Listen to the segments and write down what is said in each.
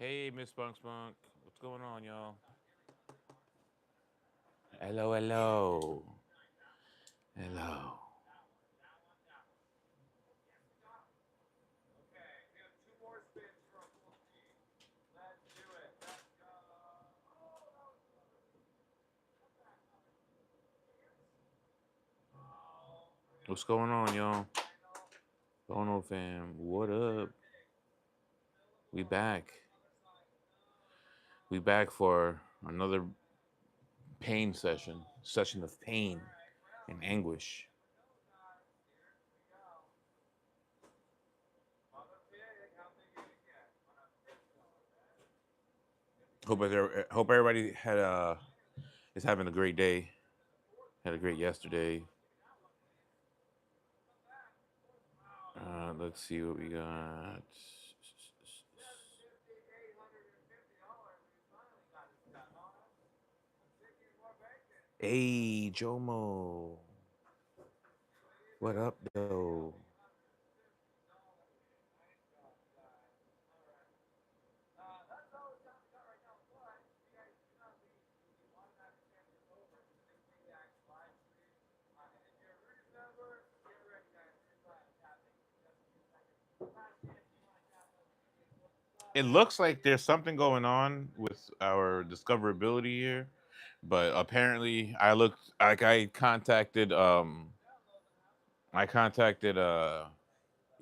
Hey, Miss Spunk Spunk. What's going on, y'all? Hello, hello. Hello. What's going on, y'all? Going on, fam? What up? We back. We back for another pain session. Session of pain and anguish. Hope everybody is having a great day. Had a great yesterday. Let's see what we got. Hey, Jomo. What up, though? It looks like there's something going on with our discoverability here, but apparently I contacted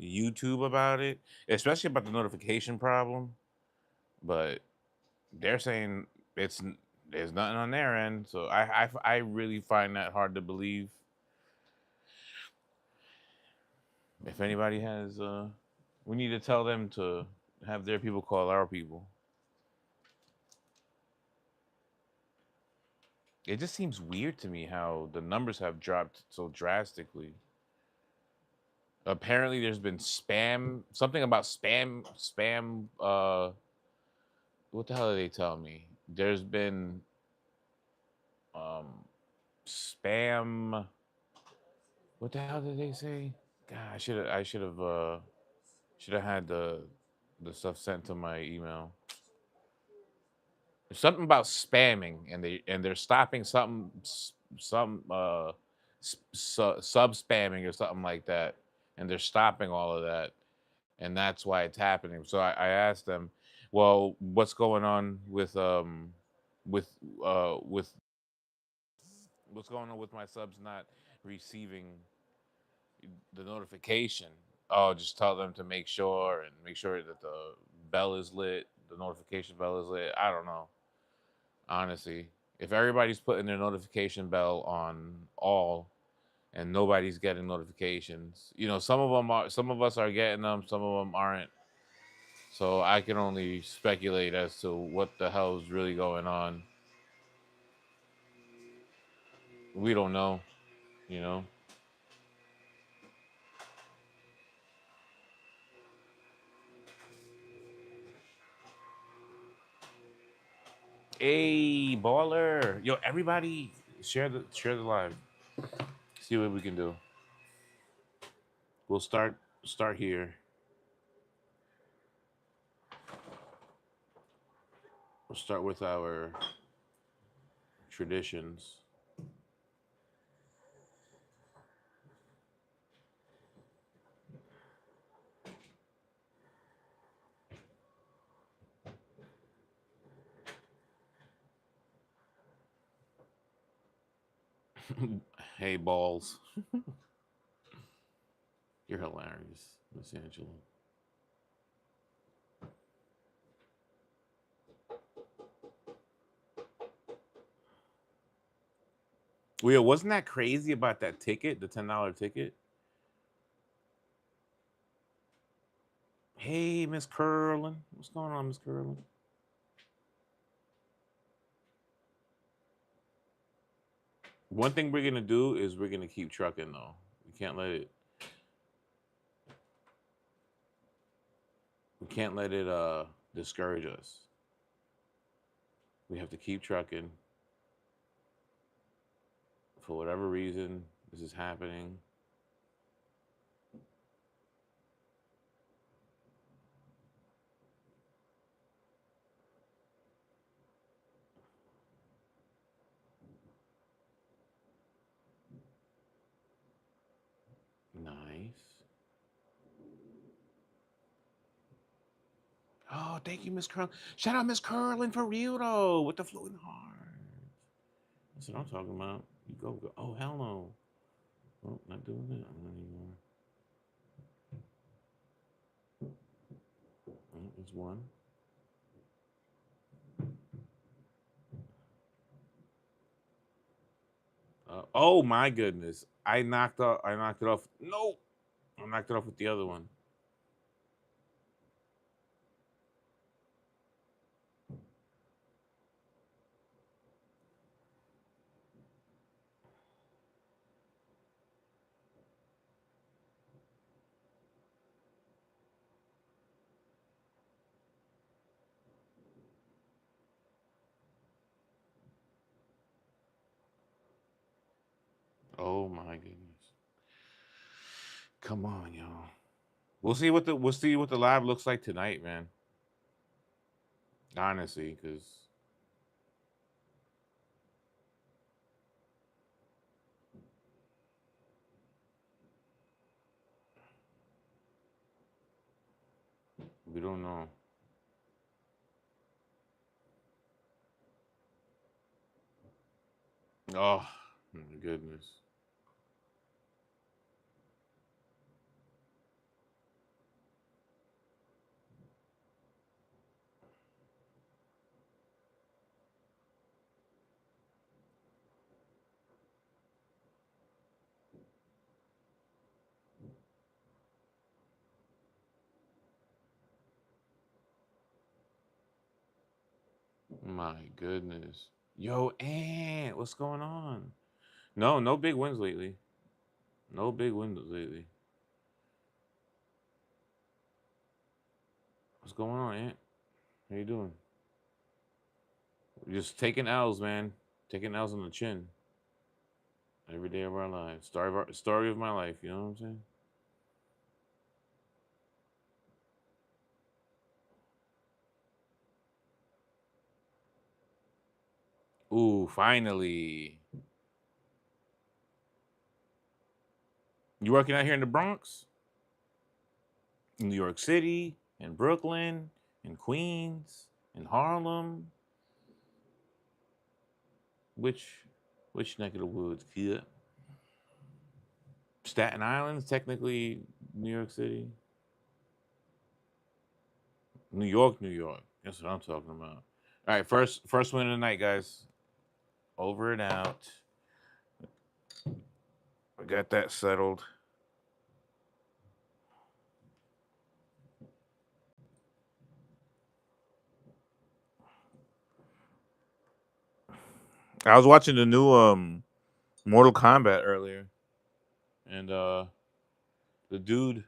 YouTube about it, especially about the notification problem, but they're saying it's there's nothing on their end, so I really find that hard to believe. If anybody has we need to tell them to have their people call our people. It just seems weird to me how the numbers have dropped so drastically. Apparently there's been spam, something about spam what the hell did they tell me? There's been um spam, what the hell did they say? God, I should have had the stuff sent to my email. There's something about spamming, and they're stopping some sub spamming or something like that, and they're stopping all of that, and that's why it's happening. So I asked them, well, what's going on with with what's going on with my subs not receiving the notification? Oh, just tell them to make sure that the bell is lit, the notification bell is lit. I don't know, honestly. If everybody's putting their notification bell on all and nobody's getting notifications, some of us are getting them, some of them aren't. So I can only speculate as to what the hell is really going on. We don't know, you know. Hey, baller. Yo, everybody share the live. See what we can do. We'll start here. We'll start with our traditions. Hey, balls. You're hilarious, Miss Angela. Well, wasn't that crazy about that ticket, the $10 ticket? Hey, Miss Curlin. What's going on, Miss Curlin? One thing we're gonna do is we're gonna keep trucking though. We can't let it discourage us. We have to keep trucking for whatever reason this is happening. thank you, Miss Curlin. Shout out Miss Curlin for real though, with the floating heart. That's what I'm talking about. You go. Oh hell no. Oh, not doing that anymore. Oh, there's one. Oh my goodness! I knocked off. I knocked it off. No, I knocked it off with the other one. Oh my goodness! Come on, y'all. We'll see what the live looks like tonight, man. Honestly, because we don't know. Oh my goodness! My goodness. Yo, and what's going on? No, no big wins lately. No big wins lately. What's going on, Ant? How you doing? Just taking L's, man. Taking L's on the chin. Every day of our lives. Story of my life, you know what I'm saying? Ooh, finally. You working out here in the Bronx? In New York City, in Brooklyn, in Queens, in Harlem? Which which neck of the woods? Yeah. Staten Island is technically New York City. New York, New York. That's what I'm talking about. All right, first win of the night, guys. Over and out. We got that settled. I was watching the new Mortal Kombat earlier, and the dude,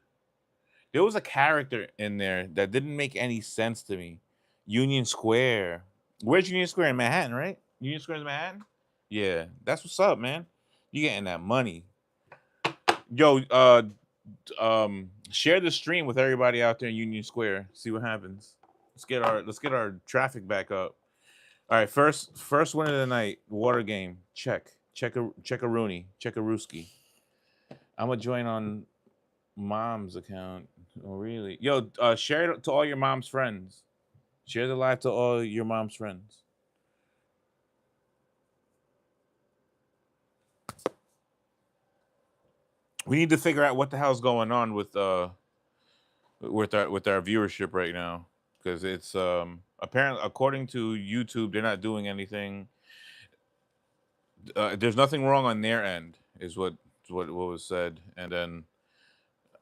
there was a character in there that didn't make any sense to me. Union Square. Where's Union Square in Manhattan, right? Union Square in Manhattan? Yeah, that's what's up, man. You getting that money. Yo, share the stream with everybody out there in Union Square. See what happens. Let's get our traffic back up. All right, first win of the night. Water game. Check a Rooney. Check a Rooski. I'm gonna join on mom's account. Oh really? Yo, share it to all your mom's friends. Share the live to all your mom's friends. We need to figure out what the hell's going on with our viewership right now, because it's apparently, according to YouTube, they're not doing anything. There's nothing wrong on their end, is what was said, and then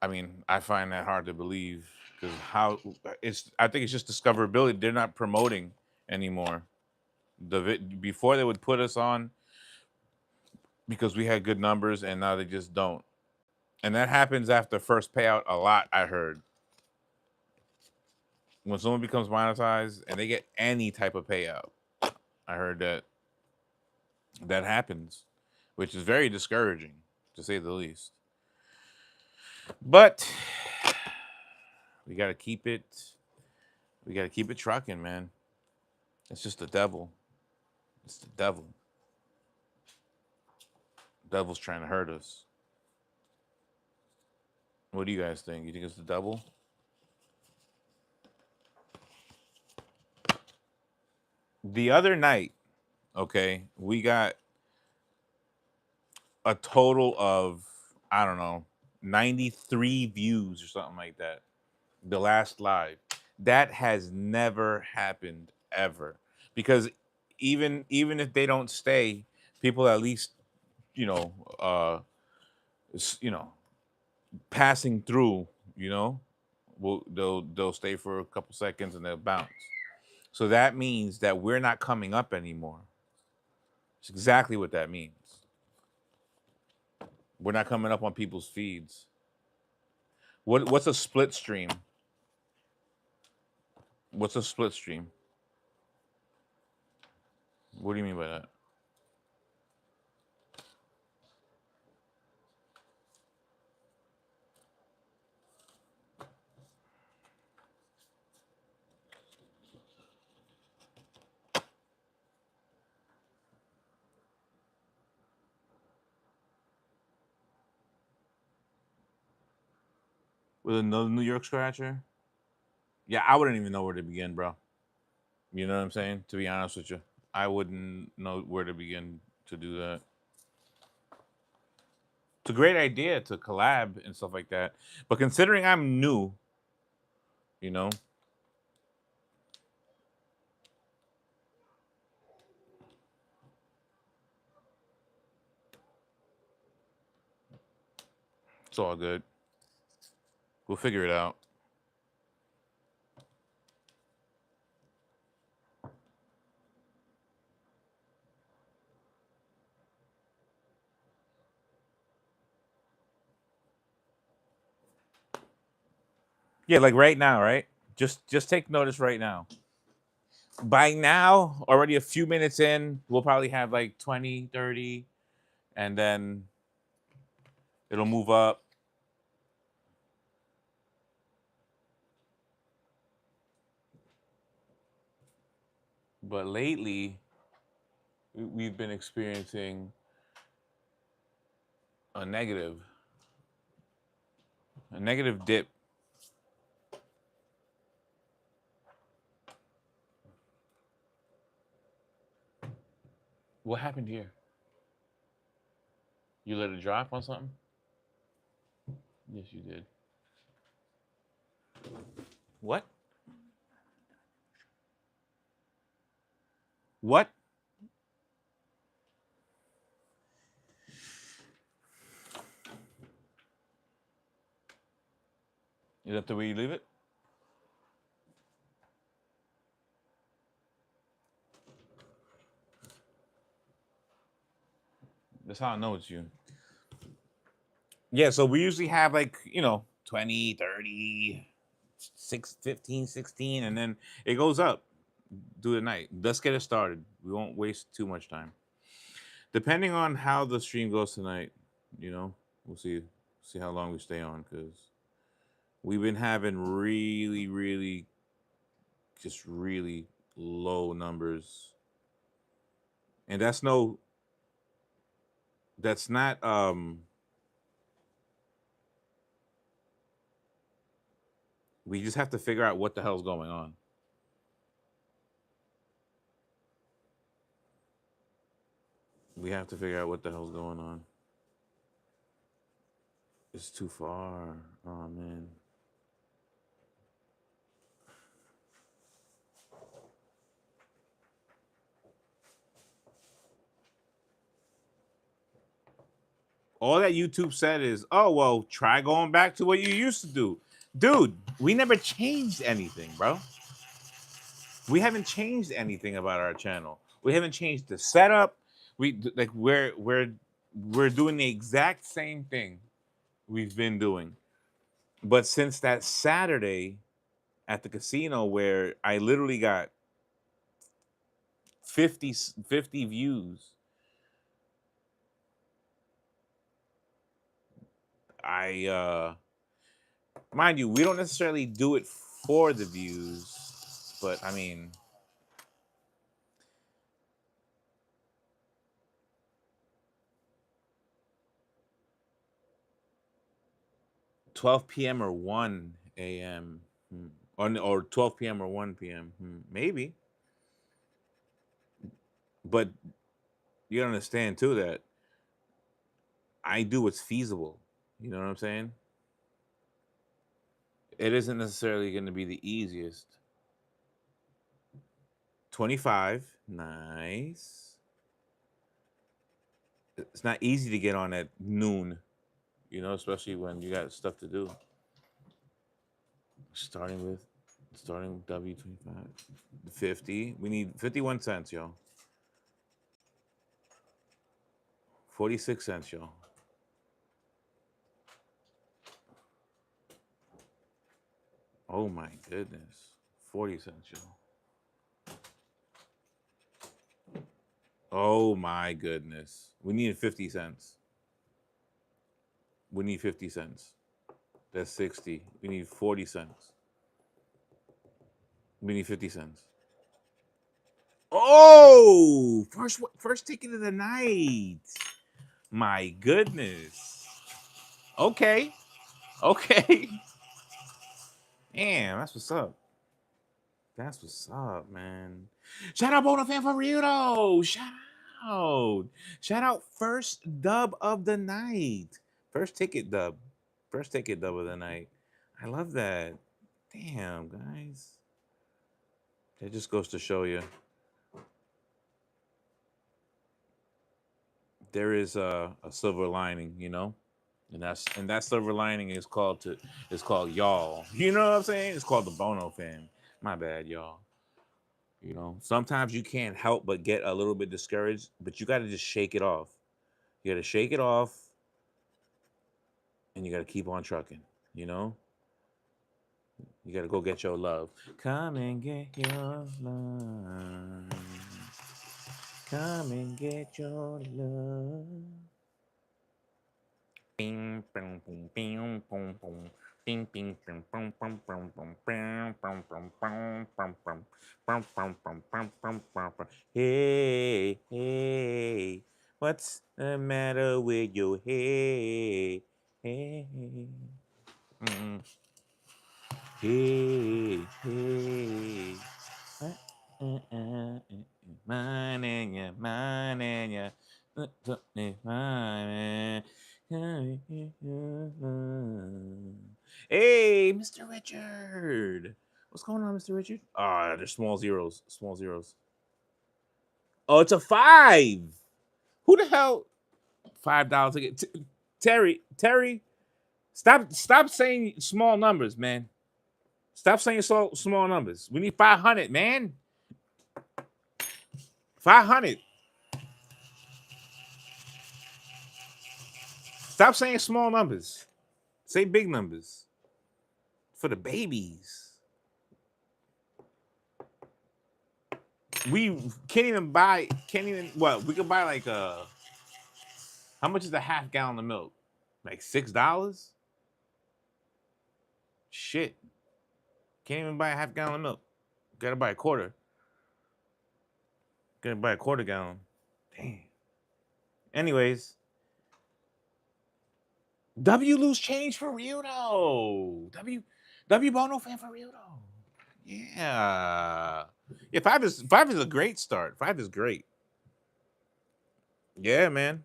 I mean I find that hard to believe, because how it's I think it's just discoverability. They're not promoting anymore. Before they would put us on because we had good numbers, and now they just don't. And that happens after first payout a lot. I heard when someone becomes monetized and they get any type of payout, I heard that happens, which is very discouraging to say the least. But we got to keep it. We got to keep it trucking, man. It's just the devil. It's the devil. Devil's trying to hurt us. What do you guys think? You think it's the devil? The other night, okay, we got a total of, I don't know, 93 views or something like that. The last live. That has never happened ever. Because even if they don't stay, people at least, you know, you know, passing through, you know, they'll stay for a couple seconds and they'll bounce. So that means that we're not coming up anymore. It's exactly what that means. We're not coming up on people's feeds. What's a split stream? What's a split stream? What do you mean by that? With another New York scratcher? Yeah, I wouldn't even know where to begin, bro. You know what I'm saying? To be honest with you, I wouldn't know where to begin to do that. It's a great idea to collab and stuff like that, but considering I'm new, you know, it's all good. We'll figure it out. Yeah, like right now, right? Just take notice right now. By now, already a few minutes in, we'll probably have like 20, 30, and then it'll move up. But lately, we've been experiencing a negative dip. What happened here? You let it drop on something? Yes, you did. What? What? Is that the way you leave it? That's how I know it's you. Yeah, so we usually have like, 20, 30, 6, 15, 16, and then it goes up through the night. Let's get it started. We won't waste too much time. Depending on how the stream goes tonight, we'll see how long we stay on, because we've been having really, really, just really low numbers. And that's not we just have to figure out what the hell's going on. We have to figure out what the hell's going on. It's too far. Oh man. All that YouTube said is, "Oh well, try going back to what you used to do." Dude, we never changed anything, bro. We haven't changed anything about our channel. We haven't changed the setup. We're doing the exact same thing we've been doing. But since that Saturday at the casino where I literally got 50 views, I mind you, we don't necessarily do it for the views, but I mean, 12 p.m. or 1 a.m. Or 12 p.m. or 1 p.m. Maybe. But you understand too that I do what's feasible. You know what I'm saying? It isn't necessarily going to be the easiest. 25, nice. It's not easy to get on at noon, especially when you got stuff to do. Starting with W25. 50. We need 51 cents, yo. 46 cents, yo. Oh my goodness. 40 cents, yo. Oh my goodness. We need 50 cents. We need 50 cents. That's 60. We need 40 cents. We need 50 cents. Oh, first ticket of the night. My goodness. Okay. Okay. Damn, that's what's up. That's what's up, man. Shout out Bona Fan for real though. Shout out. Shout out first dub of the night. First ticket dub. First ticket dub of the night. I love that. Damn, guys. That just goes to show you there is a silver lining, and that silver lining is called y'all. You know what I'm saying? It's called the Bono fam. My bad, y'all. Sometimes you can't help but get a little bit discouraged, but you got to just shake it off. You got to shake it off, and you got to keep on trucking. You got to go get your love. Come and get your love. Come and get your love. Bing, boom, boom, bing, boom, boom. Bing, bing, bing, boom, boom, boom, boom, bing, boom, boom, boom, boom, boom, boom, boom, boom, boom, boom, boom, boom. Hey, hey, what's the matter with your head? Hey, mm, hey, hey. Mine and ya, mine and ya. Mine. Hey, Mr. Richard. What's going on, Mr. Richard? Ah, there's small zeros. Small zeros. Oh, it's a 5. Who the hell? $5 ticket. Terry, stop saying small numbers, man. Stop saying small numbers. We need 500, man. 500. Stop saying small numbers. Say big numbers. For the babies. We can't even what? We could buy like how much is a half gallon of milk? Like $6? Shit. Can't even buy a half gallon of milk. Gotta buy a quarter. Gotta buy a quarter gallon. Damn. Anyways. W lose change for real though. W Bono fan for real though. Yeah. Yeah, five is a great start. 5 is great. Yeah, man.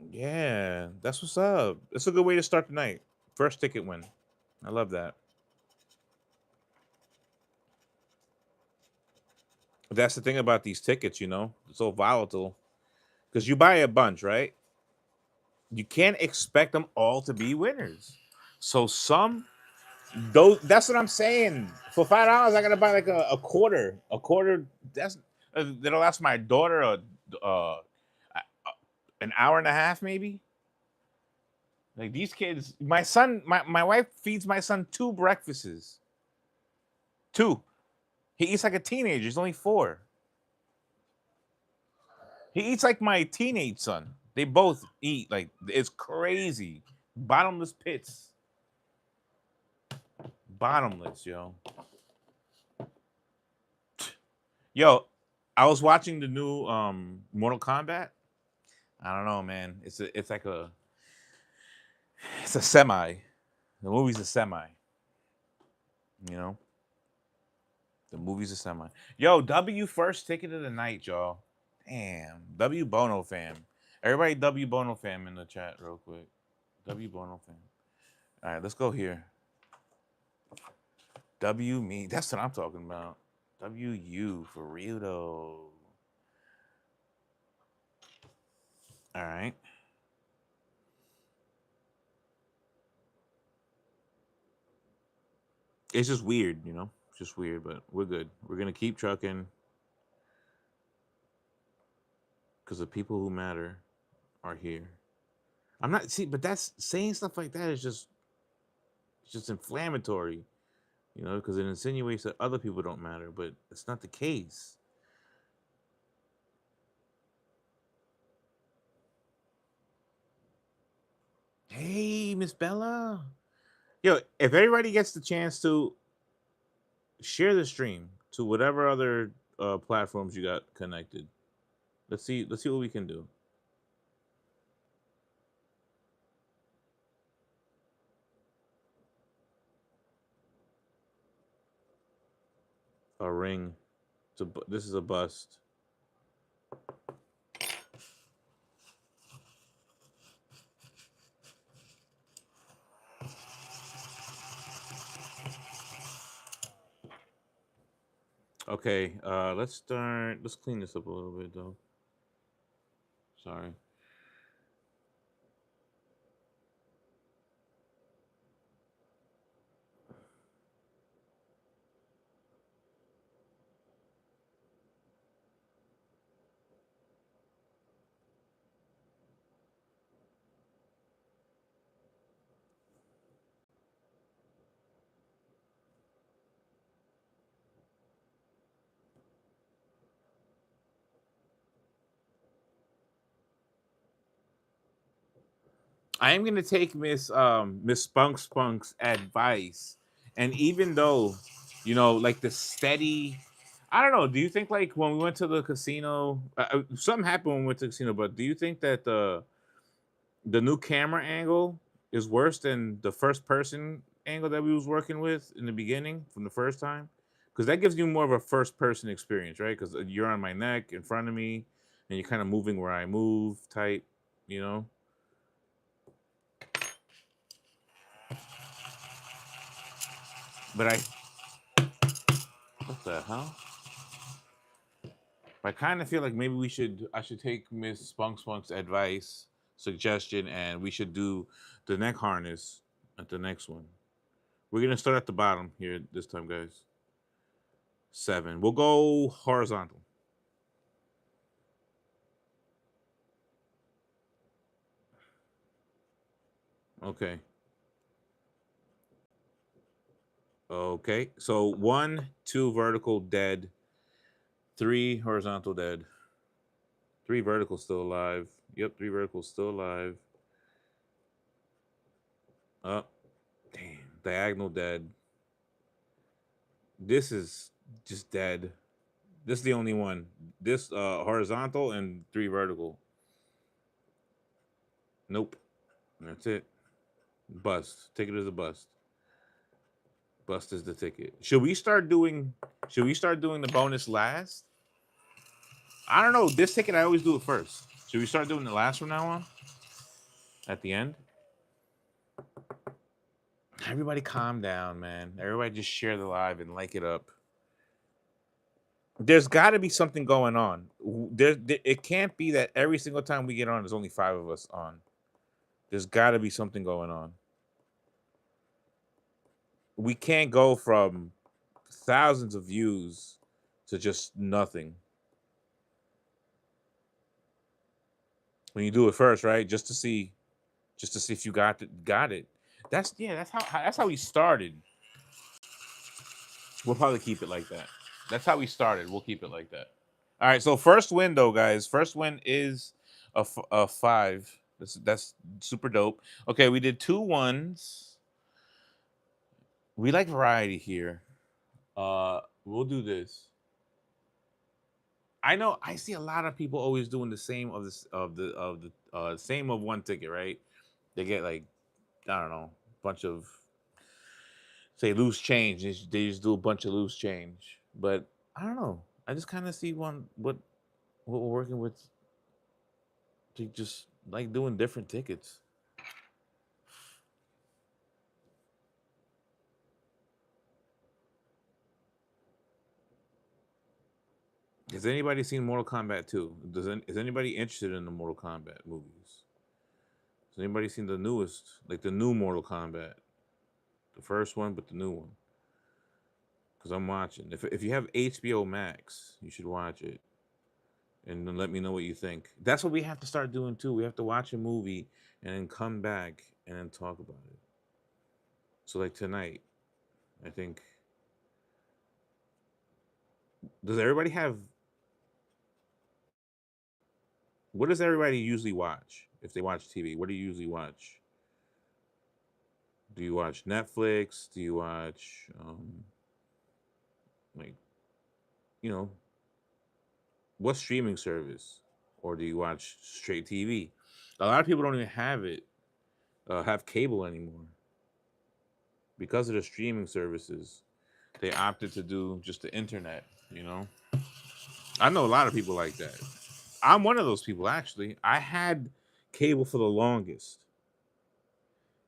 Yeah, that's what's up. It's a good way to start the night. First ticket win. I love that. That's the thing about these tickets, it's so volatile. Because you buy a bunch, right? You can't expect them all to be winners. So that's what I'm saying. For $5, I gotta buy like a quarter. A quarter. That'll last my daughter an hour and a half, maybe. Like these kids, my wife feeds my son 2 breakfasts. 2. He eats like a teenager. He's only 4. He eats like my teenage son. They both eat like it's crazy. Bottomless pits. Bottomless, yo. Yo, I was watching the new Mortal Kombat. I don't know, man. It's a semi. The movie's a semi. You know? The movies are semi. Yo, W first ticket of the night, y'all. Damn. W Bono fam. Everybody W Bono fam in the chat real quick. W Bono fam. All right, let's go here. W me. That's what I'm talking about. WU for real though. All right. It's just weird, you know? It's just weird, but we're good. We're going to keep trucking because the people who matter are here. I'm not, see, but that's saying stuff like that is just, it's just inflammatory, you know, because it insinuates that other people don't matter, but it's not the case. Hey, Miss Bella. Yo, if everybody gets the chance to share the stream to whatever other platforms you got connected, let's see what we can do. A ring. This is a bust. Okay, let's start. Let's clean this up a little bit, though. Sorry. I am gonna take Miss Spunk's advice, and even though, you know, like the steady, I don't know. Do you think like when we went to the casino, something happened when we went to the casino? But do you think that the new camera angle is worse than the first person angle that we was working with in the beginning from the first time? Because that gives you more of a first person experience, right? Because you're on my neck in front of me, and you're kind of moving where I move, type, you know. But what the hell? I kind of feel like maybe I should take Miss Spunk's advice, suggestion, and we should do the neck harness at the next one. We're gonna start at the bottom here this time, guys. 7. We'll go horizontal. Okay. Okay. So 1, 2 vertical dead, 3 horizontal dead, 3 vertical still alive. Yep, 3 vertical still alive. Up. Damn. Diagonal dead. This is just dead. This is the only one. This horizontal and 3 vertical. Nope. That's it. Bust. Ticket is a bust. Bust is the ticket. Should we start doing the bonus last? I don't know. This ticket I always do it first. Should we start doing the last from now on? At the end? Everybody calm down, man. Everybody just share the live and like it up. There's got to be something going on. It can't be that every single time we get on, there's only 5 of us on. There's got to be something going on. We can't go from thousands of views to just nothing. When you do it first, right? Just to see if you got it. That's how we started. We'll probably keep it like that. That's how we started. We'll keep it like that. All right. So first win though, guys. First win is a 5. That's super dope. Okay, we did 2 1s. We like variety here. We'll do this. I know I see a lot of people always doing the same of the same of one ticket, right? They get like, I don't know, bunch of, say, loose change. They just do a bunch of loose change. But I don't know. I just kind of see what we're working with to just like doing different tickets. Has anybody seen Mortal Kombat 2? Is anybody interested in the Mortal Kombat movies? Has anybody seen the newest, like the new Mortal Kombat, the first one, but the new one? Because I'm watching. If you have HBO Max, you should watch it, and then let me know what you think. That's what we have to start doing too. We have to watch a movie and then come back and then talk about it. So like tonight, I think. Does everybody have? What does everybody usually watch if they watch TV? What do you usually watch? Do you watch Netflix? Do you watch like you know what streaming service, or do you watch straight TV? A lot of people don't even have it, have cable anymore because of the streaming services. They opted to do just the internet. You know, I know a lot of people like that. I'm one of those people actually. I had cable for the longest,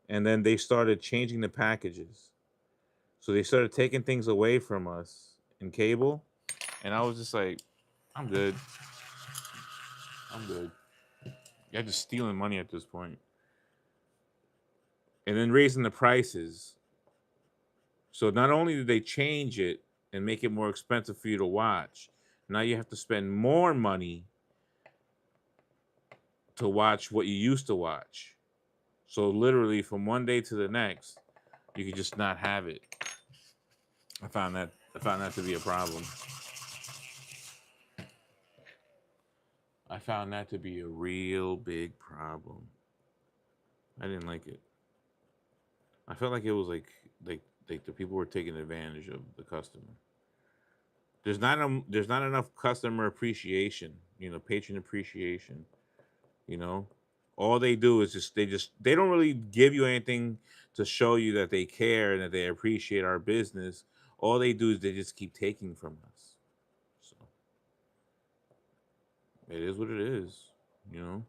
and then they started changing the packages. So they started taking things away from us in cable, and I was just like, I'm good. I'm good. You're just stealing money at this point. And then raising the prices. So not only did they change it and make it more expensive for you to watch, now you have to spend more money to watch what you used to watch. So literally from one day to the next, you could just not have it. I found that to be a problem. I found that to be a real big problem. I didn't like it. I felt like it was like the people were taking advantage of the customer. There's not enough customer appreciation, patron appreciation, you know. All they do is they don't really give you anything to show you that they care and that they appreciate our business. All they do is they just keep taking from us. So it is what it is, you know.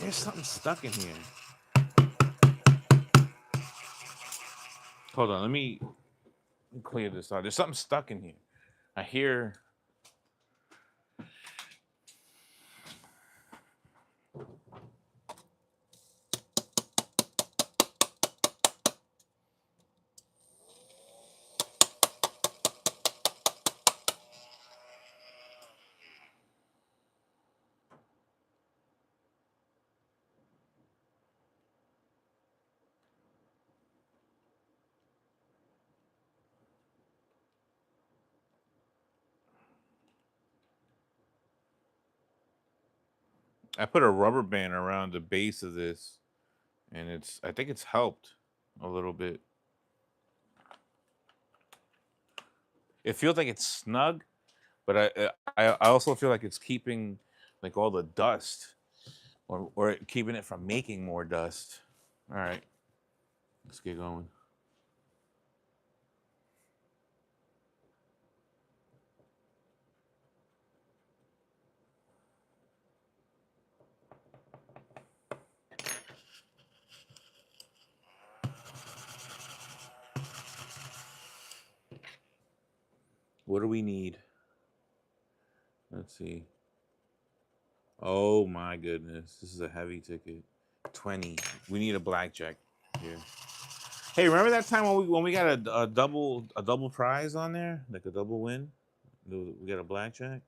There's something stuck in here. Hold on, let me clear this out. There's something stuck in here. I hear. I put a rubber band around the base of this, and I think it's helped a little bit. It feels like it's snug, but I also feel like it's keeping like all the dust, or keeping it from making more dust. All right, let's get going. What do we need? Let's see. Oh my goodness, this is a heavy ticket. 20. We need a blackjack here. Hey, remember that time when we got a double prize on there, like a double win? We got a blackjack.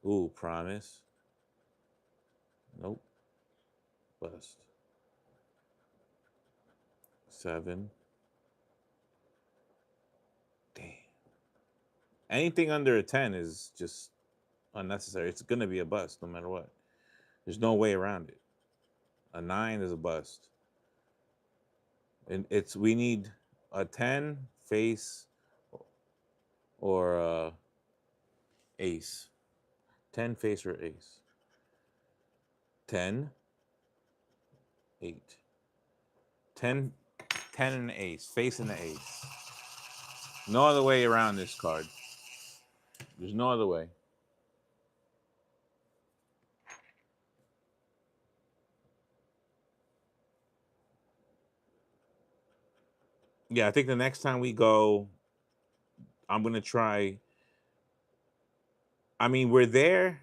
Ooh, promise. Nope. Bust. 7. Damn. Anything under a 10 is just unnecessary. It's gonna be a bust no matter what. There's no way around it. A 9 is a bust. And we need a 10 face or ace. 10 face or ace. 10, 8. 10, 10 and an ace. Face and the ace. No other way around this card. There's no other way. Yeah, I think the next time we go, I'm going to try. I mean, we're there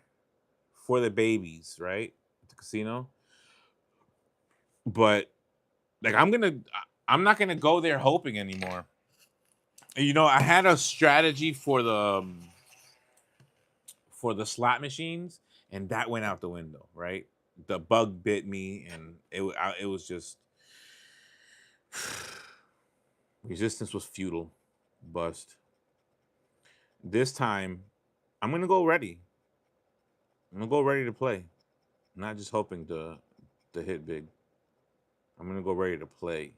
for the babies, right? At the casino. But like I'm not gonna go there hoping anymore. You know, I had a strategy for the slot machines, and that went out the window. Right, the bug bit me, and it was just resistance was futile, bust. This time, I'm gonna go ready. I'm gonna go ready to play, not just hoping to hit big. I'm gonna go ready to play,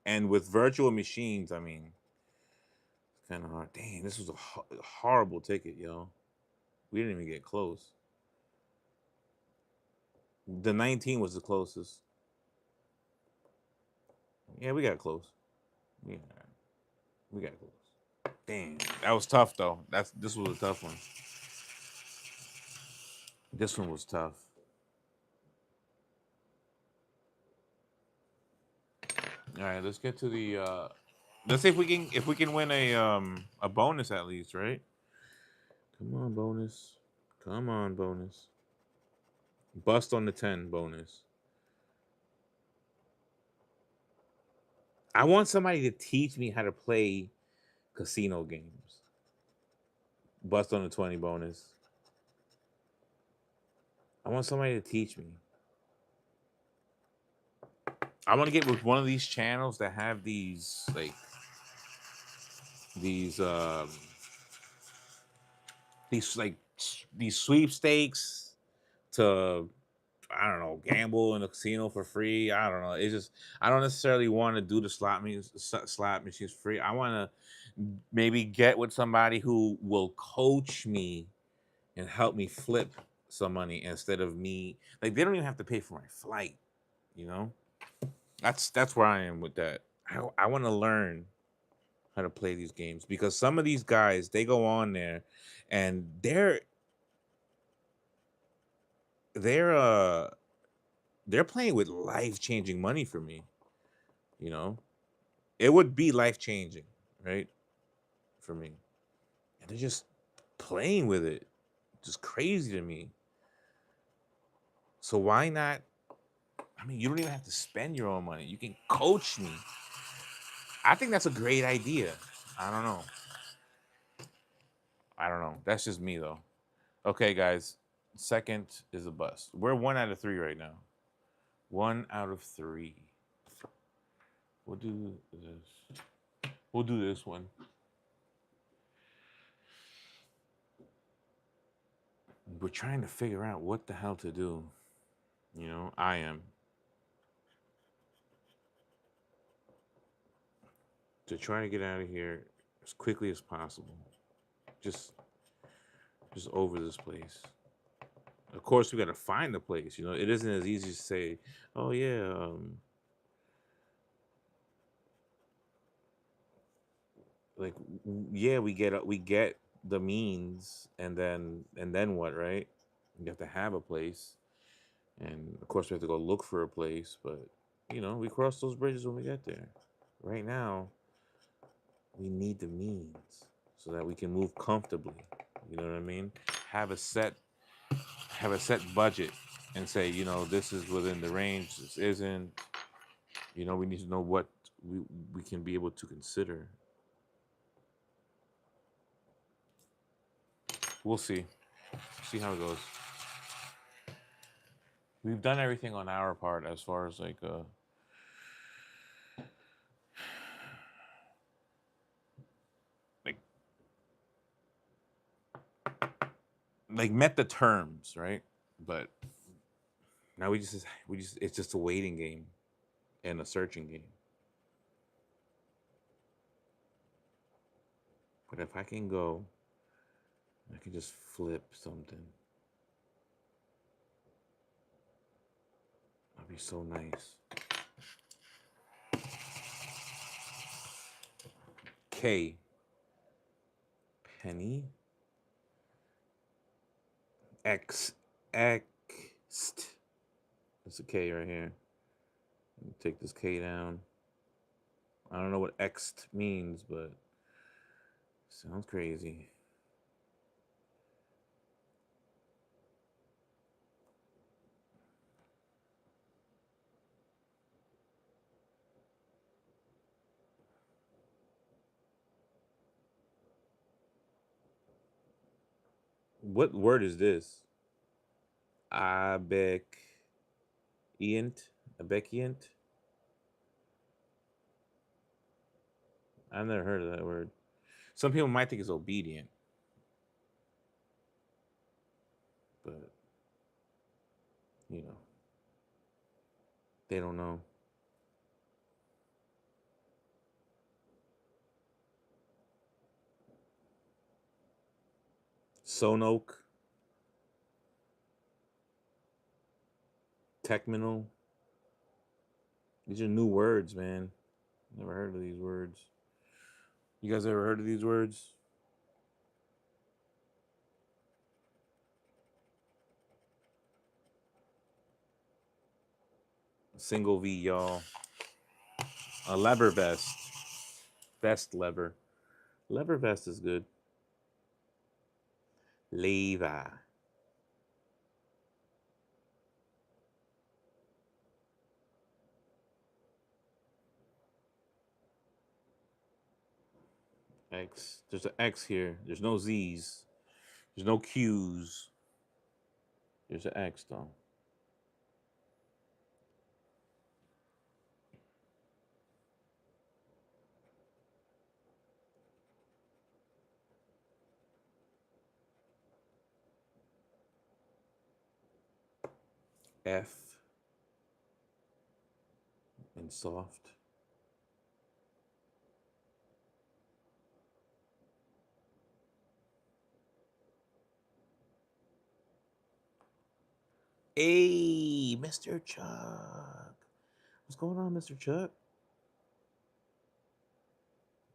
and with virtual machines, I mean, it's kind of hard. Dang, this was a horrible ticket, yo. We didn't even get close. The 19 was the closest. Yeah, we got close. Yeah, we got close. Damn, that was tough though. This was a tough one. This one was tough. All right, let's get to the. Let's see if we can win a bonus at least, right? Come on, bonus. Come on, bonus. Bust on the 10 bonus. I want somebody to teach me how to play casino games. Bust on the 20 bonus. I want somebody to teach me. I want to get with one of these channels that have these um these sweepstakes to, I don't know, gamble in a casino for free. I don't know. It's just I don't necessarily want to do the slot machines free. I want to maybe get with somebody who will coach me and help me flip some money instead of me. Like, they don't even have to pay for my flight. You know, that's where I am with that. I want to learn how to play these games, because some of these guys, they go on there and they're uh they're playing with life-changing money for me. You know, it would be life-changing, right, for me, and they're just playing with it, just crazy to me. So why not? I mean, you don't even have to spend your own money. You can coach me. I think that's a great idea. I don't know. I don't know. That's just me though. Okay, guys. Second is a bust. We're 1 out of 3 right now. 1 out of 3. We'll do this. We'll do this one. We're trying to figure out what the hell to do. You know, I am. To try to get out of here as quickly as possible. Just just over this place. Of course, we got to find the place. You know, it isn't as easy to say, "Oh yeah, like yeah, we get the means, and then what, right? You have to have a place, and of course we have to go look for a place. But you know, we cross those bridges when we get there. Right now, we need the means so that we can move comfortably. You know what I mean? Have a set have a set budget and say, you know, this is within the range. This isn't. You know, we need to know what we can be able to consider. We'll see. See how it goes. We've done everything on our part as far as like like met the terms, right? But now we just it's just a waiting game and a searching game. But if I can go, I can just flip something. be so nice. K. Penny. X.Xt. That's a K right here. Take this K down. I don't know whatXt means, but sounds crazy. What word is this? Abekiant? Abekiant? I've never heard of that word. Some people might think it's obedient, but you know, they don't know. Sonoke, Techminal. These are new words, man. Never heard of these words. You guys ever heard of these words? Single V, y'all. A lever vest. Vest lever. Lever vest is good. Leva. X. There's an X here. There's no Z's. There's no Q's. There's an X though. F and soft. Hey, Mr. Chuck. What's going on, Mr. Chuck?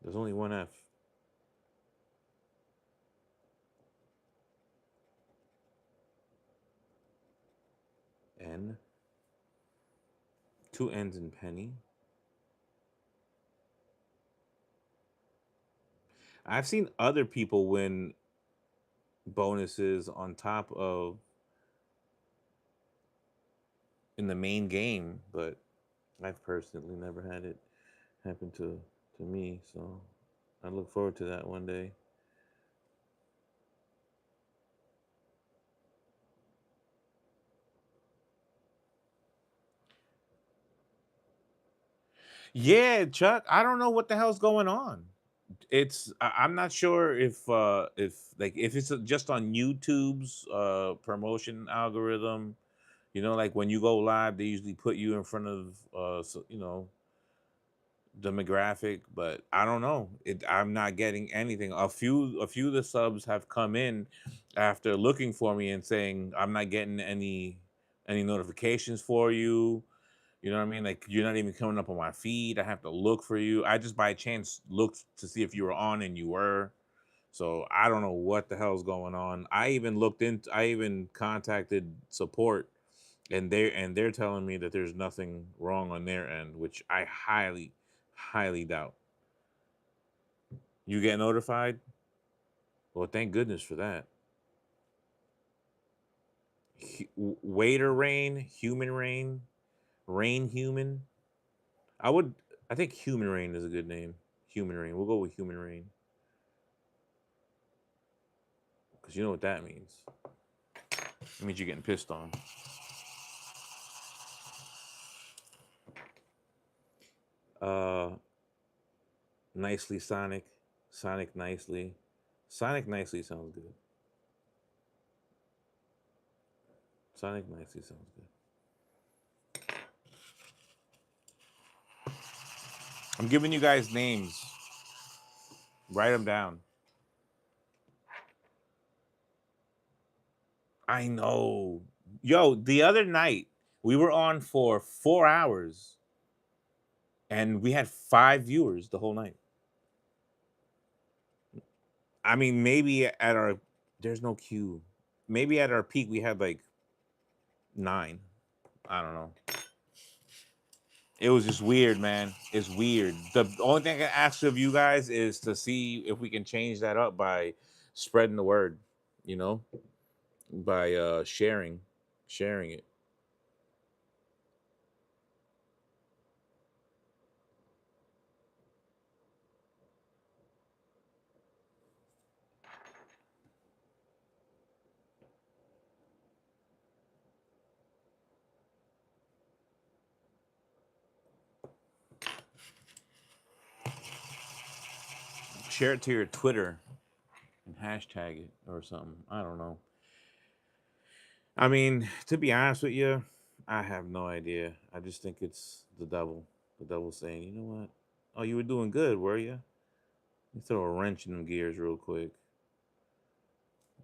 There's only one F. N. Two N's in penny. I've seen other people win bonuses on top of in the main game, but I've personally never had it happen to me, so I look forward to that one day. Yeah, Chuck, I don't know what the hell's going on. I'm not sure if like if it's just on YouTube's promotion algorithm. You know, like when you go live, they usually put you in front of you know, demographic, but I don't know. I'm not getting anything. A few of the subs have come in after looking for me and saying I'm not getting any notifications for you. You know what I mean? Like you're not even coming up on my feed. I have to look for you. I just by chance looked to see if you were on and you were. So I don't know what the hell's going on. I even contacted support and they're telling me that there's nothing wrong on their end, which I highly doubt. You get notified? Well, thank goodness for that. Waiter rain, human rain, rain human. I would. I think human rain is a good name. Human rain. We'll go with human rain because you know what that means. It means you're getting pissed on. Uh, nicely Sonic, Sonic nicely, Sonic nicely sounds good. Sonic nicely sounds good. I'm giving you guys names. Write them down. I know. Yo, the other night, We were on for 4 hours, and we had 5 viewers the whole night. I mean, maybe at our there's no queue. Maybe at our peak we had like 9. I don't know. It was just weird, man. It's weird. The only thing I can ask of you guys is to see if we can change that up by spreading the word, you know, by sharing it. Share it to your Twitter and hashtag it or something. I don't know. I mean, to be honest with you, I have no idea. I just think it's the devil. The devil saying, you know what? Oh, you were doing good, were you? You throw a wrench in them gears real quick.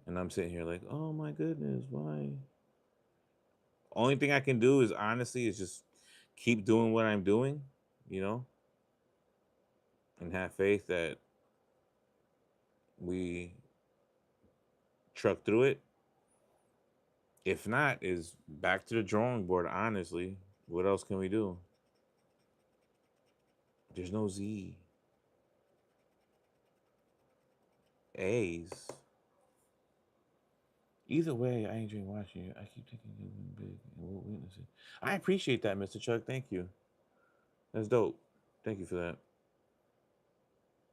And I'm sitting here like, oh my goodness, why? Only thing I can do is honestly is just keep doing what I'm doing, you know, and have faith that we truck through it. If not, is back to the drawing board, honestly. What else can we do? There's no Z. A's. Either way, I enjoy watching you. I keep thinking you win big and we'll witness it. I appreciate that, Mr. Chuck. Thank you. That's dope. Thank you for that.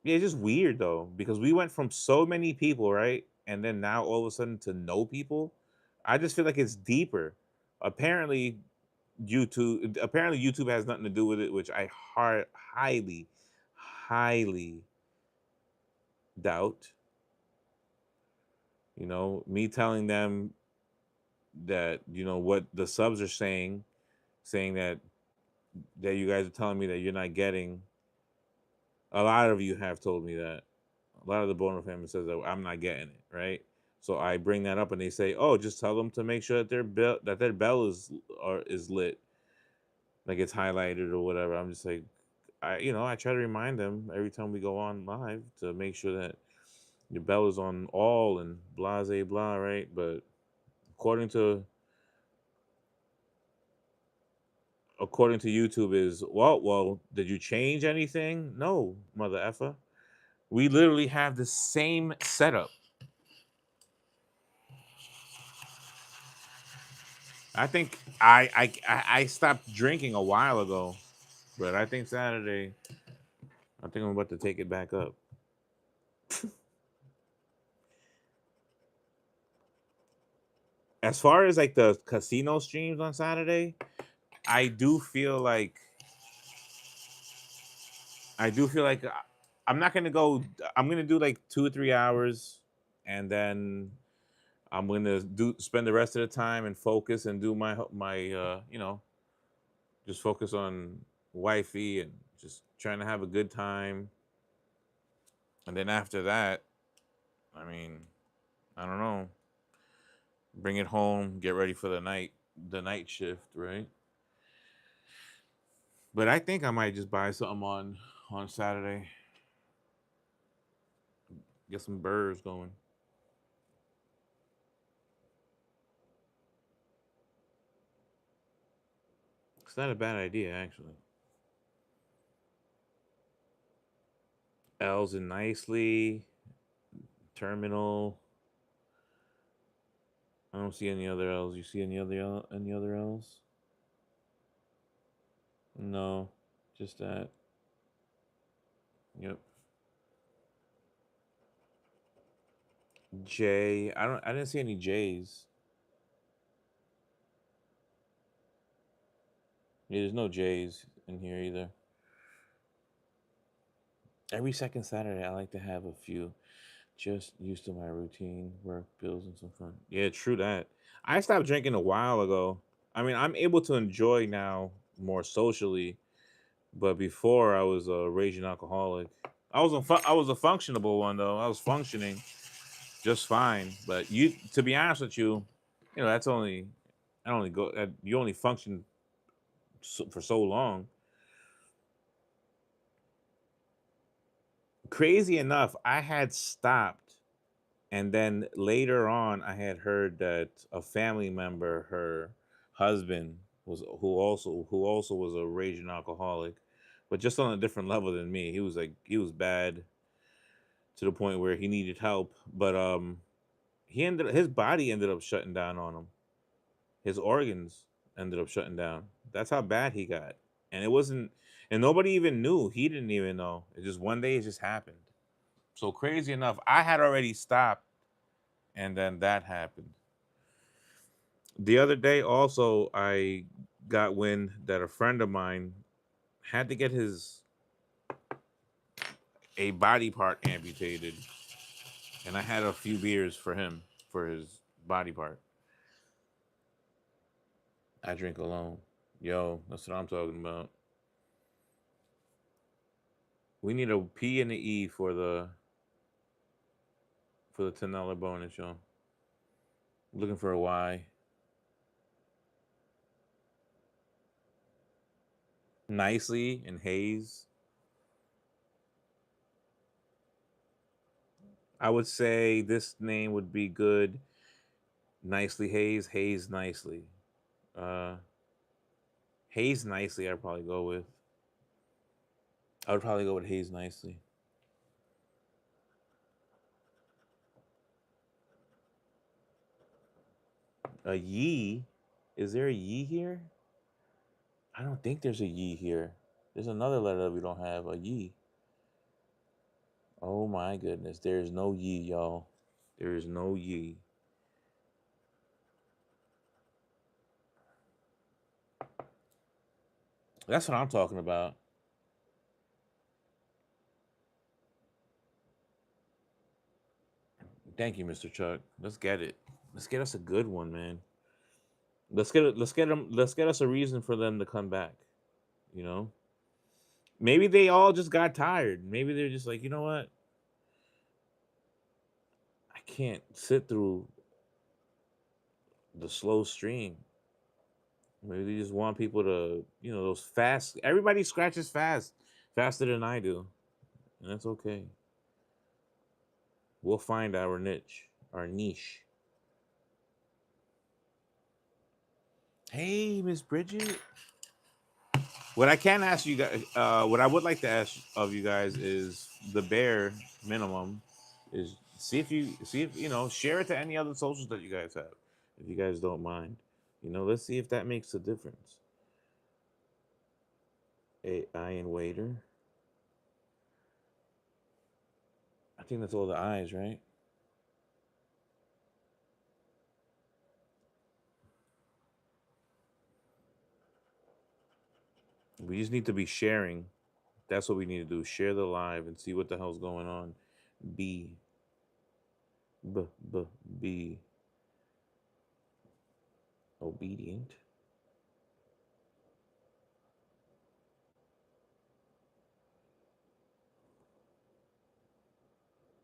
Yeah, it's just weird though, because we went from so many people, right? And then now all of a sudden to no people. I just feel like it's deeper. Apparently, YouTube has nothing to do with it, which I highly, highly doubt. You know, me telling them that, you know, what the subs are saying that you guys are telling me that you're not getting. A lot of you have told me that. A lot of the Bono family says that I'm not getting it, right? So I bring that up, and they say, "Oh, just tell them to make sure that their bell is lit, like it's highlighted or whatever." I'm just like, I try to remind them every time we go on live to make sure that your bell is on all and blah blah blah, right? But according to according to YouTube, is well, did you change anything? No, mother effer. We literally have the same setup. I think I stopped drinking a while ago, but I think Saturday, I think I'm about to take it back up. As far as like the casino streams on Saturday, I do feel like I do feel like I'm not gonna go. I'm gonna do like 2 or 3 hours, and then I'm gonna do spend the rest of the time and focus and do my just focus on wifey and just trying to have a good time. And then after that, I mean, I don't know. Bring it home, get ready for the night shift, right? But I think I might just buy something on Saturday. Get some burgers going. It's not a bad idea actually. L's and nicely terminal. I don't see any other L's. You see any other L's? No, just that. Yep. J. I didn't see any J's. Yeah, there's no J's in here either. Every second Saturday, I like to have a few. Just used to my routine, work, bills, and some fun. Yeah, true that. I stopped drinking a while ago. I mean, I'm able to enjoy now more socially, but before I was a raging alcoholic. I was a functionable one though. I was functioning just fine. But to be honest with you, that's only I only go. You only function for so long. Crazy enough, I had stopped, and then later on, I had heard that a family member, her husband, was who also was a raging alcoholic, but just on a different level than me. He was bad to the point where he needed help, but his body ended up shutting down on him. His organs ended up shutting down. That's how bad he got. And it wasn't and nobody even knew. He didn't even know. It just one day it just happened. So crazy enough, I had already stopped and then that happened. The other day also I got wind that a friend of mine had to get his a body part amputated and I had a few beers for him for his body part. I drink alone. Yo, that's what I'm talking about. We need a P and a E for the $10 bonus, y'all. Looking for a Y. Nicely and Hayes. I would say this name would be good. Nicely Hayes, Hayes nicely. Uh Hayes nicely I'd probably go with. I would probably go with Hayes nicely. A Yee? Is there a Yee here? I don't think there's a Yee here. There's another letter that we don't have. A Yee. Oh my goodness. There is no Yee, y'all. There is no Yee. That's what I'm talking about. Thank you, Mr. Chuck. Let's get it. Let's get us a good one, man. Let's get us a reason for them to come back. You know? Maybe they all just got tired. Maybe they're just like, you know what? I can't sit through the slow stream. Maybe they just want people to, those fast. Everybody scratches fast, faster than I do, and that's okay. We'll find our niche, our niche. Hey, Miss Bridget. What I can ask you guys, what I would like to ask of you guys is the bare minimum is see if share it to any other socials that you guys have, if you guys don't mind. Let's see if that makes a difference. AI and waiter. I think that's all the eyes, right? We just need to be sharing. That's what we need to do. Share the live and see what the hell's going on. Be b b be obedient.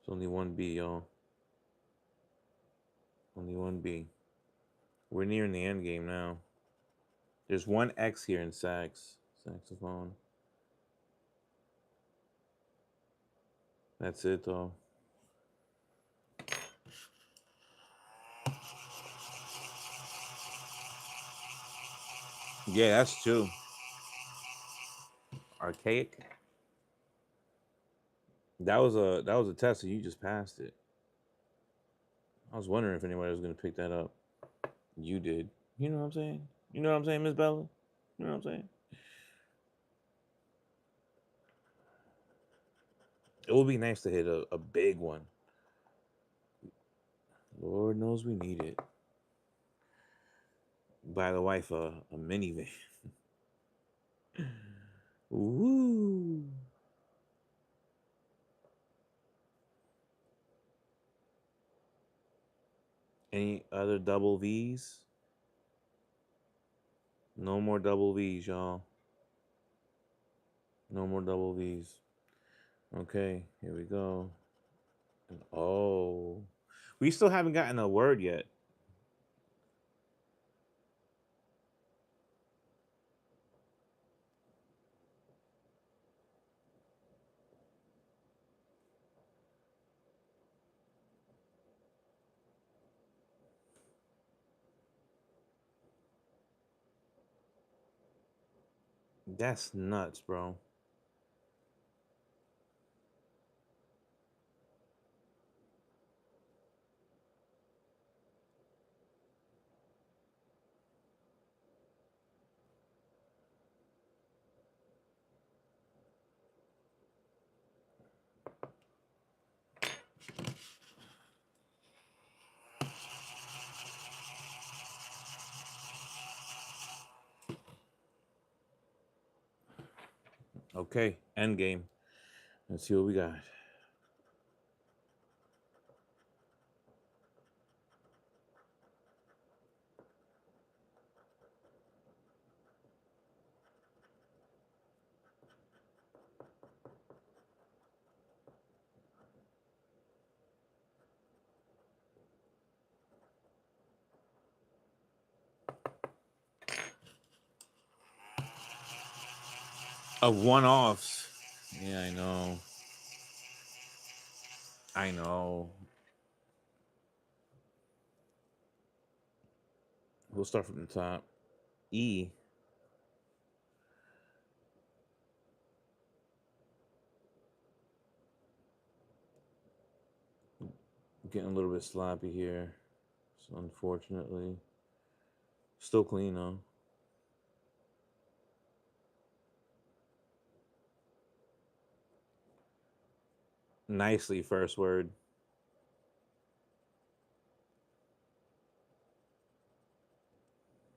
It's only one B, y'all. Only one B. We're nearing the end game now. There's one X here in saxophone. That's it though. Yeah, that's two. Archaic. That was a test and you just passed it. I was wondering if anybody was gonna pick that up. You did. You know what I'm saying? You know what I'm saying, Miss Bella? You know what I'm saying? It would be nice to hit a big one. Lord knows we need it. Buy the wife a minivan. Woo. Any other double V's? No more double V's, y'all. No more double V's. Okay, here we go. Oh, we still haven't gotten a word yet. That's nuts, bro. Okay, end game. Let's see what we got. Of one-offs. Yeah, I know. I know. We'll start from the top. E. Getting a little bit sloppy here. So unfortunately. Still clean though. Nicely, first word.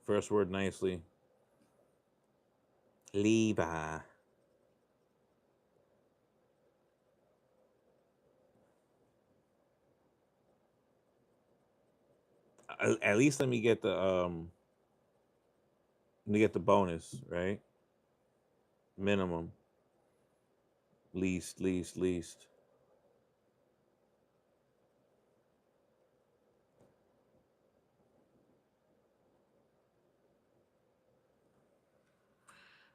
First word nicely. Levi. At least let me get the bonus, right? Minimum. Least.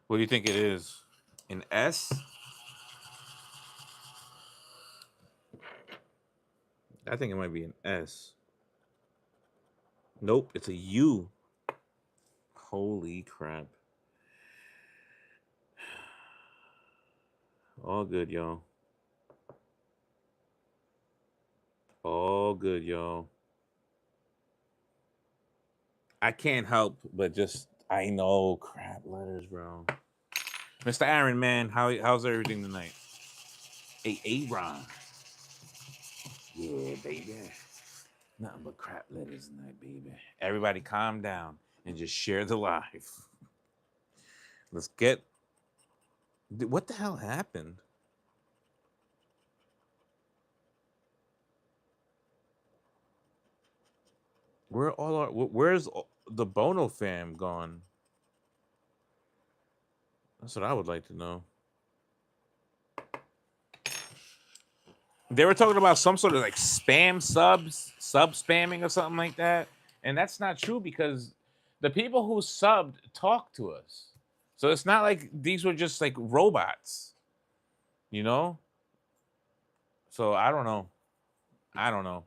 What do you think it is? An S? I think it might be an S. Nope, it's a U. Holy crap. All good, y'all. All good, y'all. I can't help but just I know crap letters, bro. Mr. Aaron, man, how's everything tonight? Hey, Ron. Yeah, baby. Nothing but crap letters tonight, baby. Everybody calm down and just share the life. Let's get what the hell happened? Where's the Bono fam gone? That's what I would like to know. They were talking about some sort of like sub spamming or something like that. And that's not true because the people who subbed talk to us. So it's not like these were just like robots, you know? So I don't know. I don't know.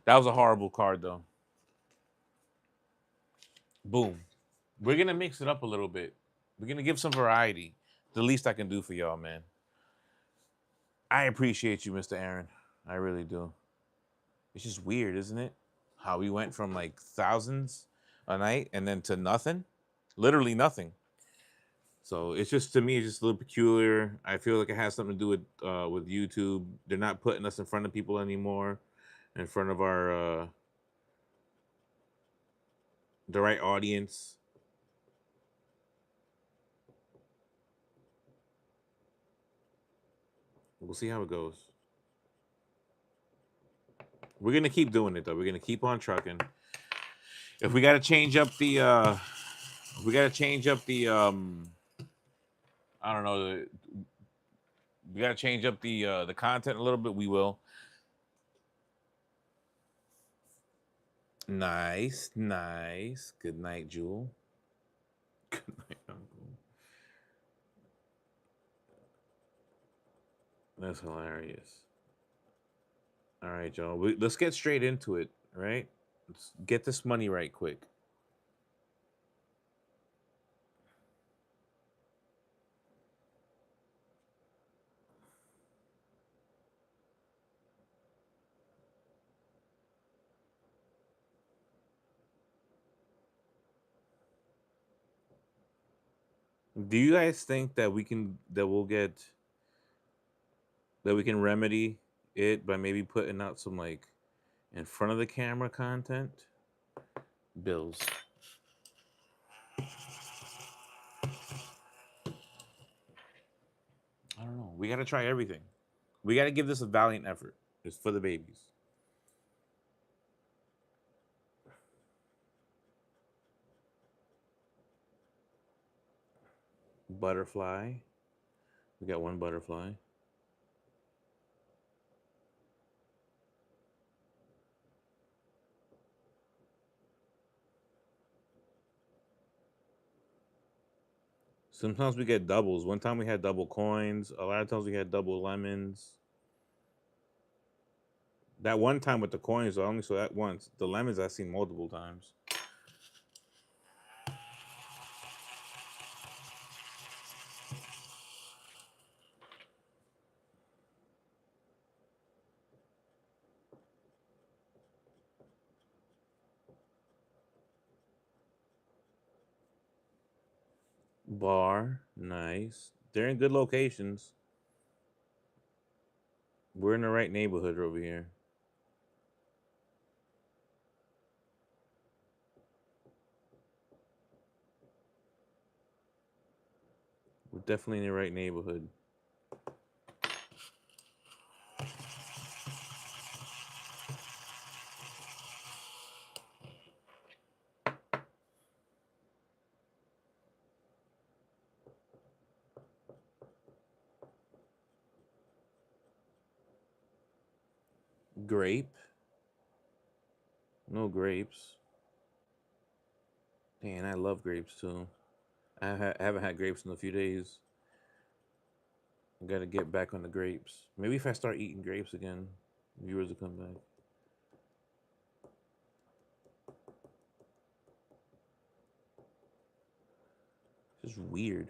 That was a horrible card though. Boom. We're gonna mix it up a little bit. We're gonna give some variety. The least I can do for y'all, man. I appreciate you, Mr. Aaron. I really do. It's just weird, isn't it? How we went from like thousands a night and then to nothing, literally nothing. So it's just to me, it's just a little peculiar. I feel like it has something to do with YouTube. They're not putting us in front of people anymore, in front of our the right audience. We'll see how it goes. We're gonna keep doing it though. We're gonna keep on trucking. If we gotta change up the we gotta change up the I don't know, we gotta change up the content a little bit, we will. Nice. Good night, Jewel. Good night, Uncle. That's hilarious. All right, y'all. Let's get straight into it, right? Let's get this money right quick. Do you guys think that we can remedy it by maybe putting out some like in front of the camera content? Bills. I don't know. We got to try everything. We got to give this a valiant effort. It's for the babies. Butterfly. We got one butterfly. Sometimes we get doubles. One time we had double coins. A lot of times we had double lemons. That one time with the coins, I only saw that once. The lemons I've seen multiple times. Bar, nice. They're in good locations. We're in the right neighborhood over here. We're definitely in the right neighborhood. Grape. No grapes. Man, I love grapes too. I haven't had grapes in a few days. I gotta get back on the grapes. Maybe if I start eating grapes again, viewers will come back. It's just weird.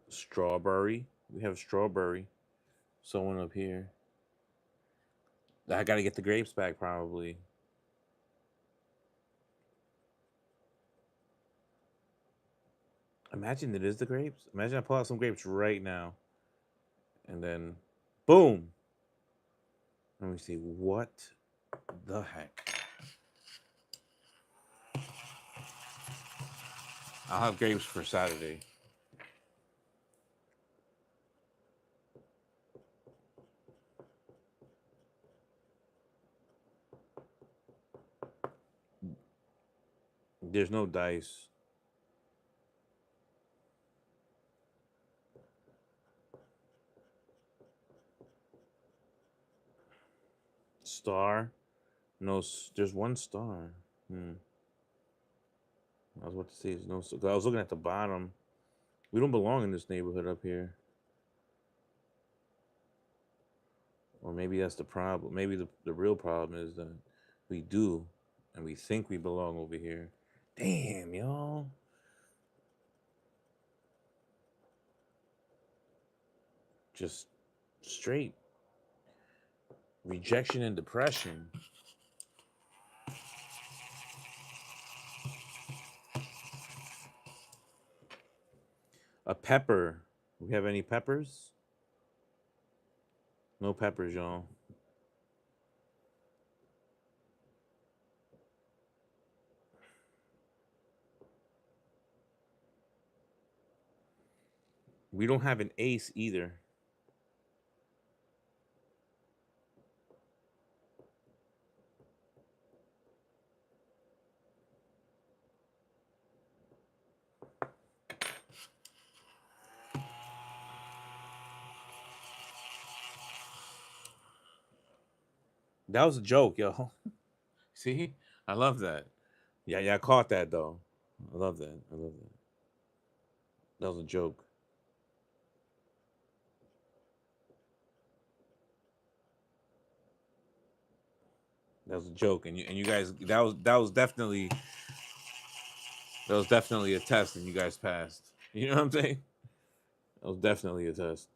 Strawberry. We have strawberry. Someone up here. I gotta get the grapes back probably. Imagine it is the grapes. Imagine I pull out some grapes right now. And then boom. Let me see. What the heck? I'll have grapes for Saturday. There's no dice. Star? No, there's one star. I was about to say there's no. I was looking at the bottom. We don't belong in this neighborhood up here. Or maybe that's the problem. Maybe the real problem is that we do, and we think we belong over here. Damn, y'all. Just straight rejection and depression. A pepper. We have any peppers? No peppers, y'all. We don't have an ace either. That was a joke, yo. See? I love that. Yeah, I caught that though. I love that. I love that. That was a joke. That was a joke, and you guys that was definitely a test, and you guys passed. You know what I'm saying? That was definitely a test.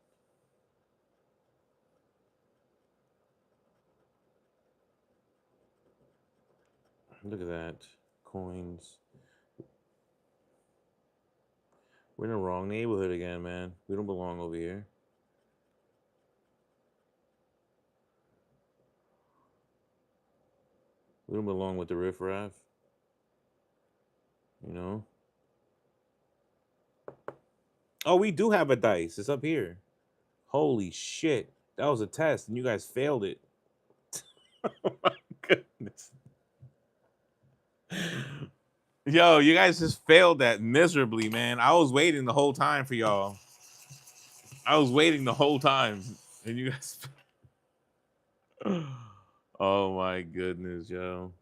Look at that coins. We're in the wrong neighborhood again, man. We don't belong over here. We don't belong with the riffraff. You know? Oh, we do have a dice. It's up here. Holy shit. That was a test, and you guys failed it. Oh my goodness. Yo, you guys just failed that miserably, man. I was waiting the whole time for y'all. I was waiting the whole time, and you guys. Oh my goodness, yo.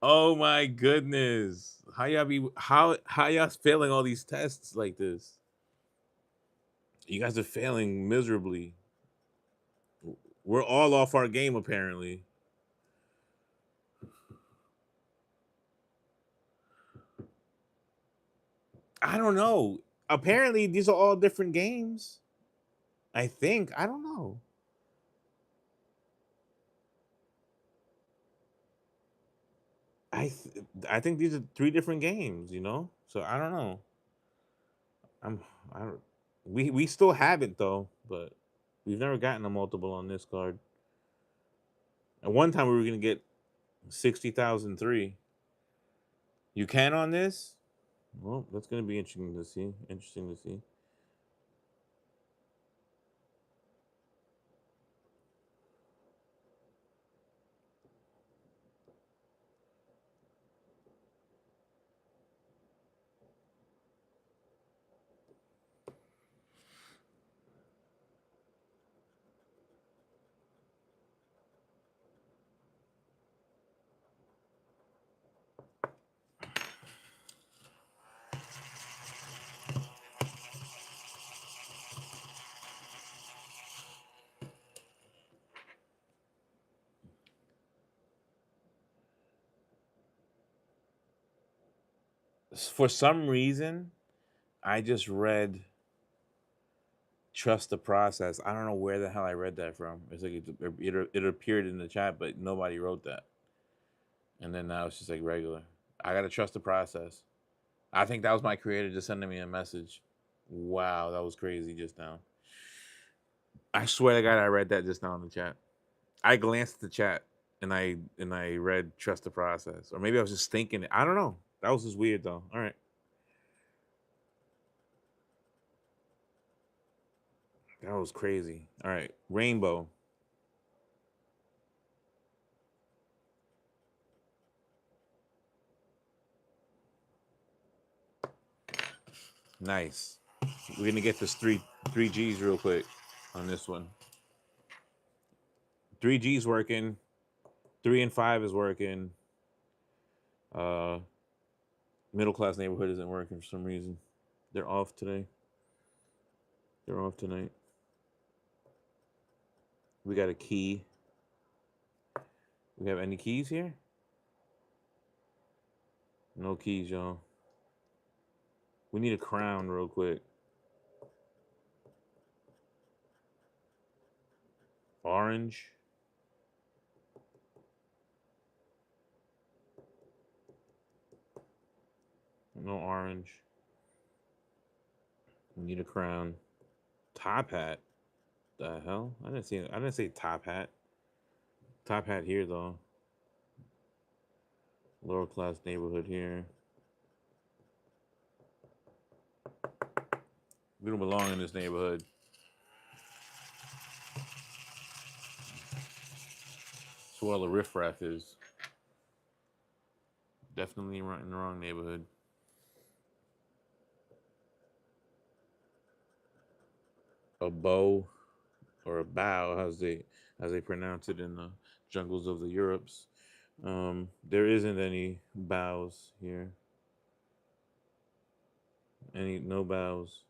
Oh my goodness. How y'all failing all these tests like this? You guys are failing miserably. We're all off our game apparently. I don't know. Apparently these are all different games. I think. I don't know. I think these are three different games, you know? So I don't know. I'm I don't we still haven't though, but we've never gotten a multiple on this card. At one time we were gonna get 60,003. You can on this? Well, that's gonna be interesting to see. Interesting to see. For some reason, I just read trust the process. I don't know where the hell I read that from. It's like it appeared in the chat, but nobody wrote that. And then now it's just like regular. I gotta trust the process. I think that was my creator just sending me a message. Wow, that was crazy just now. I swear to God, I read that just now in the chat. I glanced at the chat and I read trust the process, or maybe I was just thinking it. I don't know. That was just weird though. All right, that was crazy. All right, rainbow. Nice. We're gonna get this three G's real quick on this one. 3G's working. 3 and 5 is working. Uh, middle class neighborhood isn't working for some reason. They're off today. They're off tonight. We got a key. We have any keys here? No keys, y'all. We need a crown real quick. Orange. No orange. We need a crown. Top hat. The hell? I didn't see. I didn't say top hat. Top hat here though. Lower class neighborhood here. We don't belong in this neighborhood. That's where all the riffraff is. Definitely in the wrong neighborhood. A bow or a bow, as they pronounce it in the jungles of the Europes. There isn't any bows here. No bows.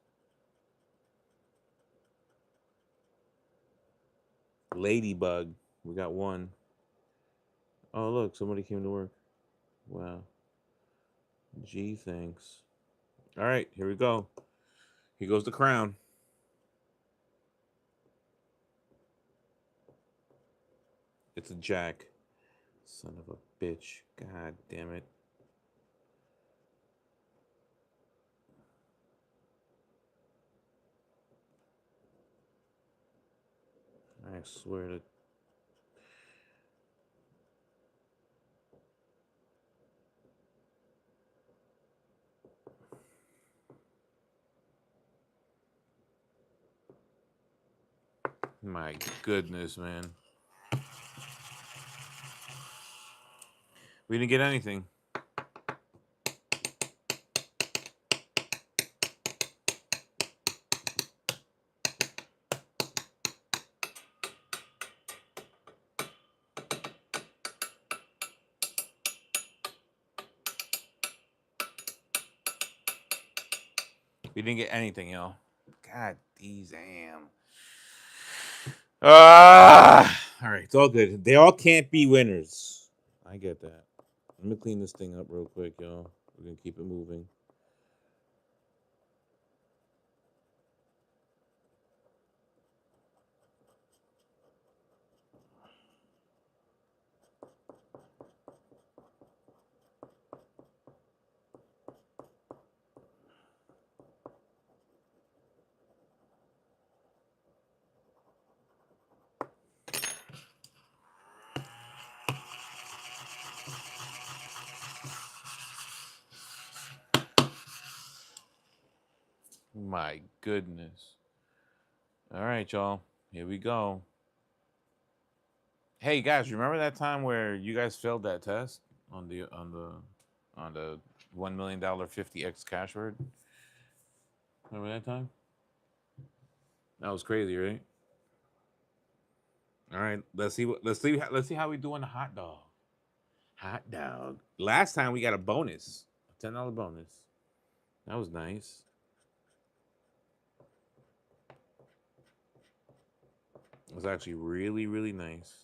Ladybug. We got one. Oh look, somebody came to work. Wow. Gee, thanks. All right, here we go. Here goes the crown. It's a jack. Son of a bitch. God damn it. I swear to... My goodness, man. We didn't get anything. We didn't get anything, yo. God, these damn. All right, it's all good. They all can't be winners. I get that. Let me clean this thing up real quick, y'all. We're gonna keep it moving. My goodness. All right, y'all. Here we go. Hey guys, remember that time where you guys failed that test on the $1 million 50x cash word? Remember that time? That was crazy, right? All right, let's see how we do on the hot dog. Hot dog. Last time we got a bonus, a $10 bonus. That was nice. It was actually really, really nice.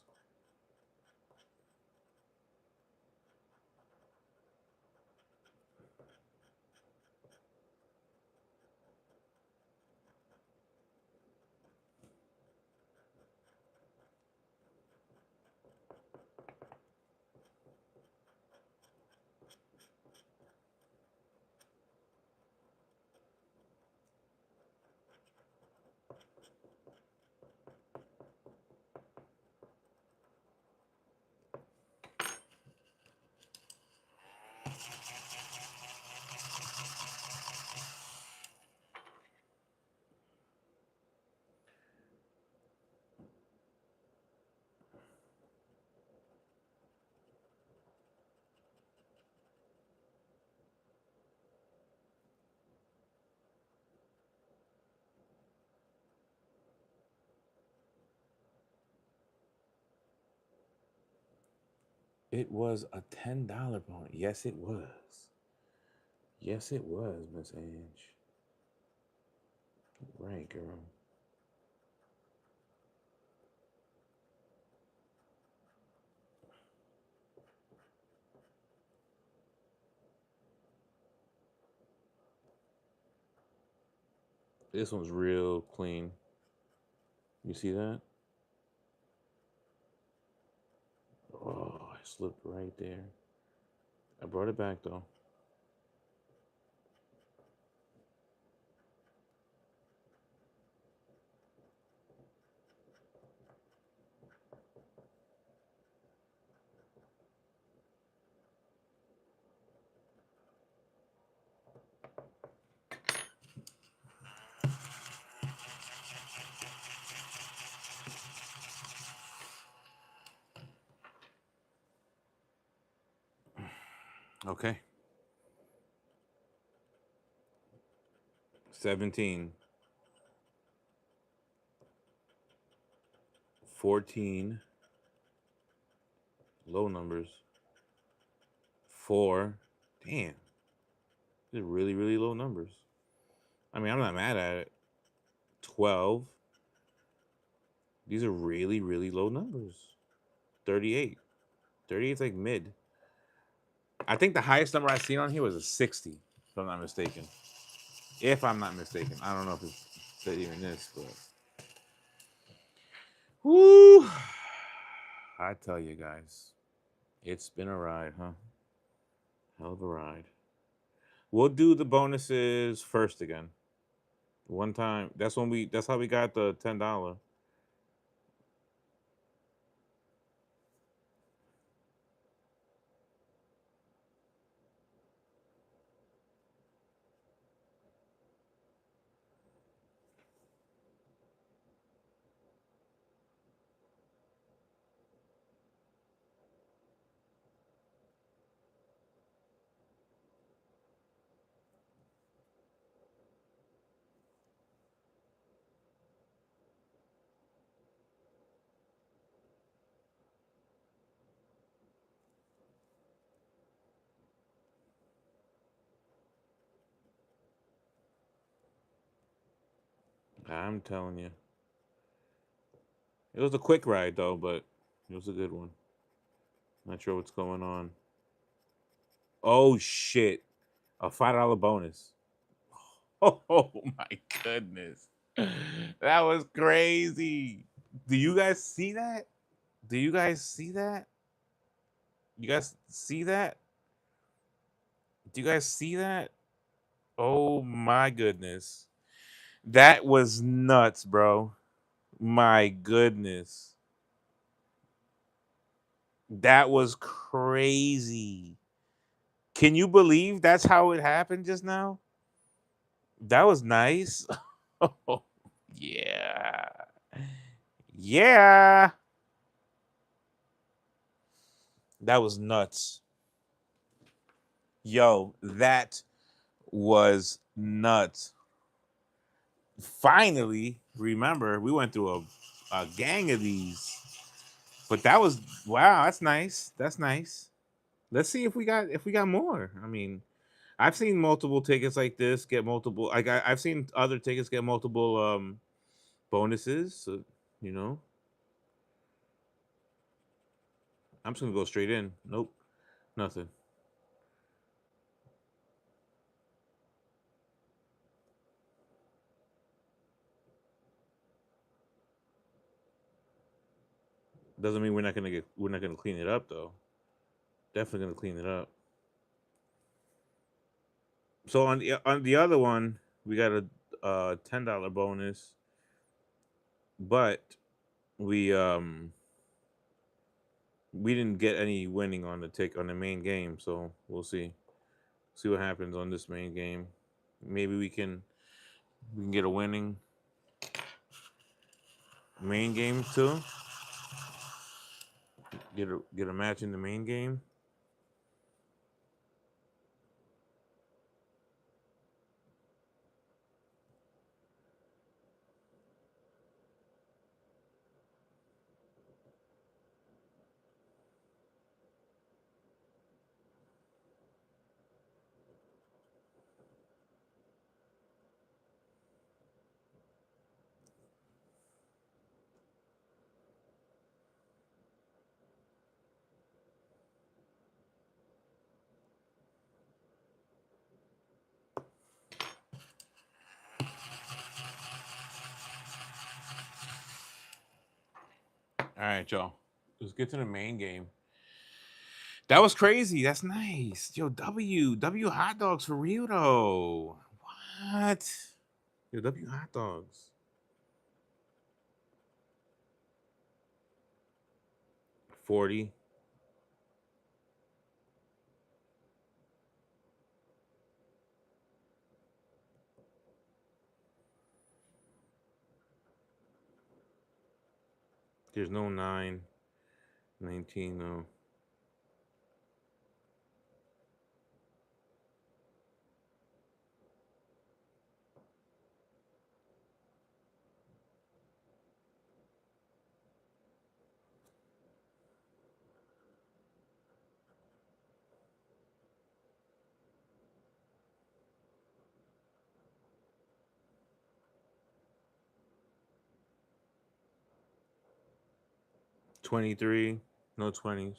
It was a $10 bonus. Yes, it was. Yes, it was, Miss Ange. Right, girl. This one's real clean. You see that? Oh, I slipped right there. I brought it back though. Okay. 17. 14. Low numbers. 4. Damn. These are really, really low numbers. I mean, I'm not mad at it. 12. These are really, really low numbers. 38. 38 is like mid. I think the highest number I've seen on here was a 60, if I'm not mistaken. If I'm not mistaken. I don't know if it's even this, but. Whoo! I tell you guys. It's been a ride, huh? Hell of a ride. We'll do the bonuses first again. One time. That's when we. That's how we got the $10. I'm telling you, it was a quick ride though, but it was a good one. Not sure what's going on. Oh shit! A $5 bonus. Oh my goodness, that was crazy. Do you guys see that? Do you guys see that? You guys see that? Do you guys see that? Oh my goodness. That was nuts, bro. My goodness. That was crazy. Can you believe that's how it happened just now? That was nice. Oh, yeah. Yeah. That was nuts. Yo, that was nuts. Finally, remember, we went through a gang of these. But that was wow, that's nice. That's nice. Let's see if we got more. I mean, I've seen multiple tickets like this get multiple. I've seen other tickets get multiple bonuses. So, you know, I'm just gonna go straight in. Nope, nothing. Doesn't mean we're not gonna clean it up though. Definitely gonna clean it up. So on the other one, we got a $10 bonus, but we um we didn't get any winning on the tick on the main game. So we'll see what happens on this main game. Maybe we can get a winning main game too. Get a match in the main game. 'All right, y'all. Let's get to the main game. That was crazy. That's nice. Yo, W hot dogs for real though. What? Yo, W hot dogs. 40. There's no 9. 19, no. 23. No 20s.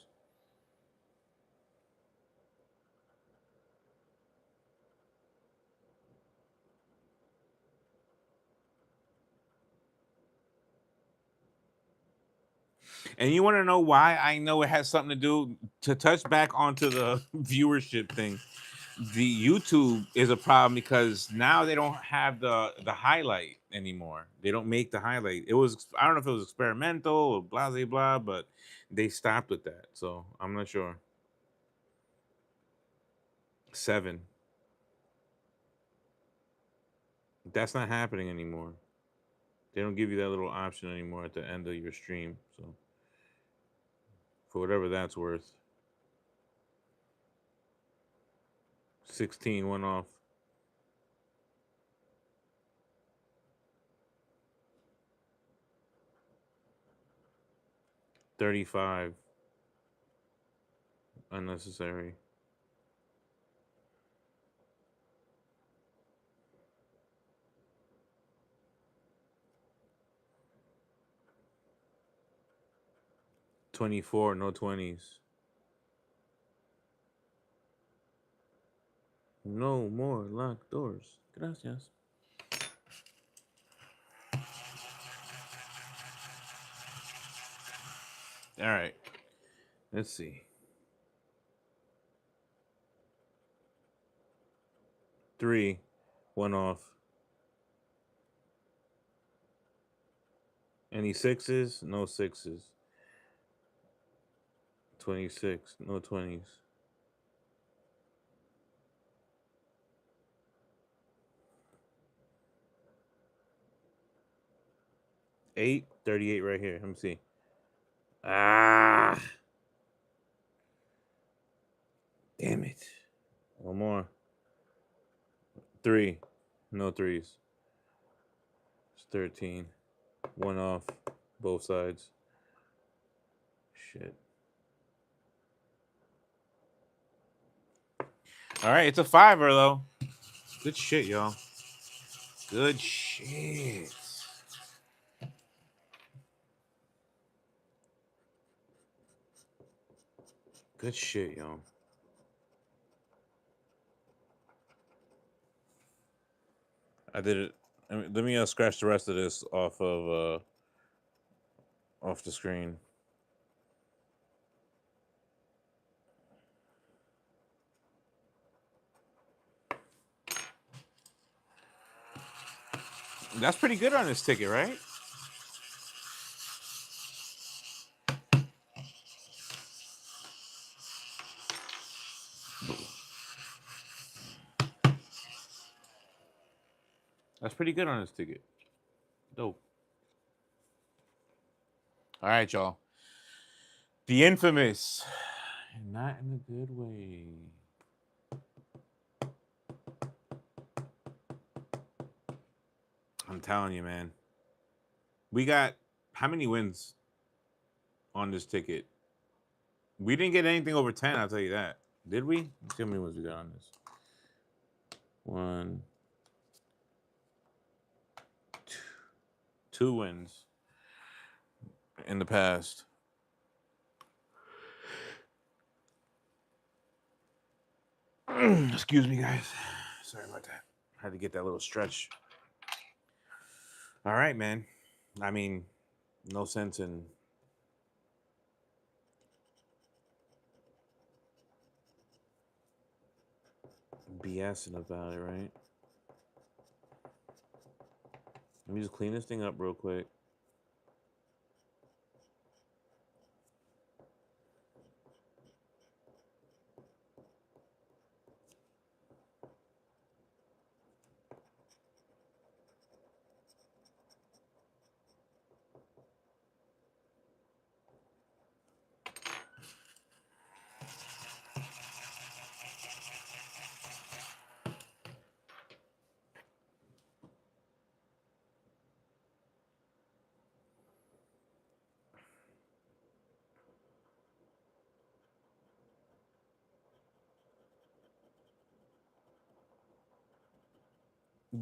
And you want to know why I know it has something to do to touch back onto the viewership thing. The YouTube is a problem because now they don't have the highlight anymore. They don't make the highlight. It was, I don't know if it was experimental or blah blah blah, but they stopped with that. So I'm not sure. 7. That's not happening anymore. They don't give you that little option anymore at the end of your stream. So for whatever that's worth. 16 went off. $35 unnecessary. $24, no 20s. No more locked doors. Gracias. All right. Let's see. 3 went off. Any 6s? No 6s. 26, no 20s. 8, 38 right here. Let me see. Ah. Damn it. One more. 3, no 3s. It's 13. One off. Both sides. Shit. All right, it's a 5er though. Good shit, y'all. Good shit. Good shit, y'all. I did it. I mean, let me scratch the rest of this off the screen. That's pretty good on this ticket, right? That's pretty good on this ticket. Dope. All right, y'all. The infamous, and not in a good way. I'm telling you, man. We got how many wins on this ticket? We didn't get anything over 10, I'll tell you that. Did we? Let's see how many wins we got on this. 1, 2 wins in the past. Excuse me, guys. Sorry about that. Had to get that little stretch. All right, man. I mean, no sense in BSing about it, right? Let me just clean this thing up real quick.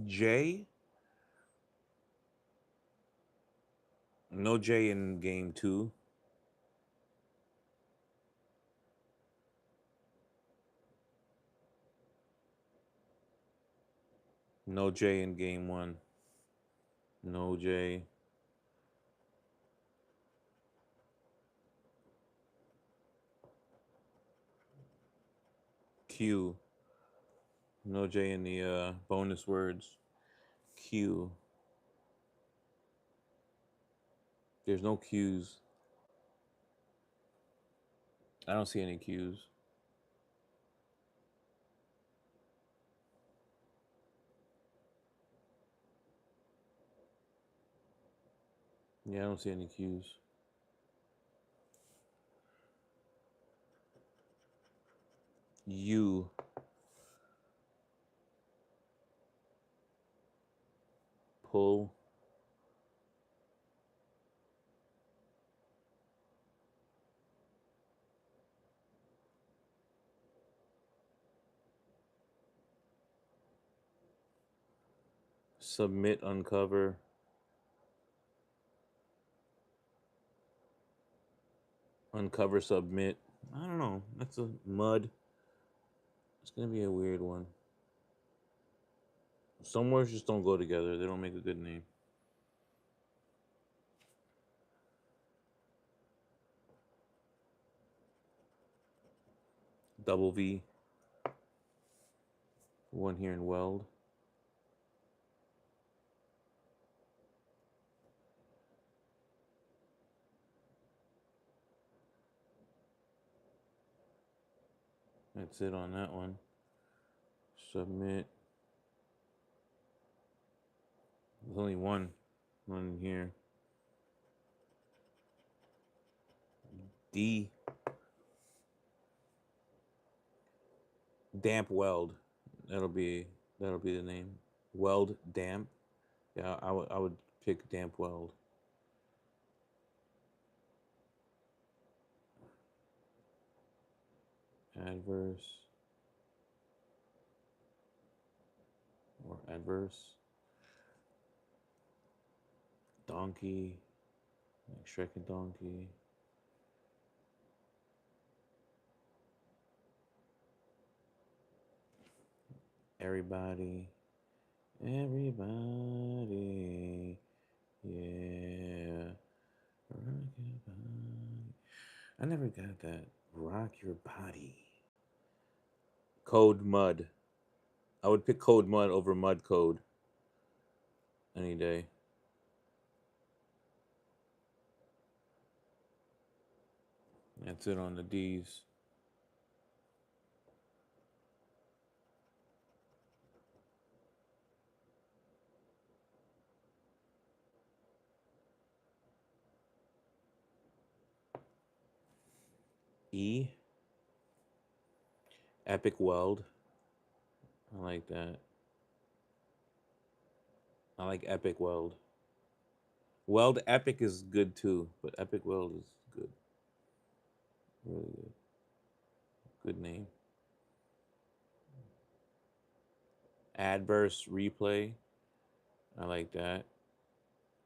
J? No J in game 2. No J in game 1. No J. Q. No J in the bonus words. Q. There's no Q's. I don't see any Q's. Yeah, I don't see any Q's. U. Pull. Submit, uncover. Uncover, submit. I don't know. That's a mud. It's going to be a weird one. Some words just don't go together. They don't make a good name. Double V. One here in weld. That's it on that one. Submit. There's only one in here. D. Damp weld. That'll be the name. Weld damp. Yeah, I would pick damp weld. Adverse or adverse. Donkey. Like Shrek and Donkey. Everybody. Everybody. Yeah. Rock your body. I never got that. Rock your body. Code mud. I would pick code mud over mud code any day. That's it on the D's. E. Epic weld. I like that. I like epic weld. Weld epic is good too, but epic weld is good. Really good. Good name. Adverse replay. I like that.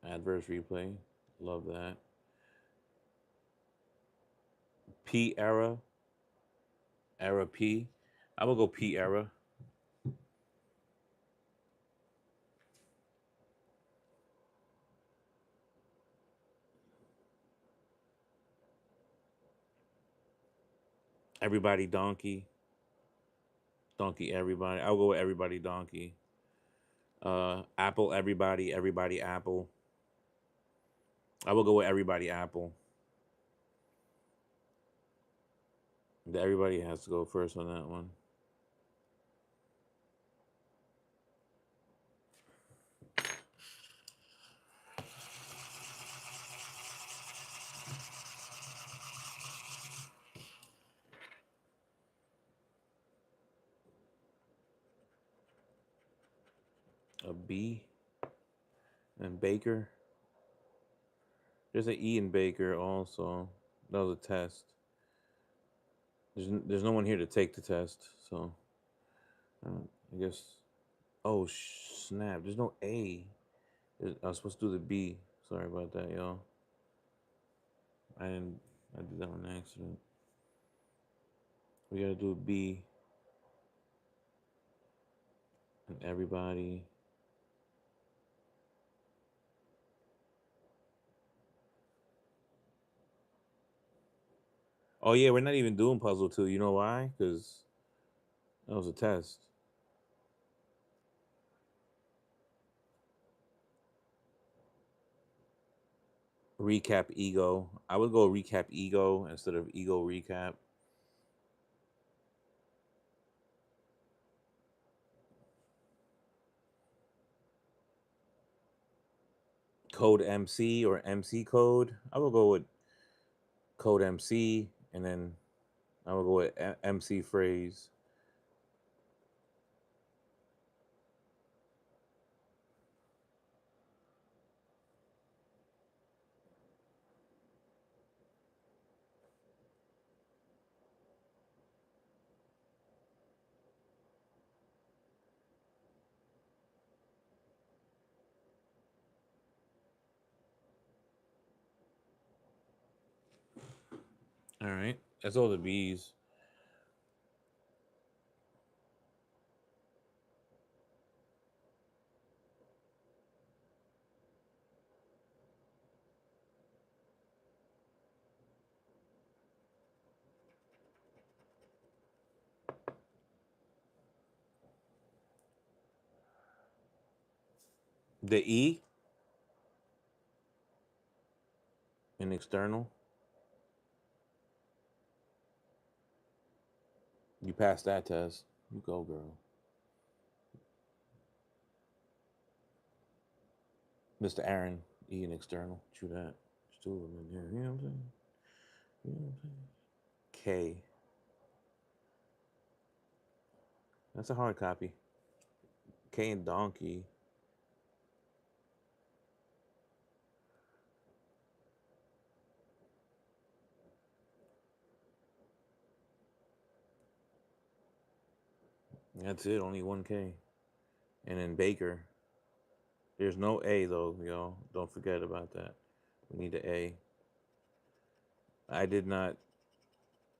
Adverse replay. Love that. P era. Era P. I will go P era. Everybody donkey. Donkey everybody. I'll go with everybody donkey. Apple everybody. Everybody apple. I will go with everybody apple. Everybody has to go first on that one. A B and Baker. There's an E in Baker also. That was a test. There's no one here to take the test, so I guess. Oh snap! There's no A. I was supposed to do the B. Sorry about that, y'all. I didn't. I did that on accident. We gotta do a B. And everybody. Oh yeah, we're not even doing puzzle 2. You know why? Because That was a test. Recap ego. I would go recap ego instead of ego recap. Code MC or MC code. I will go with code MC, and then I will go with MC phrase. All right, that's all the B's. The E in external. You passed that test. You go, girl. Mr. Aaron, E in external. True that. There's two of them in here. You know what I'm saying? You know what I'm saying? K. That's a hard copy. K and donkey. That's it. Only one K. And then Baker. There's no A though, y'all. Don't forget about that. We need the A. I did not.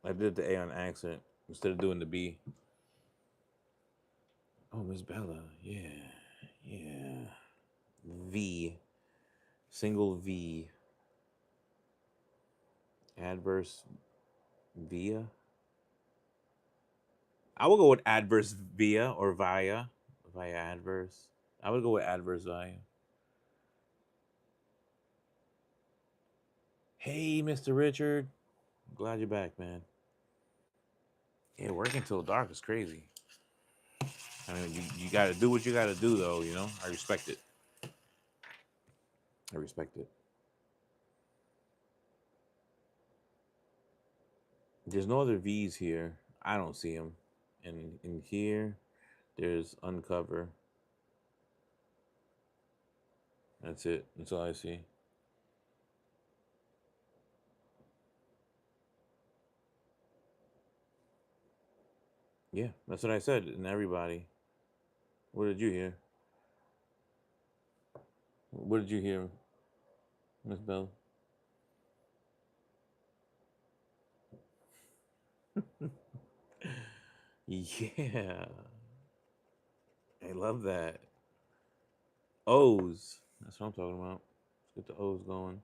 I did the A on accident instead of doing the B. Oh, Miss Bella. Yeah. Yeah. V. Single V. Adverse via. I will go with adverse via or via. Via adverse. I would go with adverse via. Hey, Mr. Richard. Glad you're back, man. Yeah, working till dark is crazy. I mean, you got to do what you got to do, though. You know, I respect it. I respect it. There's no other V's here. I don't see them. And in here, there's uncover. That's it. That's all I see. Yeah, that's what I said. And everybody. What did you hear? What did you hear, Miss Bell? Yeah, I love that. O's. That's what I'm talking about. Let's get the O's going.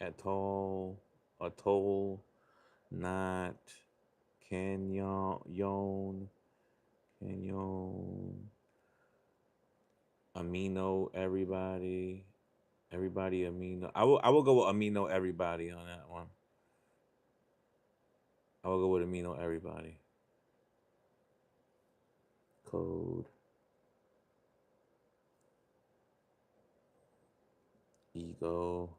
Atoll, atoll, not, canyon, canyon, amino, everybody, everybody amino. I will go with amino everybody on that one. I will go with amino everybody. Code, ego,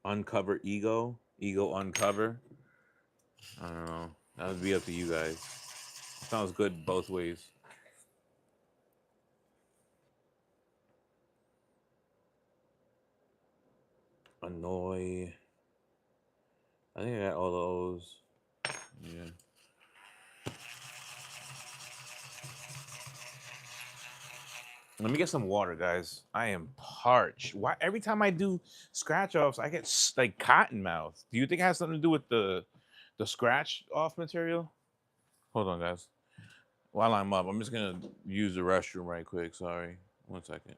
uncover ego, ego uncover. I don't know. That would be up to you guys. Sounds good both ways. Annoy. I think I got all those. Yeah. Let me get some water, guys. I am parched. Why every time I do scratch offs, I get like cotton mouth? Do you think it has something to do with the scratch off material? Hold on, guys. While I'm up, I'm just gonna use the restroom right quick. Sorry, 1 second.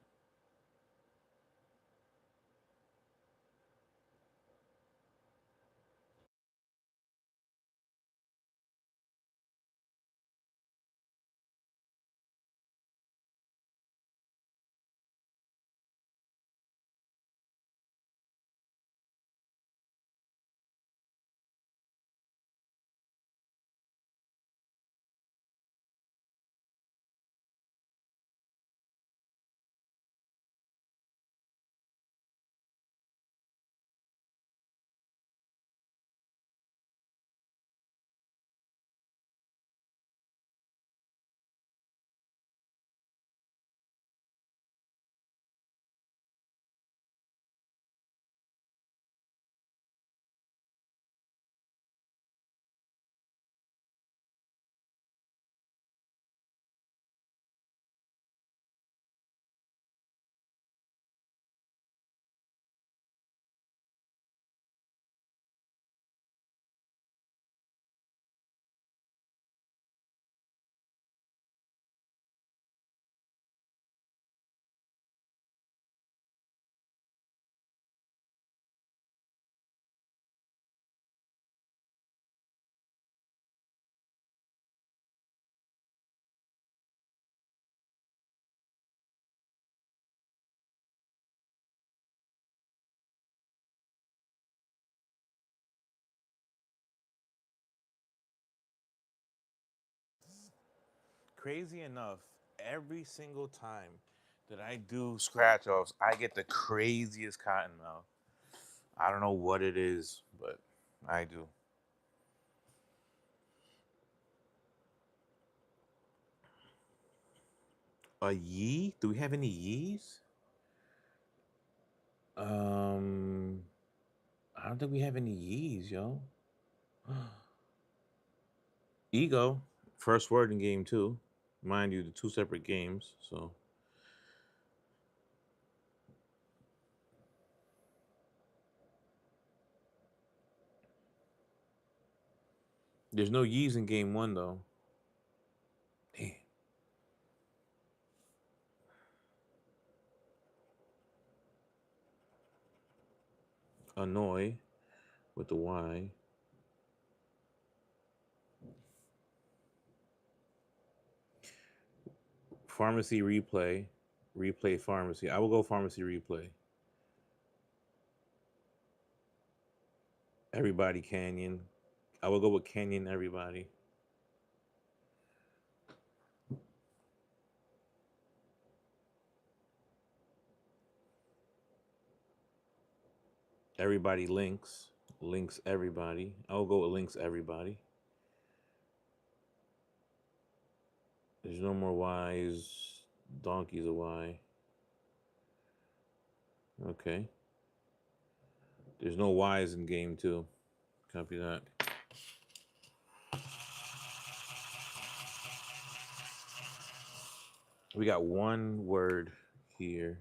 Crazy enough, every single time that I do scratch offs, I get the craziest cotton mouth. I don't know what it is, but I do. A yee? Do we have any yees? Um, I don't think we have any yees, yo. Ego, first word in game two. Mind you, the two separate games, so there's no yees in game one though. Damn. Annoy with the Y. Pharmacy replay. Replay pharmacy. I will go pharmacy replay. Everybody Canyon. I will go with Canyon everybody. Everybody links. Links everybody. I will go with links everybody. There's no more Y's. Donkey's a Y. Okay. There's no Y's in game two. Copy that. We got one word here.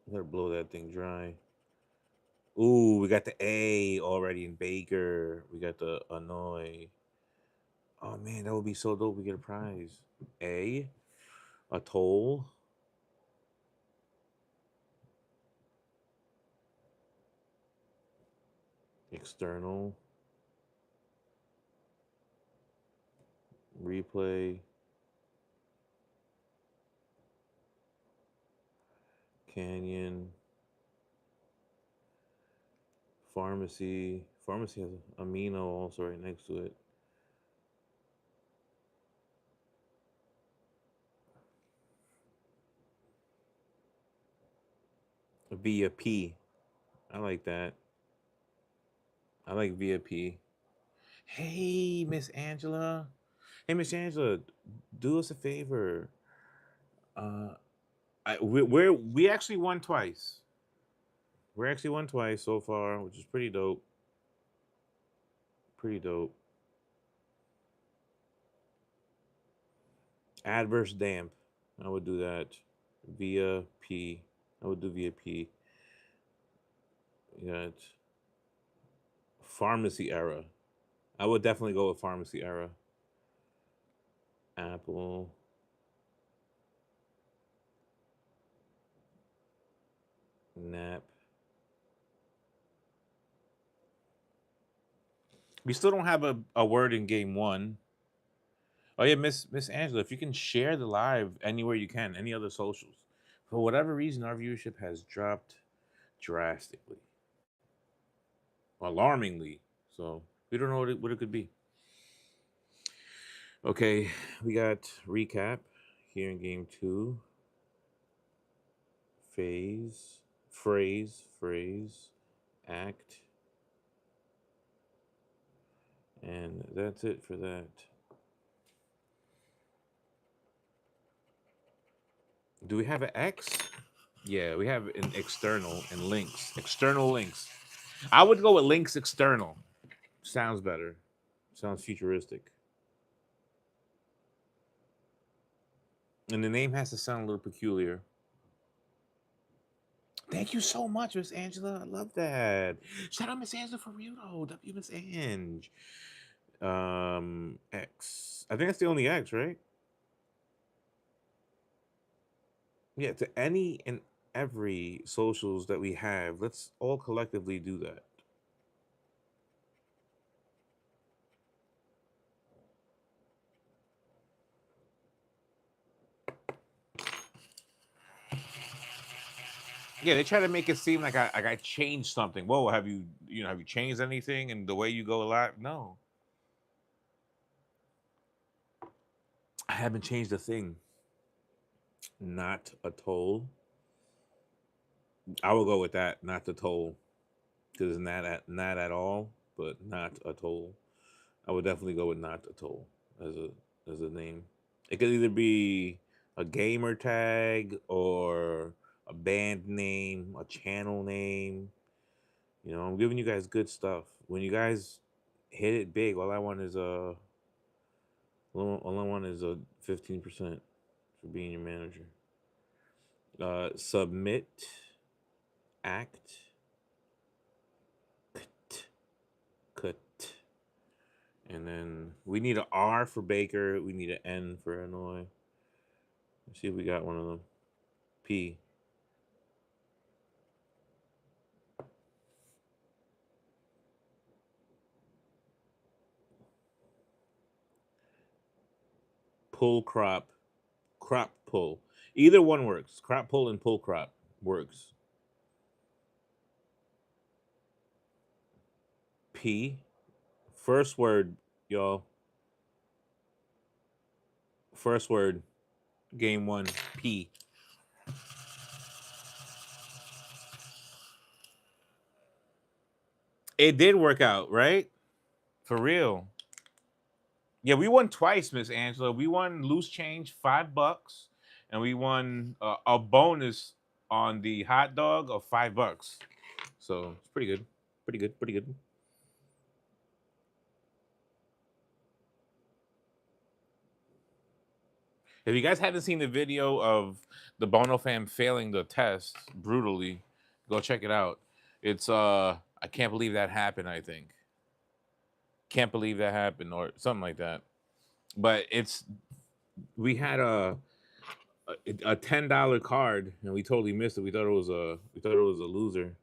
Let her blow that thing dry. Ooh, we got the A already in Baker. We got the annoy. Oh man, that would be so dope. We get a prize. A toll, external, replay, canyon, pharmacy. Pharmacy has amino also right next to it. Via P. I like that. I like via P. Hey, Miss Angela. Hey, Miss Angela, do us a favor. Uh, We actually won twice. We actually won twice so far, which is pretty dope. Pretty dope. Adverse damp. I would do that via P. I would do via P. You got pharmacy era. I would definitely go with pharmacy era. Apple. Nap. We still don't have a word in game one. Oh yeah, Miss Angela, if you can share the live anywhere you can, any other socials. For whatever reason, our viewership has dropped drastically, alarmingly. So we don't know what it could be. Okay, we got recap here in game two. Phrase, act, and that's it for that. Do we have an X? Yeah, we have an external and links. External links. I would go with links external. Sounds better. Sounds futuristic. And the name has to sound a little peculiar. Thank you so much, Miss Angela. I love that. Shout out Miss Angela for real though. W Miss Ange. X. I think that's the only X, right? Yeah, to any and every socials that we have, let's all collectively do that. Yeah, they try to make it seem like I changed something. Whoa, have you changed anything in the way you go live? No, I haven't changed a thing. Not a toll. I will go with that. Not the toll, because it's not at all, but not a toll. I would definitely go with not a toll as a name. It could either be a gamer tag or a band name, a channel name. You know, I'm giving you guys good stuff. When you guys hit it big, all I want is a 15% for being your manager. Submit, act, cut, and then we need an R for Baker. We need an N for Illinois. Let's see if we got one of them. P. Pull crop, crop pull. Either one works. Crop pull and pull crop works. P. First word, y'all. First word, game one, P. It did work out, right? For real. Yeah, we won twice, Miss Angela. We won loose change, $5, and we won a bonus on the hot dog of $5. So it's pretty good. Pretty good. Pretty good. If you guys haven't seen the video of the Bono fam failing the test brutally, go check it out. It's I can't believe that happened, I think. Can't believe that happened or something like that. But we had a $10 card and we totally missed it. We thought it was a loser.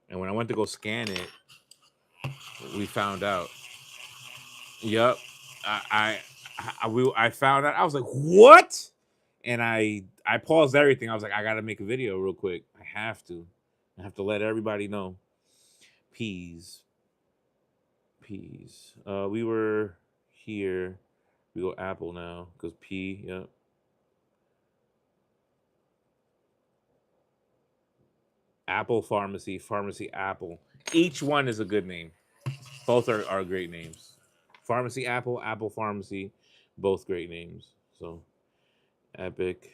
And when I went to go scan it, we found out. Yep. I found out. I was like, "What?" And I paused everything. I was like, "I got to make a video real quick. I have to. I have to let everybody know." Peas. Peas. We were here. We go Apple now because P. Yep. Apple Pharmacy, Pharmacy Apple. Each one is a good name. Both are great names. Pharmacy Apple, Apple Pharmacy, both great names. So epic.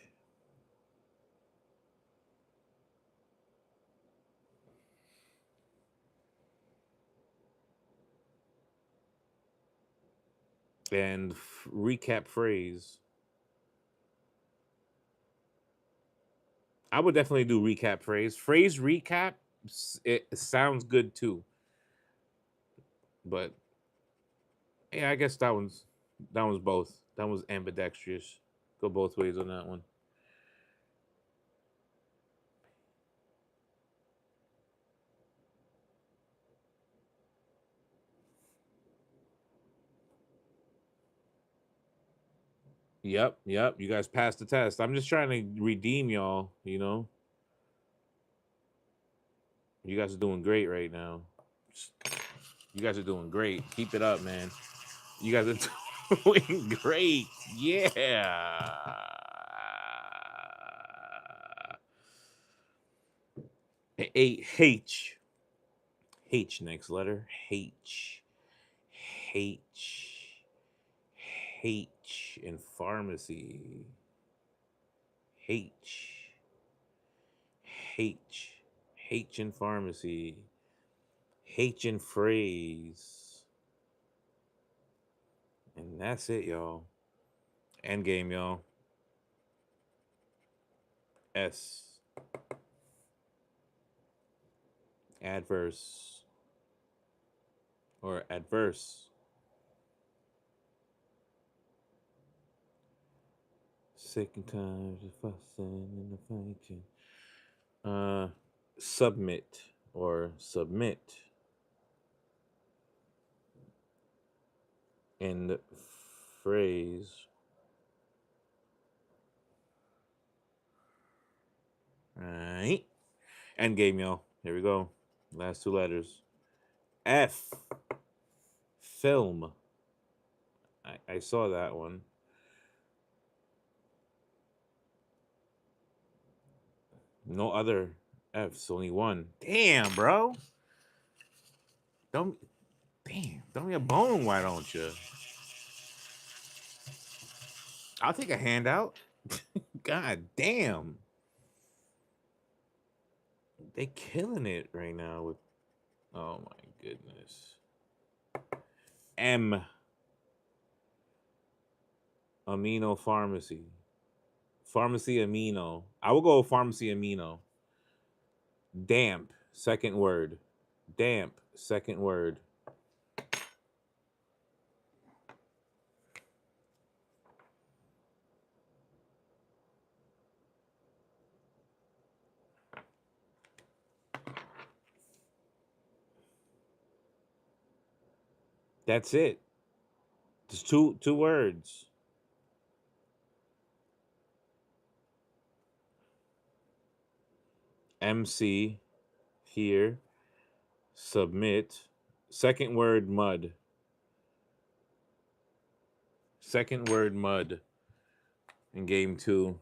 And recap phrase. I would definitely do recap phrase. Phrase recap, it sounds good too. But yeah, I guess that one's both. That was ambidextrous. Go both ways on that one. Yep, yep. You guys passed the test. I'm just trying to redeem y'all, you know. You guys are doing great right now. You guys are doing great. Keep it up, man. You guys are doing great. Yeah. H. H next letter. H. H. H in pharmacy. H. H. H in pharmacy. H in phrase. And that's it, y'all. End game, y'all. S. Adverse. Or adverse. Second time, the fussing and the fighting. Submit or submit. End phrase. Alright. End game, y'all. Here we go. Last two letters. F. Film. I saw that one. No other F's, only one. Damn, bro. Don't throw me a bone, why don't you? I'll take a handout. God damn. They killing it right now with oh my goodness. M. Amino pharmacy. Pharmacy amino. I will go pharmacy amino. Damp. Second word. Damp. Second word. That's it. Just two words. MC here. Submit. Second word mud. Second word mud in game 2.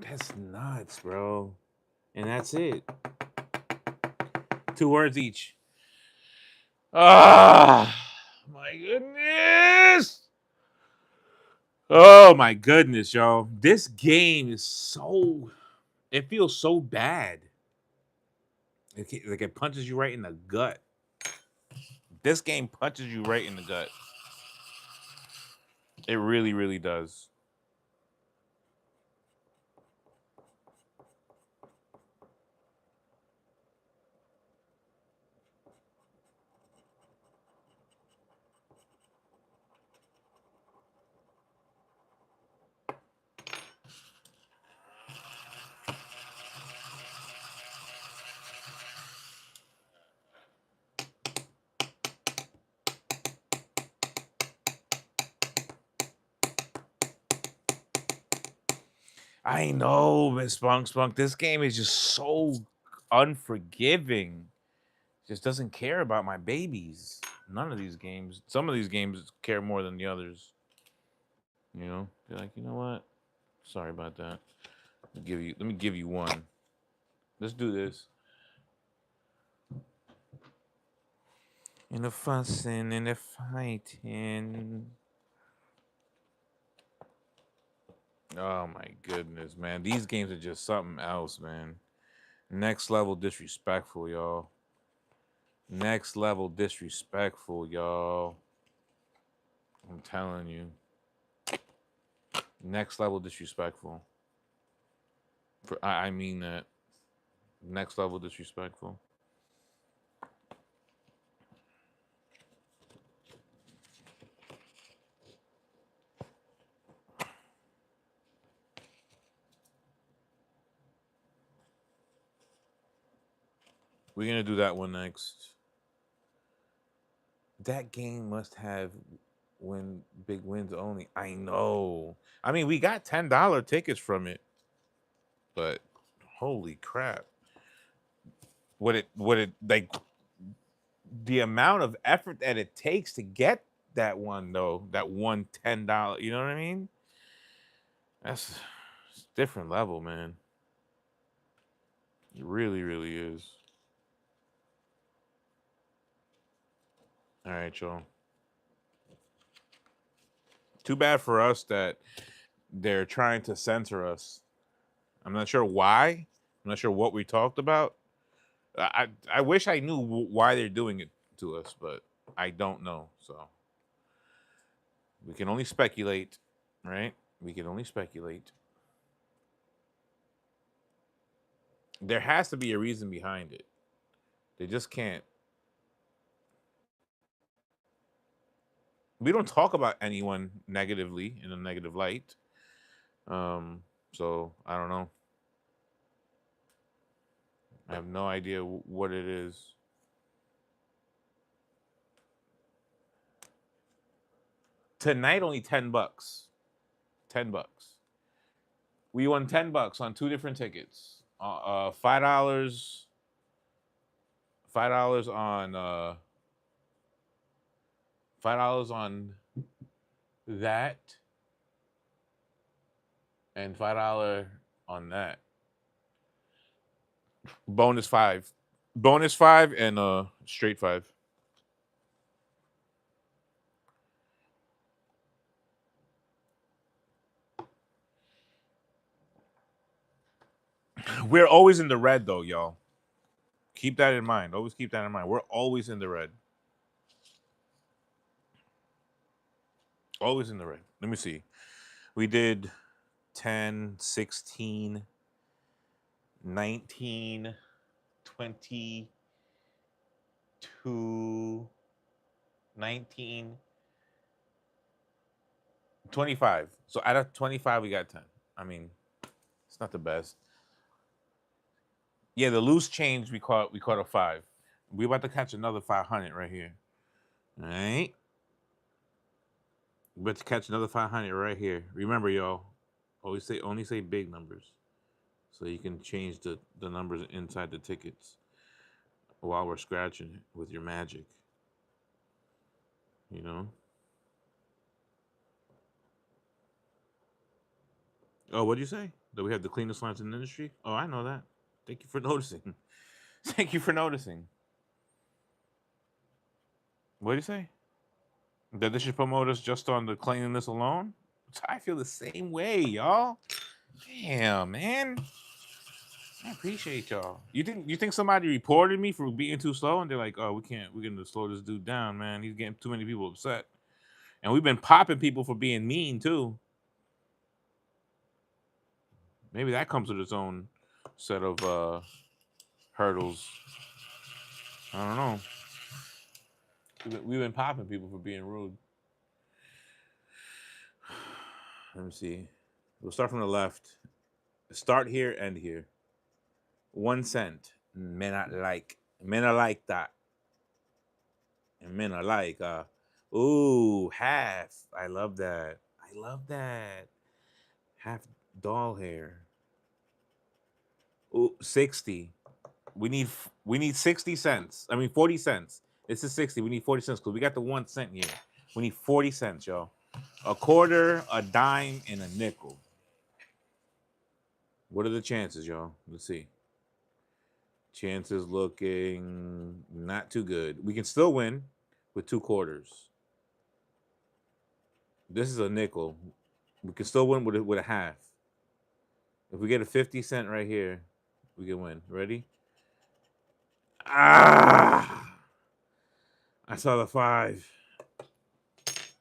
That's nuts, bro. And that's it. 2 words each. Ah, my goodness. Oh my goodness, y'all. This game is so it feels so bad. Like it punches you right in the gut. This game punches you right in the gut. It really, really does. I know, Miss Spunk. This game is just so unforgiving. Just doesn't care about my babies. None of these games. Some of these games care more than the others. You know, they're like, you know what? Sorry about that. Let me give you one. Let's do this. In the fussing and the fighting. Oh my goodness, man. These games are just something else, man. Next level disrespectful, y'all. Next level disrespectful, y'all. I'm telling you. Next level disrespectful. I mean that. Next level disrespectful. We're gonna do that one next. That game must have win big wins only. I know. I mean, we got $10 tickets from it, but holy crap! What it like the amount of effort that it takes to get that one though, that one $10. You know what I mean? That's it's different level, man. It really, really is. All right, y'all. Too bad for us that they're trying to censor us. I'm not sure why. I'm not sure what we talked about. I wish I knew why they're doing it to us, but I don't know. So we can only speculate, right? We can only speculate. There has to be a reason behind it. They just can't. We don't talk about anyone negatively in a negative light. So I don't know. I have no idea what it is. Tonight only $10. $10. We won $10 on two different tickets. $5. $5 on $5 on that, and $5 on that. Bonus five. Bonus five and straight five. We're always in the red though, y'all. Keep that in mind. Always keep that in mind. We're always in the red. Always in the red. Let me see. We did 10, 16, 19, 22, 19, 25. So out of 25, we got 10. I mean, it's not the best. Yeah, the loose change we caught a 5. We about to catch another 500 right here. All right. We about to catch another 500 right here. Remember, y'all, only say big numbers, so you can change the numbers inside the tickets while we're scratching it with your magic. You know. Oh, what do you say? That we have the cleanest lines in the industry? Oh, I know that. Thank you for noticing. Thank you for noticing. What do you say? That they should promote us just on the cleanliness alone? I feel the same way, y'all. Damn, man. I appreciate y'all. You think somebody reported me for being too slow, and they're like, "Oh, we're gonna slow this dude down, man. He's getting too many people upset." And we've been popping people for being mean too. Maybe that comes with its own set of hurdles. I don't know. We've been popping people for being rude. Let me see. We'll start from the left. Start here, end here. 1 cent. Men I like. Men I like that. And men I like. Ooh, half. I love that. I love that. Half doll hair. Ooh, 60. We need 60 cents. I mean 40 cents. This is 60. We need 40 cents because we got the 1 cent here. We need 40 cents, y'all. A quarter, a dime, and a nickel. What are the chances, y'all? Let's see. Chances looking not too good. We can still win with 2 quarters. This is a nickel. We can still win with a half. If we get a 50 cent right here, we can win. Ready? Ah! I saw the 5,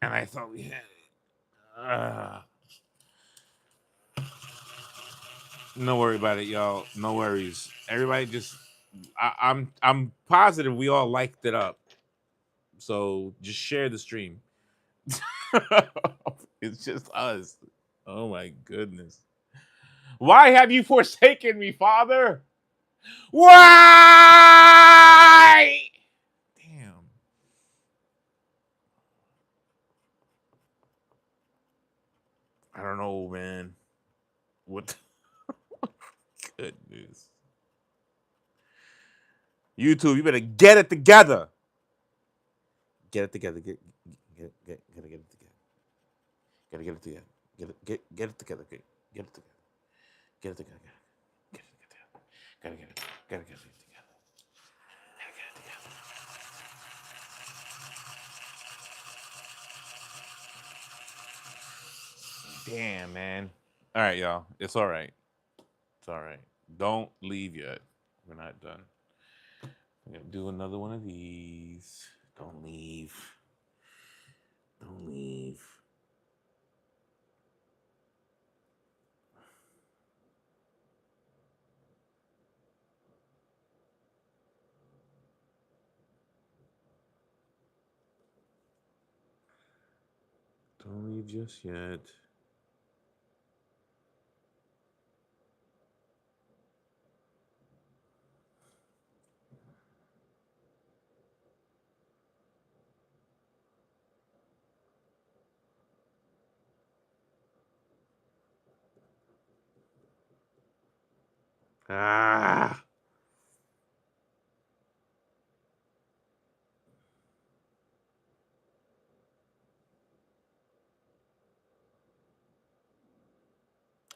and I thought we had it. Ah. No worry about it, y'all. No worries. Everybody just I'm positive we all liked it up. So just share the stream. It's just us. Oh my goodness. Why have you forsaken me, Father? Why? Damn. I don't know, man. What? Goodness. YouTube, you better get it together. Get it together. Get it together. Gotta get it together. Get it together. Get it together. Get it together. Get it together. Gotta get it. Gotta get it together. Gotta get it together. Damn, man. All right, y'all. It's all right. It's all right. Don't leave yet. We're not done. I'm gonna do another one of these. Don't leave. Don't leave. Don't leave just yet. Ah.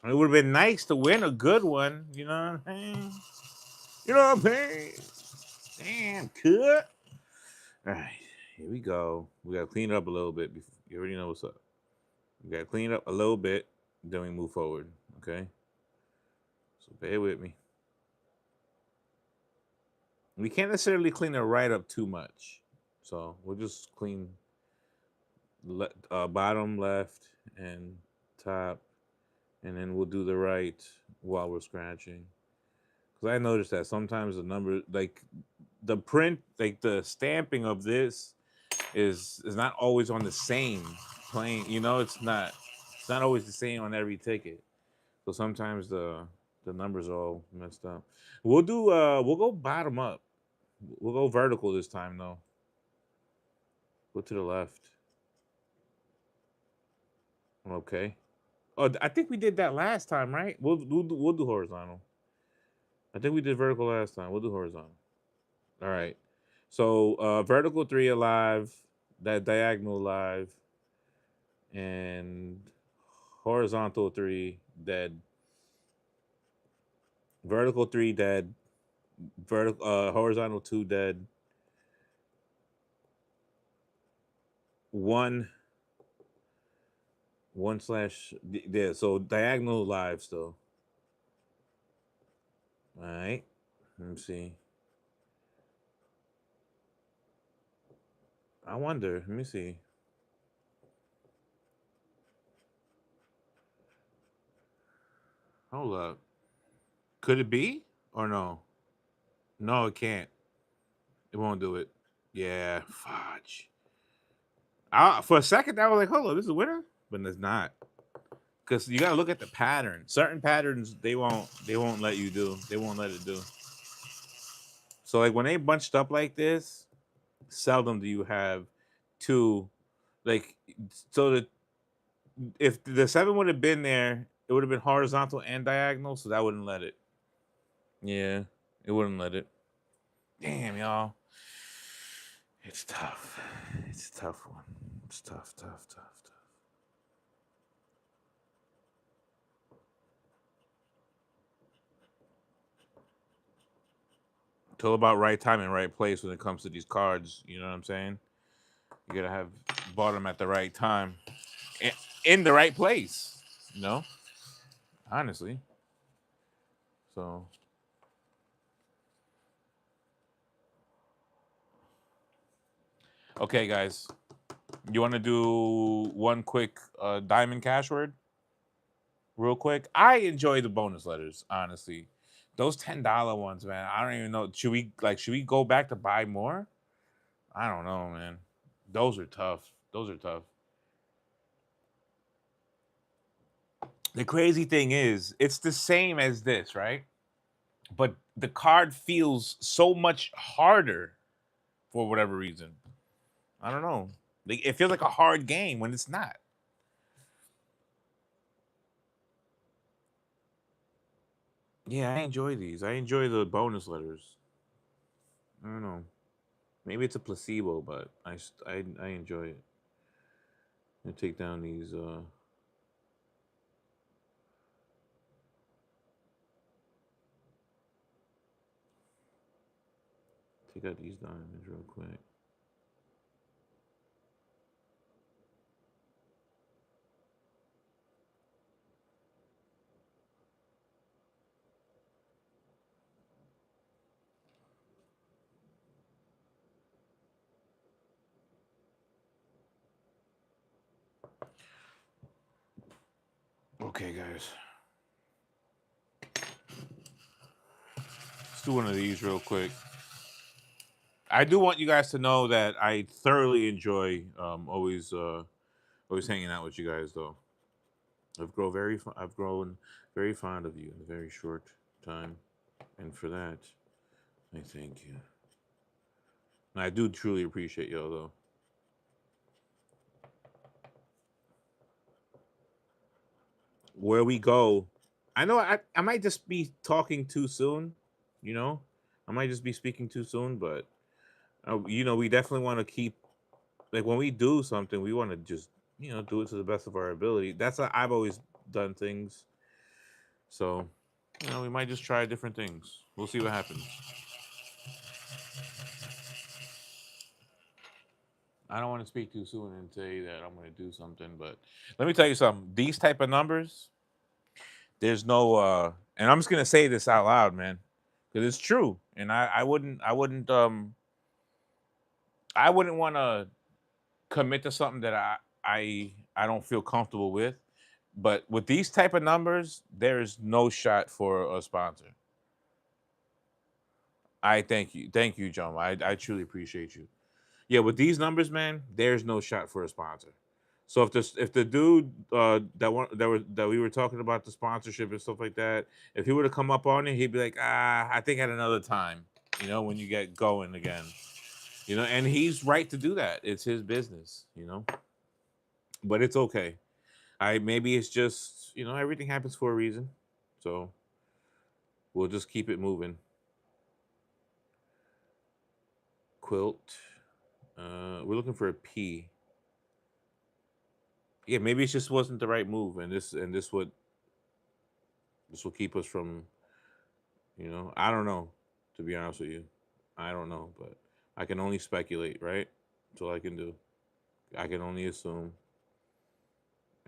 It would have been nice to win a good one. You know what I'm saying? You know what I'm saying? Damn, cut. All right, here we go. We gotta clean it up a little bit. You already know what's up. We gotta clean it up a little bit, then we move forward. Okay. So bear with me. We can't necessarily clean it right up too much. So we'll just clean bottom left and top, and then we'll do the right while we're scratching. Because I noticed that sometimes the number, like the print, like the stamping of this is not always on the same plane. You know, it's not always the same on every ticket. So sometimes the numbers are all messed up. We'll go bottom up. We'll go vertical this time though. Go to the left. Okay. Oh, I think we did that last time, right? We'll do horizontal. I think we did vertical last time. We'll do horizontal. All right. So vertical 3 alive, that diagonal alive, and horizontal 3 dead. Vertical 3 dead. Vertical horizontal 2 dead. One slash yeah. So diagonal alive still. All right. Let me see. I wonder. Let me see. Hold up. Could it be or no? No, it can't. It won't do it. Yeah, fudge. For a second, I was like, "Hold on, this is a winner," but it's not. Because you gotta look at the pattern. Certain patterns they won't let you do. They won't let it do. So like when they bunched up like this, seldom do you have two. Like so the if the 7 would have been there, it would have been horizontal and diagonal, so that wouldn't let it. Yeah, it wouldn't let it. Damn, y'all. It's tough. It's a tough one. It's tough, tough, tough, tough. It's all about right time and right place when it comes to these cards. You know what I'm saying? You gotta have bought them at the right time, in the right place. You know, honestly. So, okay, guys, you want to do one quick diamond cash word, real quick? I enjoy the bonus letters, honestly. Those $10 ones, man. I don't even know. Should we go back to buy more? I don't know, man. Those are tough. Those are tough. The crazy thing is, it's the same as this, right? But the card feels so much harder for whatever reason. I don't know. Like, it feels like a hard game when it's not. Yeah, I enjoy these. I enjoy the bonus letters. I don't know. Maybe it's a placebo, but I enjoy it. I take down these. Take out these diamonds real quick. Okay, guys. Let's do one of these real quick. I do want you guys to know that I thoroughly enjoy always hanging out with you guys, though. I've grown very fond of you in a very short time, and for that, I thank you. And I do truly appreciate y'all, though. Where we go, I know I might just be talking too soon, you know. I might just be speaking too soon, but we definitely want to keep, like, when we do something, we want to just do it to the best of our ability. That's how I've always done things. So, we might just try different things. We'll see what happens. I don't want to speak too soon and say that I'm going to do something, but let me tell you something. These type of numbers, there's no and I'm just going to say this out loud, man, cuz it's true. And I wouldn't want to commit to something that I don't feel comfortable with. But with these type of numbers, there is no shot for a sponsor. I thank you, John. I truly appreciate you. Yeah, with these numbers, man, there's no shot for a sponsor. So if the dude that we were talking about the sponsorship and stuff like that, if he were to come up on it, he'd be like, I think at another time, when you get going again, and he's right to do that. It's his business. But it's okay. I maybe it's just everything happens for a reason, so we'll just keep it moving. Quilt. We're looking for a P. Yeah, maybe it just wasn't the right move, and this will keep us from. I don't know. To be honest with you, I don't know, but I can only speculate, right? That's all I can do. I can only assume.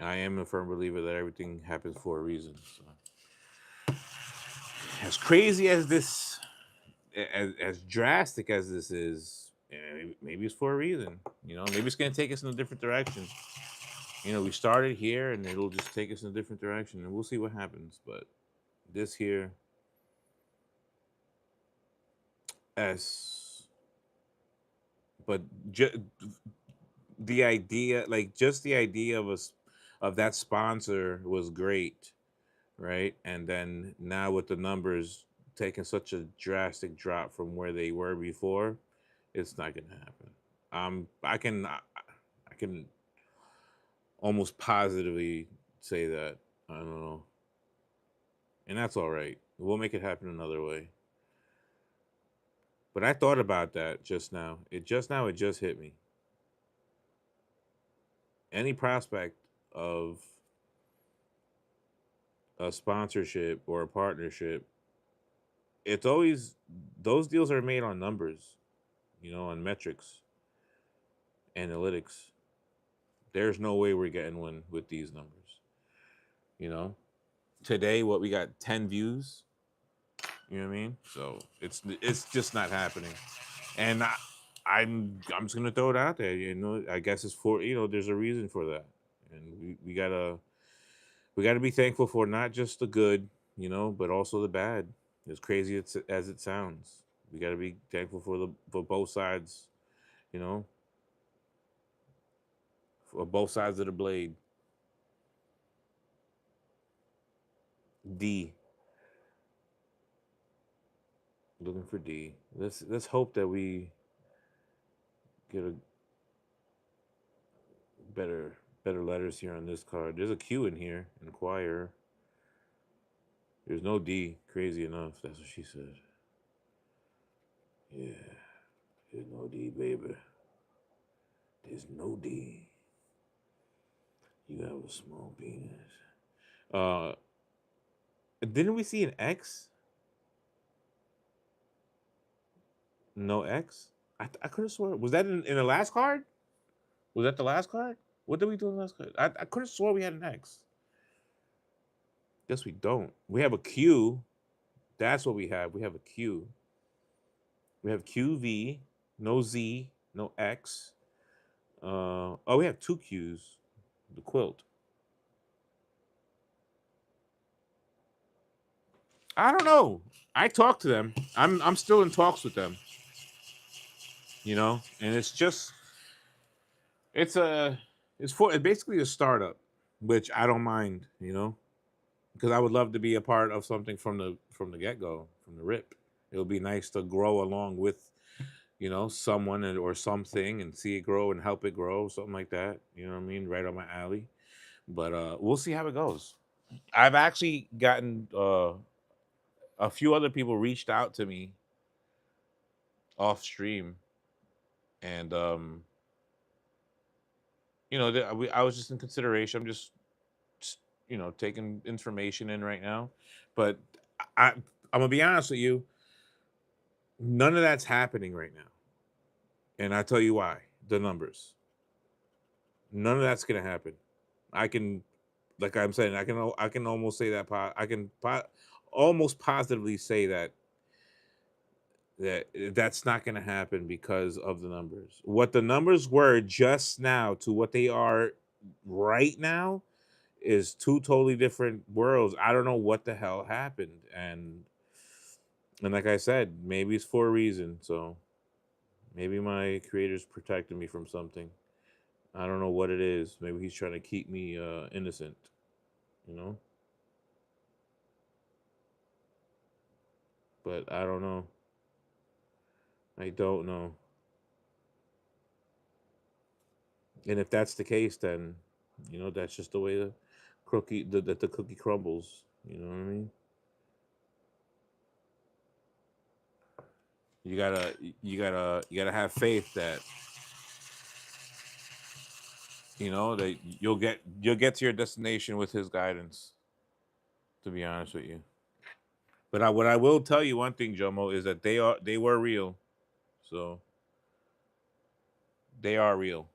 I am a firm believer that everything happens for a reason. So. As crazy as this, as drastic as this is, maybe it's for a reason. Maybe it's gonna take us in a different direction. We started here, and it'll just take us in a different direction, and we'll see what happens. But this here, S, but the idea, like just the idea of that sponsor was great, right? And then now with the numbers taking such a drastic drop from where they were before, it's not gonna happen. I can almost positively say that. I don't know, and that's all right. We'll make it happen another way. But I thought about that just now. It just hit me. Any prospect of a sponsorship or a partnership, it's always those deals are made on numbers, on metrics, analytics. There's no way we're getting one with these numbers. You know, Today what we got 10 views. You know what I mean? So it's just not happening. And I'm just gonna throw it out there. You know, I guess it's for there's a reason for that, and we gotta be thankful for not just the good, but also the bad. As crazy as it sounds, we gotta be thankful for both sides. You know, for both sides of the blade. D, looking for D. Let's hope that we get a better letters here on this card. There's a Q in here. Inquire. There's no D. Crazy enough. That's what she said. Yeah. There's no D, baby. There's no D. You have a small penis. Uh, didn't we see an X? No X. I could have sworn. Was that in the last card? Was that the last card? What did we do in the last card? I could have swore we had an X. Guess we don't. We have a Q. That's what we have. We have a Q. We have QV. No Z. No X. Oh, we have two Qs. The quilt. I don't know. I talked to them. I'm still in talks with them. And it's a it's basically a startup, which I don't mind. Because I would love to be a part of something from the get go, from the rip. It would be nice to grow along with someone or something and see it grow and help it grow, something like that. You know what I mean? Right on my alley. But we'll see how it goes. I've actually gotten a few other people reached out to me off stream, and I was just in consideration. I'm just taking information in right now, but I'm gonna be honest with you. None of that's happening right now, and I tell you why. The numbers. None of that's gonna happen. I can, like I'm saying, I can almost say that. Almost positively say that's not going to happen because of the numbers. What the numbers were just now to what they are right now is two totally different worlds. I don't know what the hell happened, and like I said, maybe it's for a reason. So maybe my creator's protecting me from something. I don't know what it is. Maybe he's trying to keep me innocent. You know, but I don't know. I don't know. And if that's the case, then that's just the way the cookie crumbles. You know what I mean? You gotta have faith that that you'll get to your destination with his guidance. To be honest with you, but what I will tell you one thing, Jomo, is that they were real, so they are real.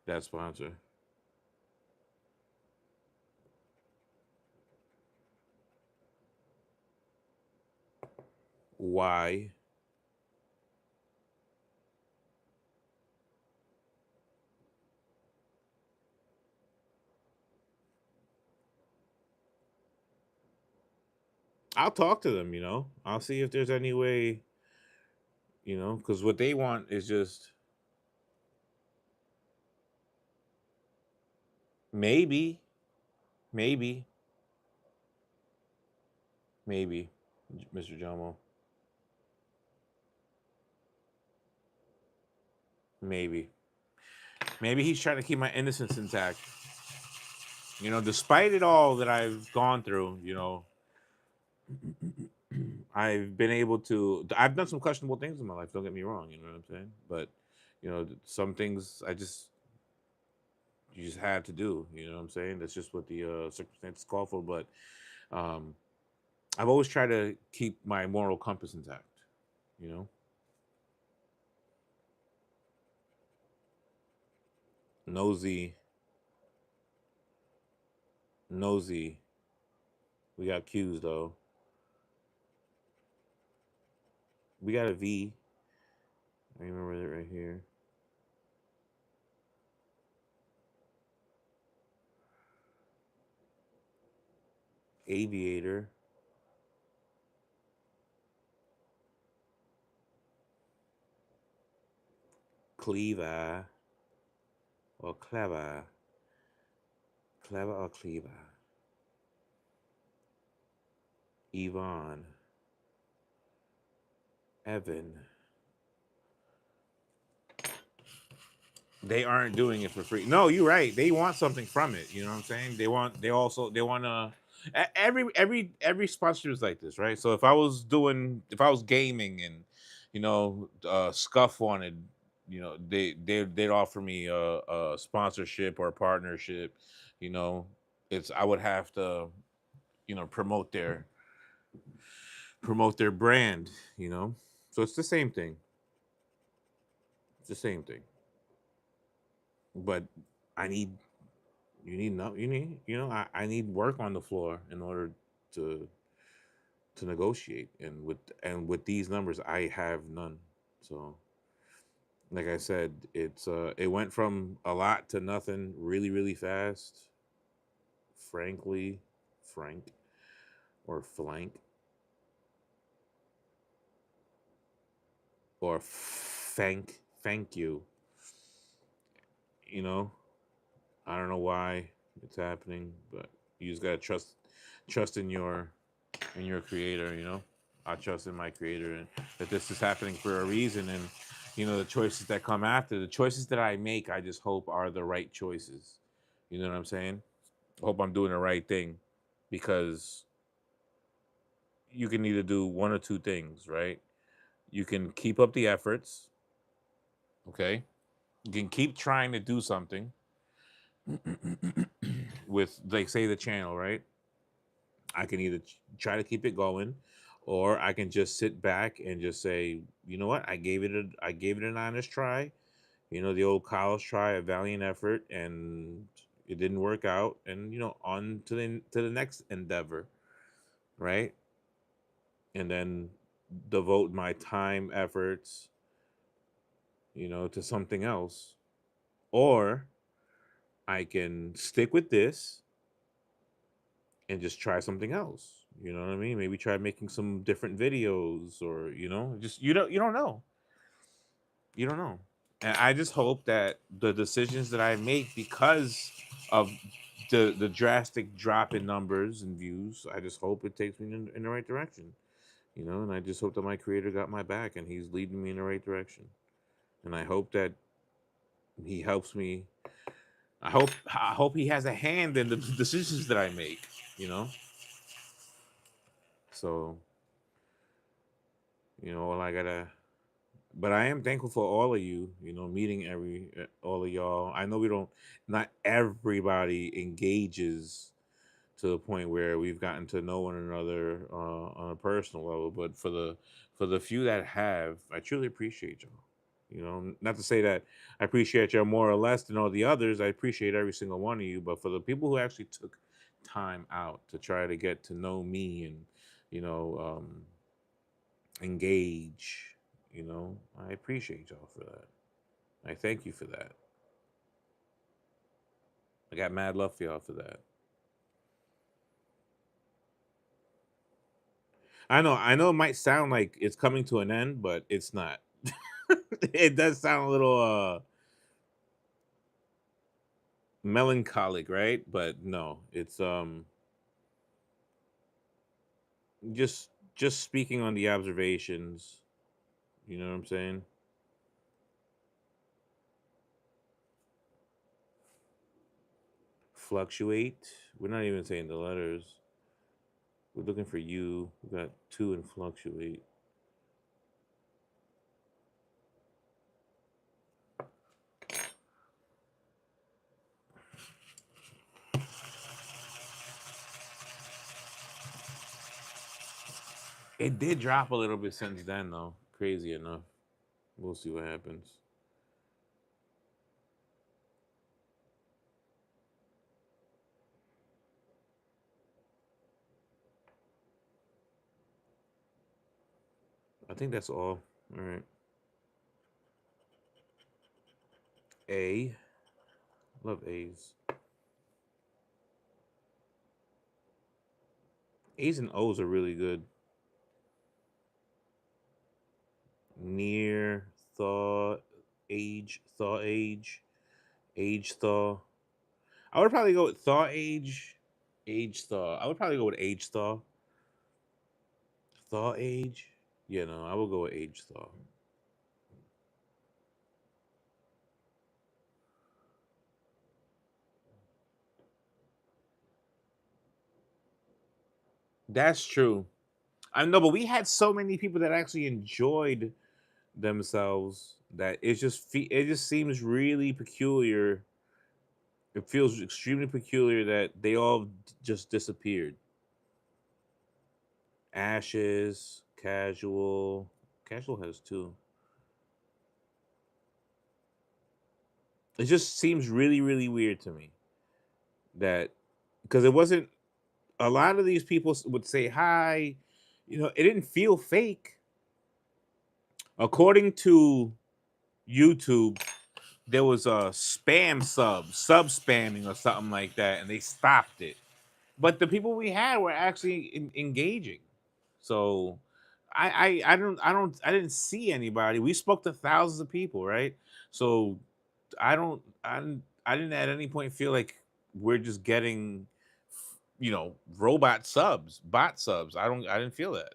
That sponsor. Why? I'll talk to them. I'll see if there's any way. Because what they want is just maybe, maybe, maybe, Mr. Jomo. Maybe. Maybe he's trying to keep my innocence intact. Despite it all that I've gone through, I've been able to. I've done some questionable things in my life. Don't get me wrong. You know what I'm saying? But some things you just had to do. You know what I'm saying? That's just what the circumstances call for. But um, I've always tried to keep my moral compass intact. You know, nosy, nosy. We got cues though. We got a V. I remember that right here. Aviator, Cleva, or Clever, Clever or Cleva, Yvonne, Evan. They aren't doing it for free. No, you're right. They want something from it. You know what I'm saying? They want to every sponsor is like this, right? So if I was gaming and Scuff wanted, they'd offer me a sponsorship or a partnership, you know, it's I would have to, promote their brand, you know. So it's the same thing. It's the same thing. But I need you need no you need I need work on the floor in order to negotiate, and with these numbers I have none. So like I said, it went from a lot to nothing really really fast. Frankly, Frank or Flank or thank you. You know, I don't know why it's happening, but you just gotta trust in your creator. You know, I trust in my creator, and that this is happening for a reason. And the choices that come after, the choices that I make, I just hope are the right choices. You know what I'm saying? I hope I'm doing the right thing, because you can either do one or two things, right? You can keep up the efforts, okay? You can keep trying to do something with, like, say, the channel, right? I can either try to keep it going, or I can just sit back and just say, you know what, I gave it an honest try. The old college try, a valiant effort, and it didn't work out, and on to the next endeavor, right? And then devote my time, efforts, to something else, or I can stick with this and just try something else. You know what I mean? Maybe try making some different videos, or just you don't know. You don't know. And I just hope that the decisions that I make, because of the drastic drop in numbers and views, I just hope it takes me in the right direction. And I just hope that my creator got my back and he's leading me in the right direction. And I hope that he helps me. I hope he has a hand in the decisions that I make, you know? So, all I gotta, but I am thankful for all of you, meeting all of y'all. I know not everybody engages to the point where we've gotten to know one another on a personal level, but for the few that have, I truly appreciate y'all. Not to say that I appreciate y'all more or less than all the others. I appreciate every single one of you, but for the people who actually took time out to try to get to know me and you know engage, I appreciate y'all for that. I thank you for that. I got mad love for y'all for that. I know it might sound like it's coming to an end, but it's not. It does sound a little melancholic, right? But no, it's just speaking on the observations. You know what I'm saying? Fluctuate. We're not even saying the letters. We're looking for you. We got two and fluctuate. It did drop a little bit since then, though. Crazy enough. We'll see what happens. I think that's all. All right. A. Love A's. A's and O's are really good. Near, thaw, age, thaw. I would probably go with thaw, age, thaw. I would probably go with age, thaw. Thaw, age. Yeah, no, I will go with age, thaw. That's true. I know, but we had so many people that actually enjoyed themselves that it just seems really peculiar. It feels extremely peculiar that they all just disappeared. Ashes, casual. Casual has two. It just seems really, really weird to me that because it wasn't a lot of these people would say hi. You know, it didn't feel fake. According to YouTube, there was a spam sub spamming or something like that, and they stopped it. But the people we had were actually engaging. So I didn't see anybody. We spoke to thousands of people, right? So I didn't at any point feel like we're just getting robot subs, bot subs. I didn't feel that.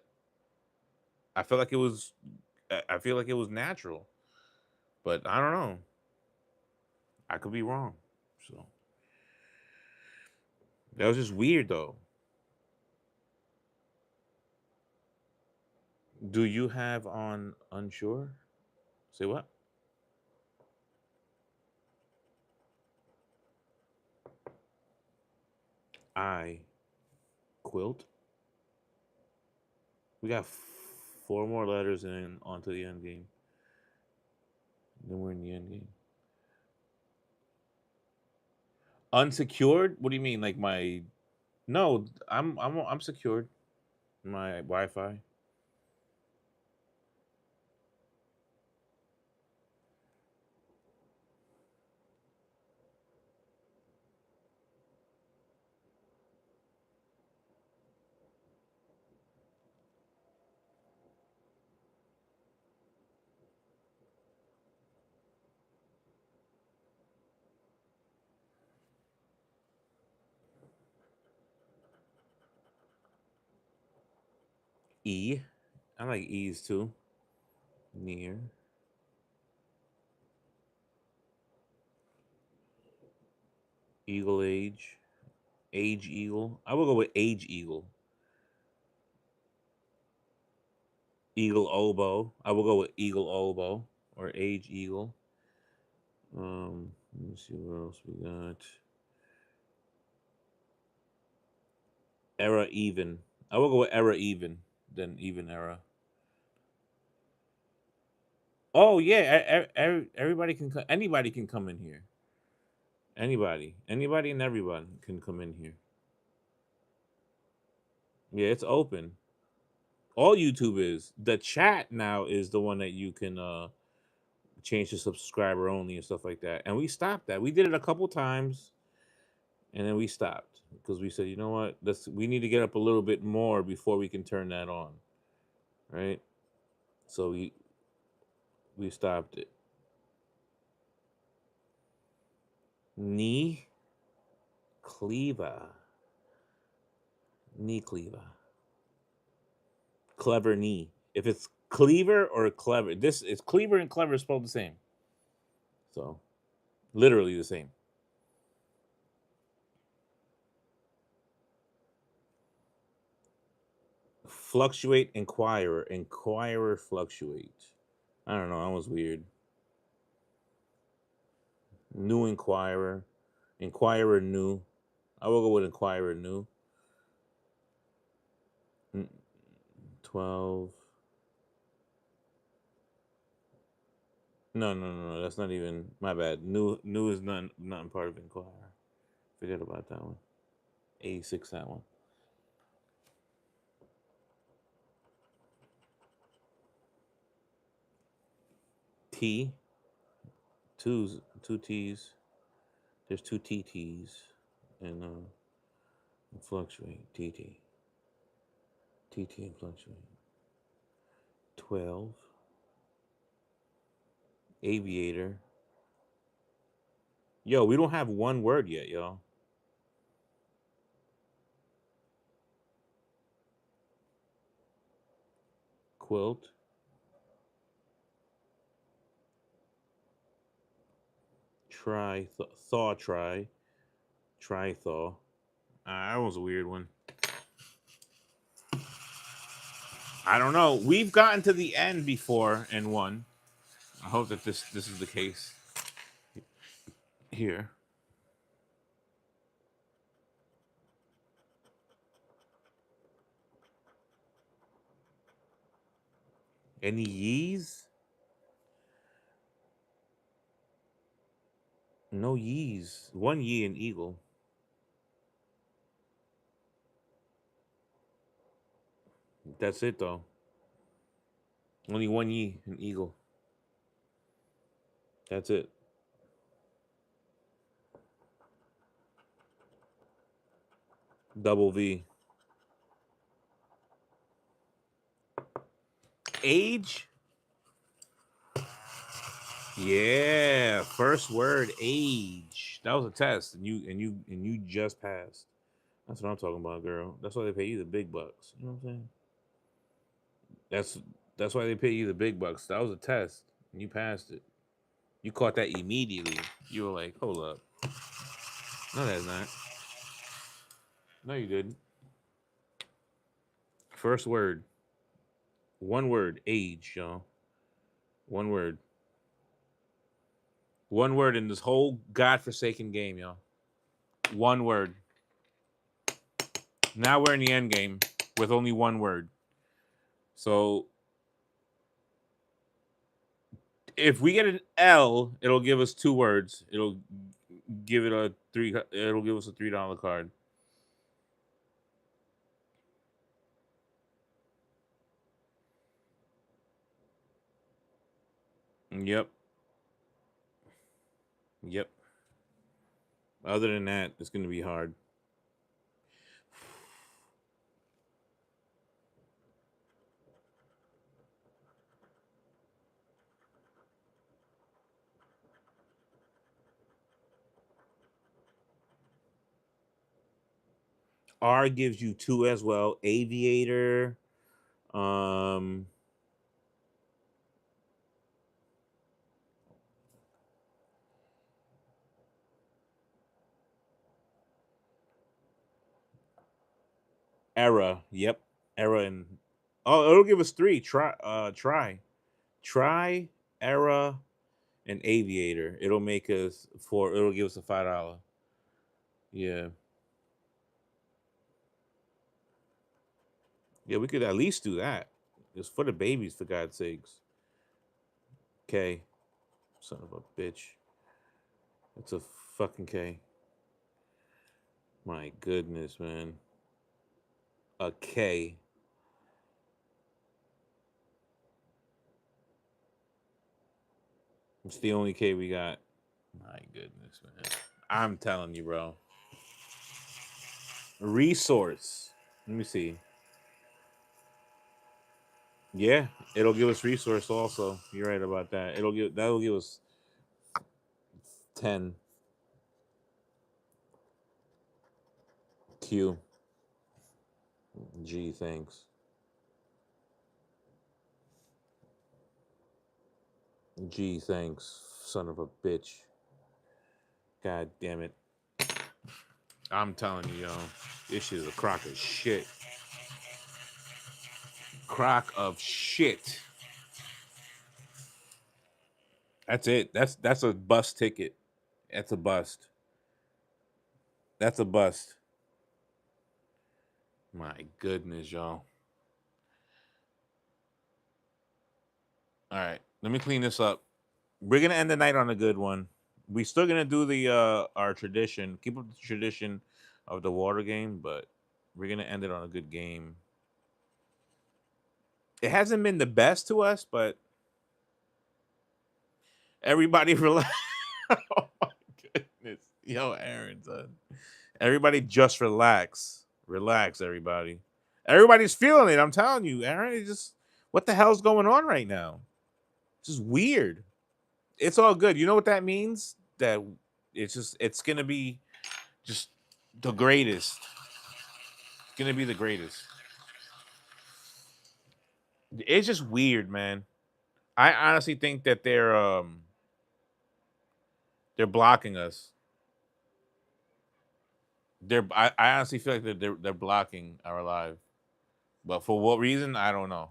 I feel like it was I feel like it was natural, but I don't know. I could be wrong. So that was just weird though. Do you have on unsure? Say what? I quilt. We got four more letters and then onto the end game. Then we're in the end game. Unsecured? What do you mean? Like my No, I'm secured. My Wi-Fi. E. I like E's too. Near. Eagle age. Age eagle. I will go with age eagle. Eagle oboe. I will go with eagle oboe or age eagle. Let me see what else we got. Era even. I will go with era even than even era. Oh yeah, everybody can anybody can come in here. Anybody and everyone can come in here. Yeah, it's open. All YouTube is. The chat now is the one that you can change to subscriber only and stuff like that. And we stopped that. We did it a couple times and then we stopped because we said, you know what, we need to get up a little bit more before we can turn that on, right? So we stopped it. Knee cleaver, knee cleaver, clever knee. If it's cleaver or clever, this is cleaver and clever spelled the same. So literally the same. Fluctuate, inquirer, fluctuate. I don't know. That was weird. New inquirer, inquirer new. I will go with inquirer new. 12. No. That's not even my bad. New is not part of inquirer. Forget about that one. 86 that one. T, two T's. There's two TTs, and fluctuate TT and fluctuate. 12. Aviator. Yo, we don't have one word yet, y'all. Quilt. Trithaw. That was a weird one. I don't know. We've gotten to the end before and won. I hope that this is the case here. Any yees? No yees. One ye and eagle. That's it though. Only one ye and eagle. That's it. Double V. Age? Yeah, first word age. That was a test, and you just passed. That's what I'm talking about, girl. That's why they pay you the big bucks. You know what I'm saying? That's that's why they pay you the big bucks. That was a test, and you passed it. You caught that immediately. You were like, "Hold up, no, that's not. No, you didn't." First word, one word, age, y'all. One word, one word in this whole godforsaken game, y'all. One word. Now we're in the end game with only one word. So if we get an L, it'll give us two words. It'll give it a three. It'll give us a $3 card. Yep. Yep. Other than that, it's gonna be hard. R gives you two as well. Aviator. Um. Era. Yep. Era and oh, it'll give us three. Try. Era and aviator. It'll make us four. It'll give us a $5. Yeah. Yeah, we could at least do that. It's for the babies, for God's sakes. K. Son of a bitch. It's a fucking K. My goodness, man. A K. It's the only K we got. My goodness, man. I'm telling you, bro. Resource. Let me see. Yeah, it'll give us resource also. You're right about that. That'll give us 10. Q. G, thanks. G, thanks. Son of a bitch. God damn it. I'm telling you, yo, this shit is a crock of shit. Crock of shit. That's it. That's a bust ticket. That's a bust. That's a bust. My goodness, y'all. All right, let me clean this up. We're gonna end the night on a good one. We still gonna do the our tradition, keep up the tradition of the water game, but we're gonna end it on a good game. It hasn't been the best to us, but Everybody relax. Oh my goodness. Yo, Aaron, son. Everybody just relax. Relax, everybody. Everybody's feeling it. I'm telling you, Aaron. It's just what the hell's going on right now? It's just weird. It's all good. You know what that means? That it's gonna be just the greatest. It's gonna be the greatest. It's just weird, man. I honestly think that they're blocking us. I honestly feel like they're blocking our live. But for what reason, I don't know.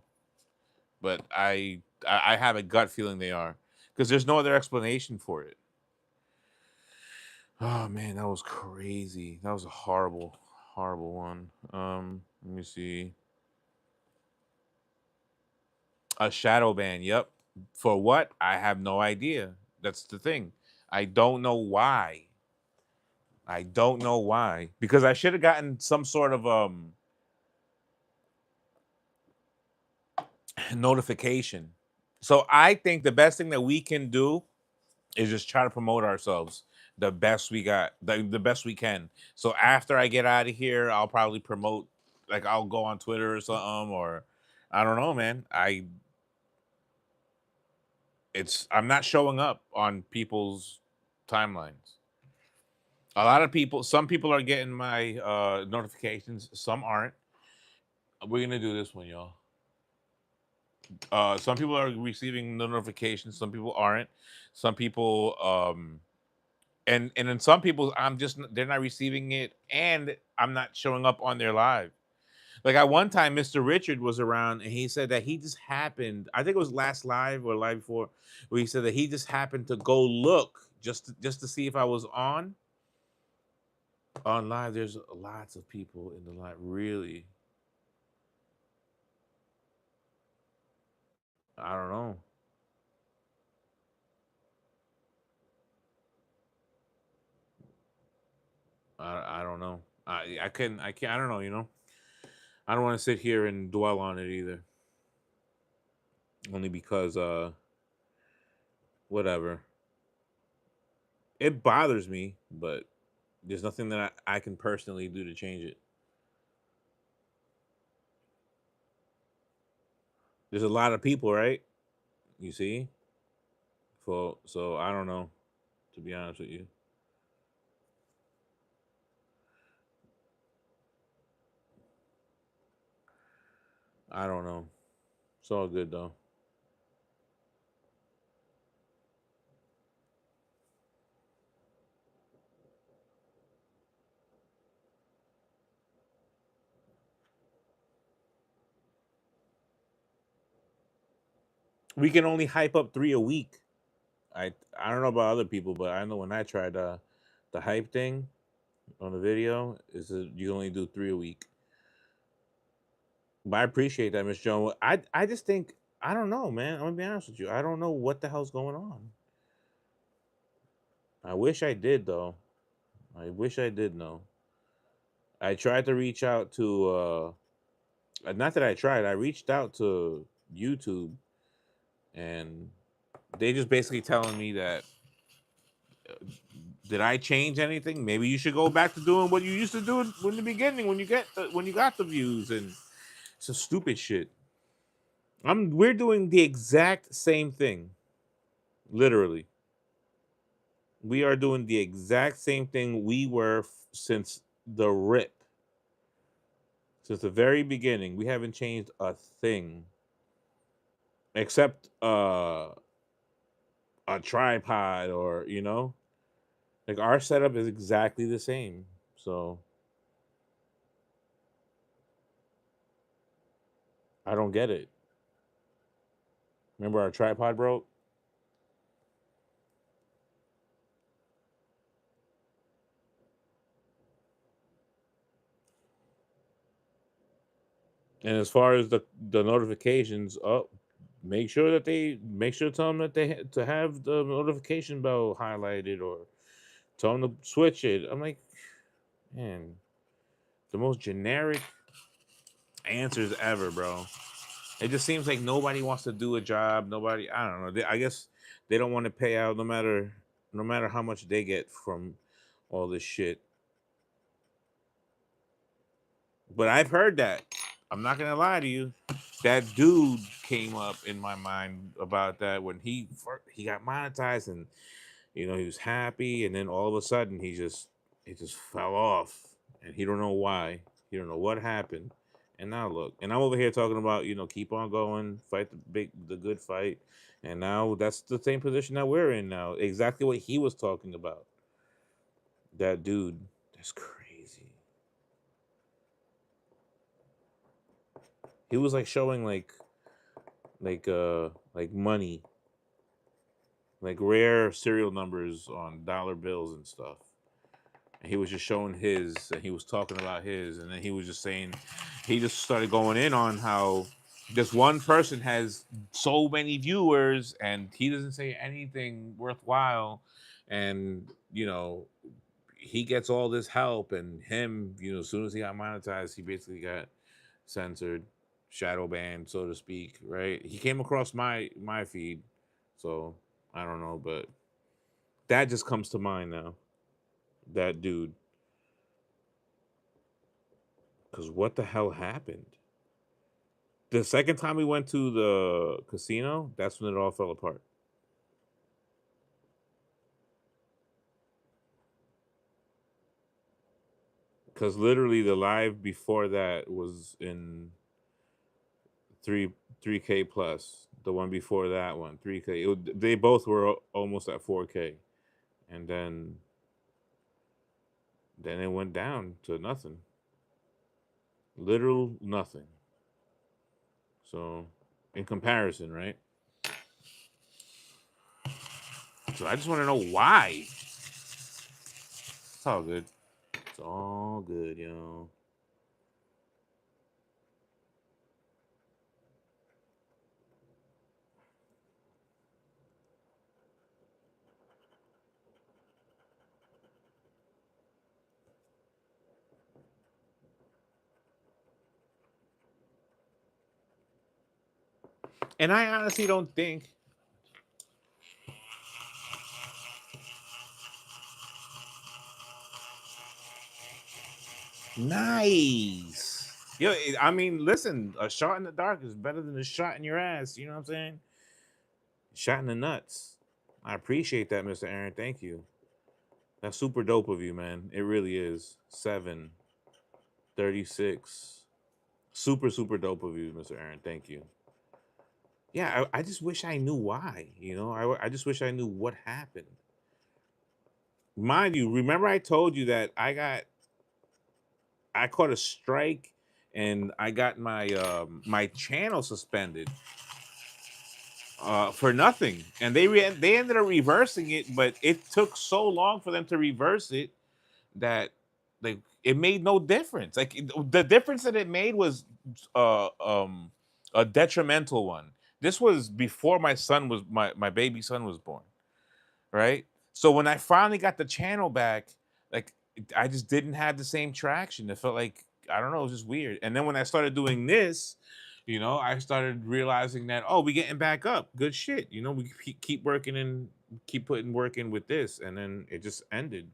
But I have a gut feeling they are because there's no other explanation for it. Oh man, that was crazy. That was a horrible, horrible one. Let me see. A shadow ban. Yep. For what? I have no idea. That's the thing. I don't know why. I don't know why. Because I should have gotten some sort of notification. So I think the best thing that we can do is just try to promote ourselves the best we got, the best we can. So after I get out of here, I'll probably promote, like I'll go on Twitter or something, or I don't know, man. I'm not showing up on people's timelines. A lot of people, some people are getting my notifications, some aren't. We're gonna do this one, y'all. Some people are receiving the notifications, some people aren't. Some people and then some people they're not receiving it and I'm not showing up on their live. Like at one time Mr. Richard was around and he said that he just happened, I think it was last live or live before, where he said that he just happened to go look just to see if I was on live. There's lots of people in the live, really. I don't know. I don't know. I don't know, I don't want to sit here and dwell on it either. Only because whatever. It bothers me, but there's nothing that I can personally do to change it. There's a lot of people, right? You see? So I don't know, to be honest with you. I don't know. It's all good though. We can only hype up 3 a week. I don't know about other people, but I know when I tried the hype thing on the video is that you only do 3 a week. But I appreciate that, Miss Joan. I just think I don't know, man. I'm gonna be honest with you. I don't know what the hell's going on. I wish I did though. I wish I did know. I tried to reach out to not that I tried, I reached out to YouTube and they just basically telling me that did I change anything? Maybe you should go back to doing what you used to do in the beginning when you got the views and some stupid shit. We're doing the exact same thing. Literally. We are doing the exact same thing we were since the rip. Since the very beginning. We haven't changed a thing. Except a tripod or like our setup is exactly the same. So I don't get it. Remember our tripod broke? And as far as the notifications, make sure to tell them that to have the notification bell highlighted or tell them to switch it. I'm like, man, the most generic answers ever, bro. It just seems like nobody wants to do a job. Nobody, I don't know. I guess they don't want to pay out no matter how much they get from all this shit. But I've heard that. I'm not gonna lie to you. That dude came up in my mind about that when he got monetized, and he was happy, and then all of a sudden he just fell off, and he don't know why. He don't know what happened. And now look, and I'm over here talking about keep on going, fight the good fight, and now that's the same position that we're in now. Exactly what he was talking about. That dude, that's crazy. He was like showing like money, like rare serial numbers on dollar bills and stuff. And he was just showing his, and he was talking about his, and then he was just saying, he just started going in on how this one person has so many viewers, and he doesn't say anything worthwhile, and he gets all this help, and him, as soon as he got monetized, he basically got censored, shadow banned, so to speak. Right? He came across my feed, so I don't know, but that just comes to mind now. That dude, because what the hell happened? The second time we went to the casino, that's when it all fell apart. Because literally the live before that was in three K plus. The one before that one, 3K. They both were almost at 4K, and then it went down to nothing, literal nothing. So, in comparison, right? So I just want to know why. It's all good. It's all good, yo. And I honestly don't think. Nice. Yo, I mean, listen, a shot in the dark is better than a shot in your ass. You know what I'm saying? Shot in the nuts. I appreciate that, Mr. Aaron. Thank you. That's super dope of you, man. It really is. 736. Super, super dope of you, Mr. Aaron. Thank you. Yeah, I just wish I knew why. I just wish I knew what happened. Mind you, remember I told you that I caught a strike, and I got my channel suspended for nothing, and they ended up reversing it, but it took so long for them to reverse it that like it made no difference. Like the difference that it made was uh um a detrimental one. This was before my baby son was born, right? So when I finally got the channel back, like I just didn't have the same traction. It felt like, I don't know, it was just weird. And then when I started doing this, I started realizing that, oh, we getting back up. Good shit. We keep working and keep putting work in with this, and then it just ended.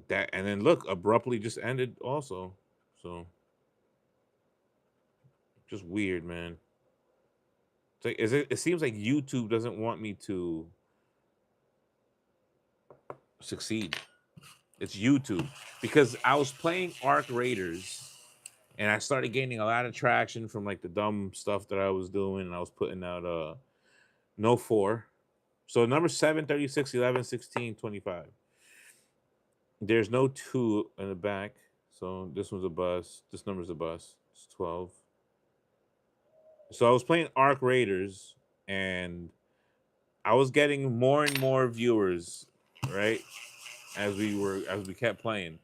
That, and then look, abruptly just ended also. So just weird, man. It's like, it seems like YouTube doesn't want me to succeed. It's YouTube, because I was playing Arc Raiders, and I started gaining a lot of traction from like the dumb stuff that I was doing, and I was putting out no 4. So number 7, 36, 11, 16, 25. There's no 2 in the back. So this one's a bus. This number's a bus. It's 12. So I was playing Arc Raiders, and I was getting more and more viewers, right? As we kept playing.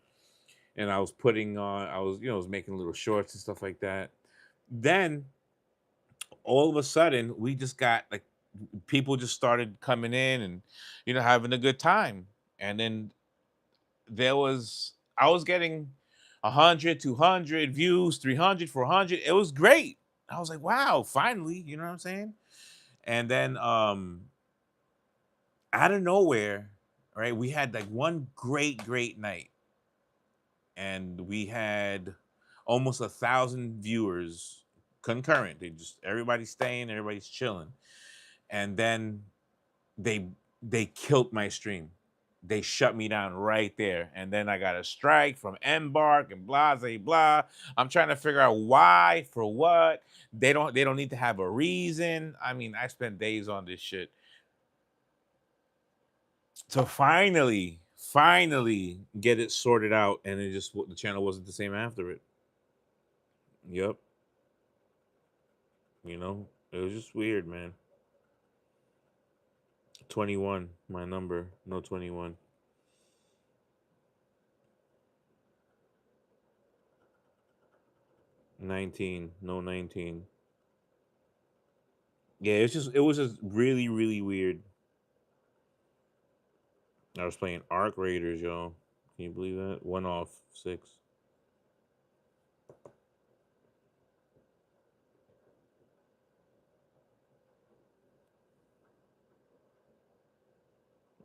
And I was putting on, I was making little shorts and stuff like that. Then all of a sudden, we just got like, people just started coming in and having a good time. And then I was getting 100, 200 views, 300, 400. It was great. I was like, wow, finally, you know what I'm saying? And then out of nowhere, right, we had like one great night, and we had almost 1,000 viewers concurrent. They just everybody's staying, everybody's chilling, and then they they killed my stream. They shut me down right there, and then I got a strike from Embark and blah blah blah. I'm trying to figure out why, for what. They don't need to have a reason. I mean, I spent days on this shit. So finally get it sorted out, and it just the channel wasn't the same after it. Yep, it was just weird, man. 21, my number, no 21. 19, no 19. Yeah, it was just really weird. I was playing Arc Raiders, y'all. Can you believe that? One off 6.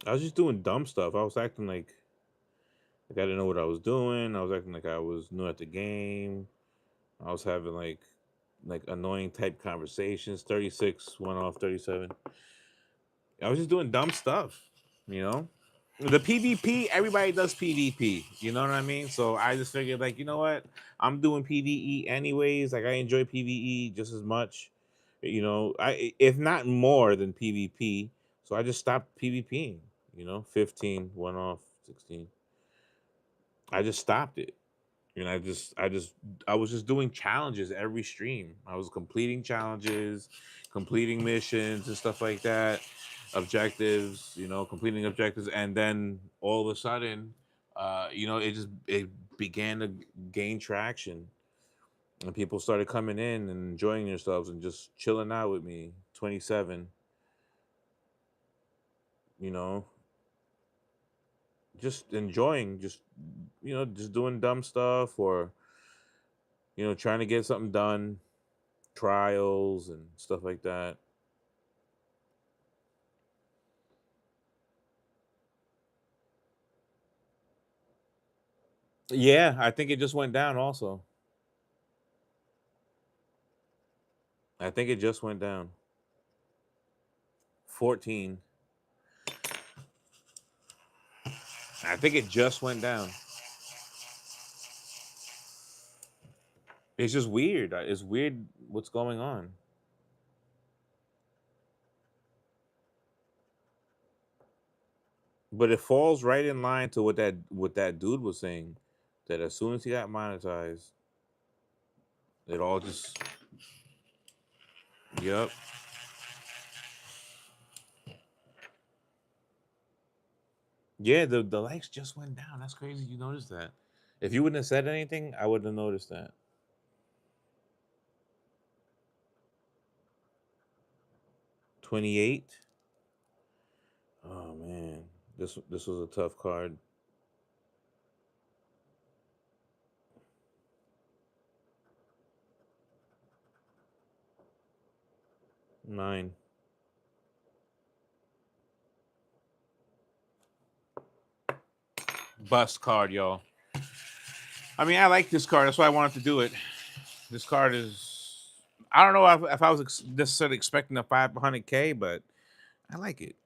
I was just doing dumb stuff. I was acting like I didn't know what I was doing. I was acting like I was new at the game. I was having like annoying type conversations. 36, one off 37. I was just doing dumb stuff, you know? The PvP, everybody does PvP. You know what I mean? So I just figured, like, you know what? I'm doing PvE anyways. Like, I enjoy PvE just as much, I if not more than PvP. So I just stopped PvPing. 15, one off, 16. I just stopped it. I was just doing challenges every stream. I was completing challenges, completing missions and stuff like that, objectives, completing objectives, and then all of a sudden, it began to gain traction, and people started coming in and enjoying themselves and just chilling out with me. 27, you know, just enjoying, just doing dumb stuff, or trying to get something done, trials and stuff like that. Yeah, I think it just went down also. I think it just went down. 14. I think it just went down. It's just weird. It's weird what's going on. But it falls right in line to what that dude was saying, that as soon as he got monetized, it all just. Yep. Yeah, the likes just went down. That's crazy. You noticed that. If you wouldn't have said anything, I wouldn't have noticed that. 28. Oh man, this was a tough card. 9. Bust card, y'all. I mean, I like this card. That's why I wanted to do it. This card is. I don't know if I was necessarily expecting a 500K, but I like it.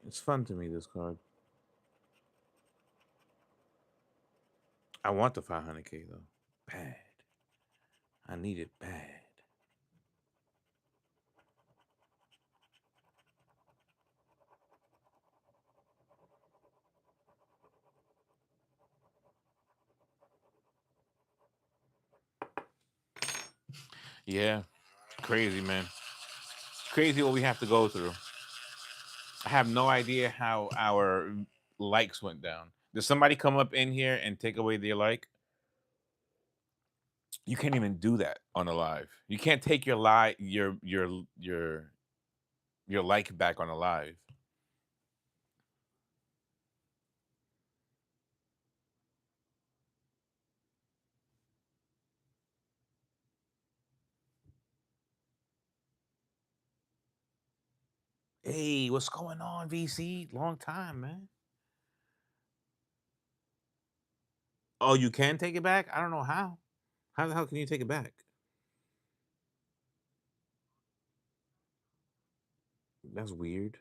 It's fun to me, this card. I want the 500K, though. Bad. I need it bad. Yeah. Crazy, man. Crazy what we have to go through. I have no idea how our likes went down. Did somebody come up in here and take away their like? You can't even do that on a live. You can't take your like back on a live. Hey, what's going on, VC? Long time, man. Oh, you can take it back? I don't know how. How the hell can you take it back? That's weird.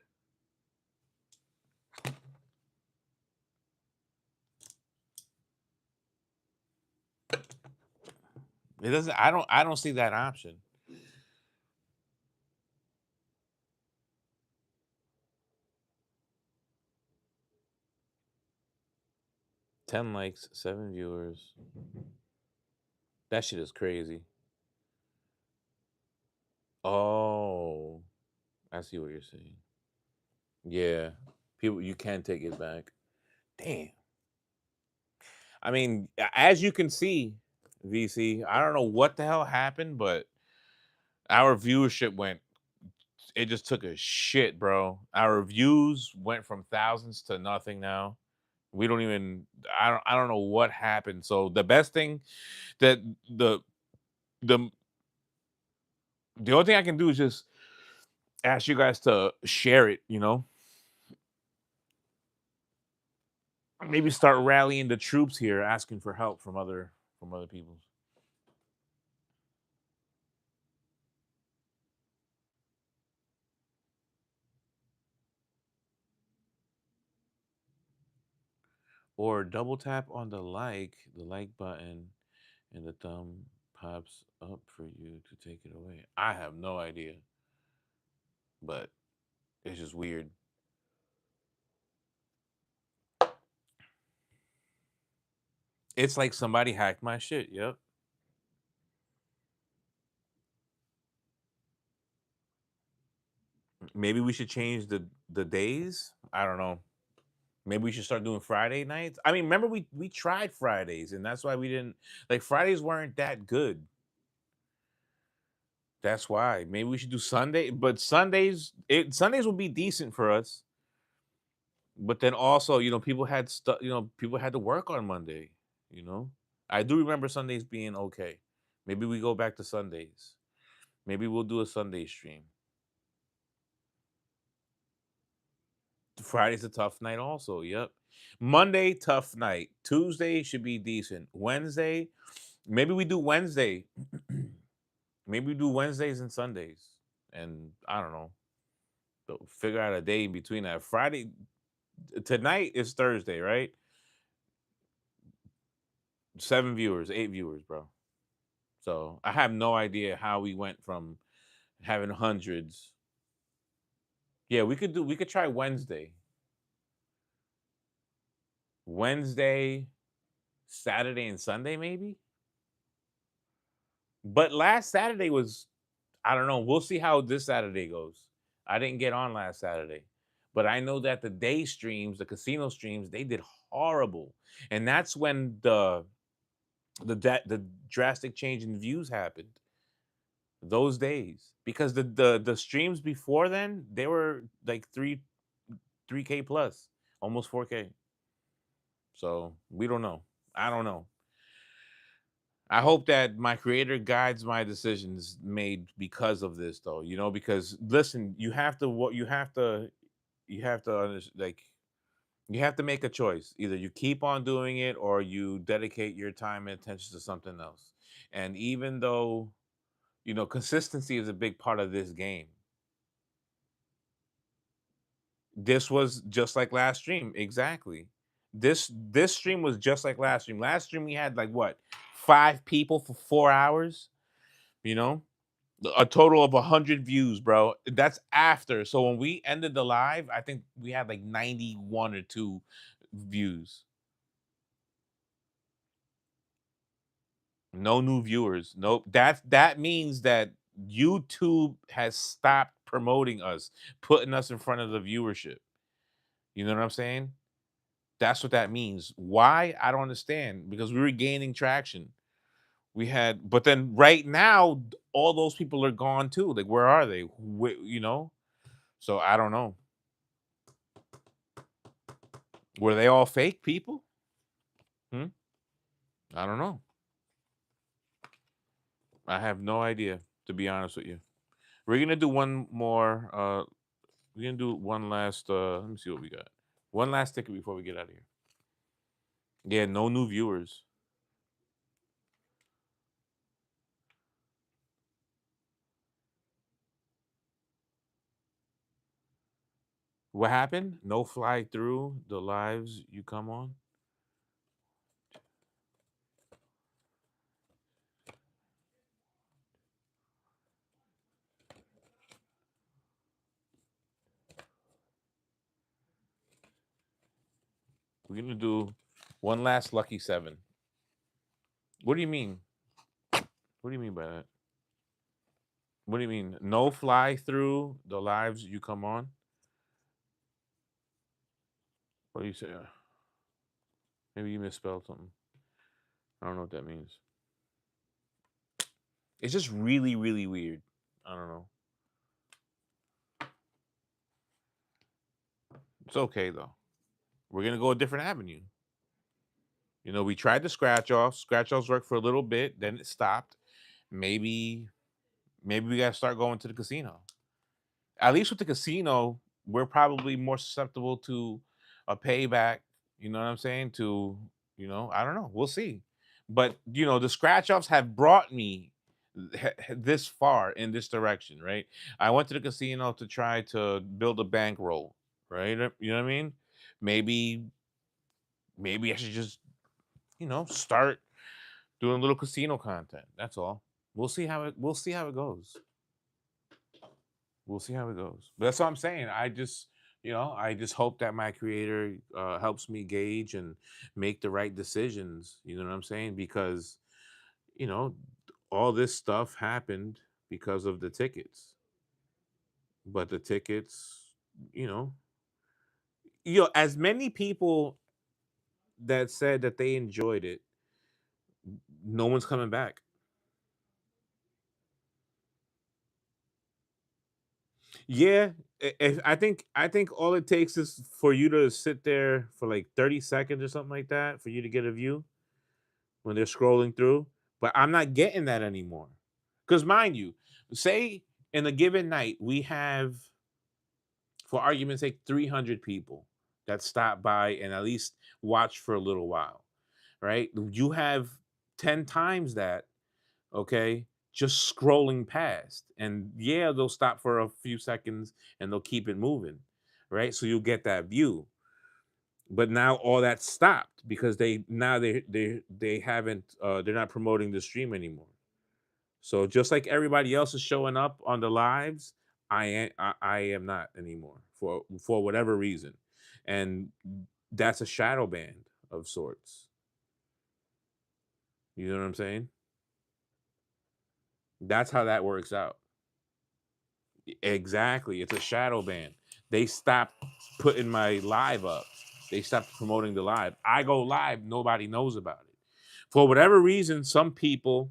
It doesn't. I don't see that option. 10 likes, 7 viewers. That shit is crazy. Oh, I see what you're saying. Yeah, people, you can take it back. Damn. I mean, as you can see, VC, I don't know what the hell happened, but our viewership went. It just took a shit, bro. Our views went from thousands to nothing now. We don't even. I don't know what happened. So the best thing that the the only thing I can do is just ask you guys to share it. Maybe start rallying the troops here, asking for help from other people. Or double tap on the like button, and the thumb pops up for you to take it away. I have no idea, but it's just weird. It's like somebody hacked my shit. Yep. Maybe we should change the days. I don't know. Maybe we should start doing Friday nights. I mean, remember we tried Fridays, and that's why we didn't like Fridays weren't that good. That's why. Maybe we should do Sunday, but Sundays will be decent for us. But then also, people had stuff. People had to work on Monday. You know, I do remember Sundays being okay. Maybe we go back to Sundays. Maybe we'll do a Sunday stream. Friday's a tough night, also. Yep. Monday, tough night. Tuesday should be decent. Wednesday, maybe we do Wednesday. Maybe we do Wednesdays and Sundays. And I don't know. Figure out a day in between that. Friday, tonight is Thursday, right? 7 viewers, 8 viewers, bro. So I have no idea how we went from having hundreds. Yeah, we could try Wednesday. Wednesday, Saturday, and Sunday, maybe. But last Saturday was, I don't know. We'll see how this Saturday goes. I didn't get on last Saturday, but I know that the day streams, the casino streams, they did horrible, and that's when the drastic change in views happened. Those days, because the streams before then, they were like 3K plus, almost 4K. So we don't know. I don't know. I hope that my creator guides my decisions made because of this, though. Because listen, like you have to make a choice. Either you keep on doing it or you dedicate your time and attention to something else. And even though consistency is a big part of this game, this was just like last stream. Exactly. This stream was just like last stream. Last stream we had like what, 5 people for 4 hours. You know, a total of 100 views, bro. That's after. So when we ended the live, I think we had like 91 or two views. No new viewers. Nope. That means that YouTube has stopped promoting us, putting us in front of the viewership. You know what I'm saying? That's what that means. Why? I don't understand. Because we were gaining traction. But then right now, all those people are gone too. Like, where are they? So I don't know. Were they all fake people? Hmm? I don't know. I have no idea, to be honest with you. We're gonna do one more We're gonna do one last. Let me see what we got. One last ticket before we get out of here. Yeah, no new viewers. What happened? No fly through the lives you come on. We're gonna do one last lucky seven. What do you mean? What do you mean by that? What do you mean? No fly through the lives you come on? What do you say? Maybe you misspelled something. I don't know what that means. It's just really, really weird. I don't know. It's okay though. We're gonna go a different avenue. You know, we tried the scratch offs. Scratch offs worked for a little bit, then it stopped. Maybe, maybe we gotta start going to the casino. At least with the casino, we're probably more susceptible to a payback. You know what I'm saying? To, I don't know. We'll see. But the scratch offs have brought me this far in this direction, right? I went to the casino to try to build a bankroll, right? You know what I mean? Maybe, maybe I should just, start doing a little casino content. That's all. We'll see how it goes. We'll see how it goes. But that's what I'm saying. I just hope that my creator helps me gauge and make the right decisions. You know what I'm saying? Because you know all this stuff happened because of the tickets. But the tickets, you know, as many people that said that they enjoyed it, no one's coming back. Yeah, I think all it takes is for you to sit there for like 30 seconds or something like that for you to get a view when they're scrolling through. But I'm not getting that anymore. Because mind you, say in a given night we have, for argument's sake, 300 people that stop by and at least watch for a little while, right? You have 10 times that, okay, just scrolling past. And yeah, they'll stop for a few seconds and they'll keep it moving, right? So you'll get that view. But now all that stopped because they haven't they're not promoting the stream anymore. So just like everybody else is showing up on the lives, I am not anymore for whatever reason. And that's a shadow band of sorts. You know what I'm saying? That's how that works out. Exactly. It's a shadow ban. They stopped putting my live up. They stopped promoting the live. I go live, nobody knows about it. For whatever reason, some people,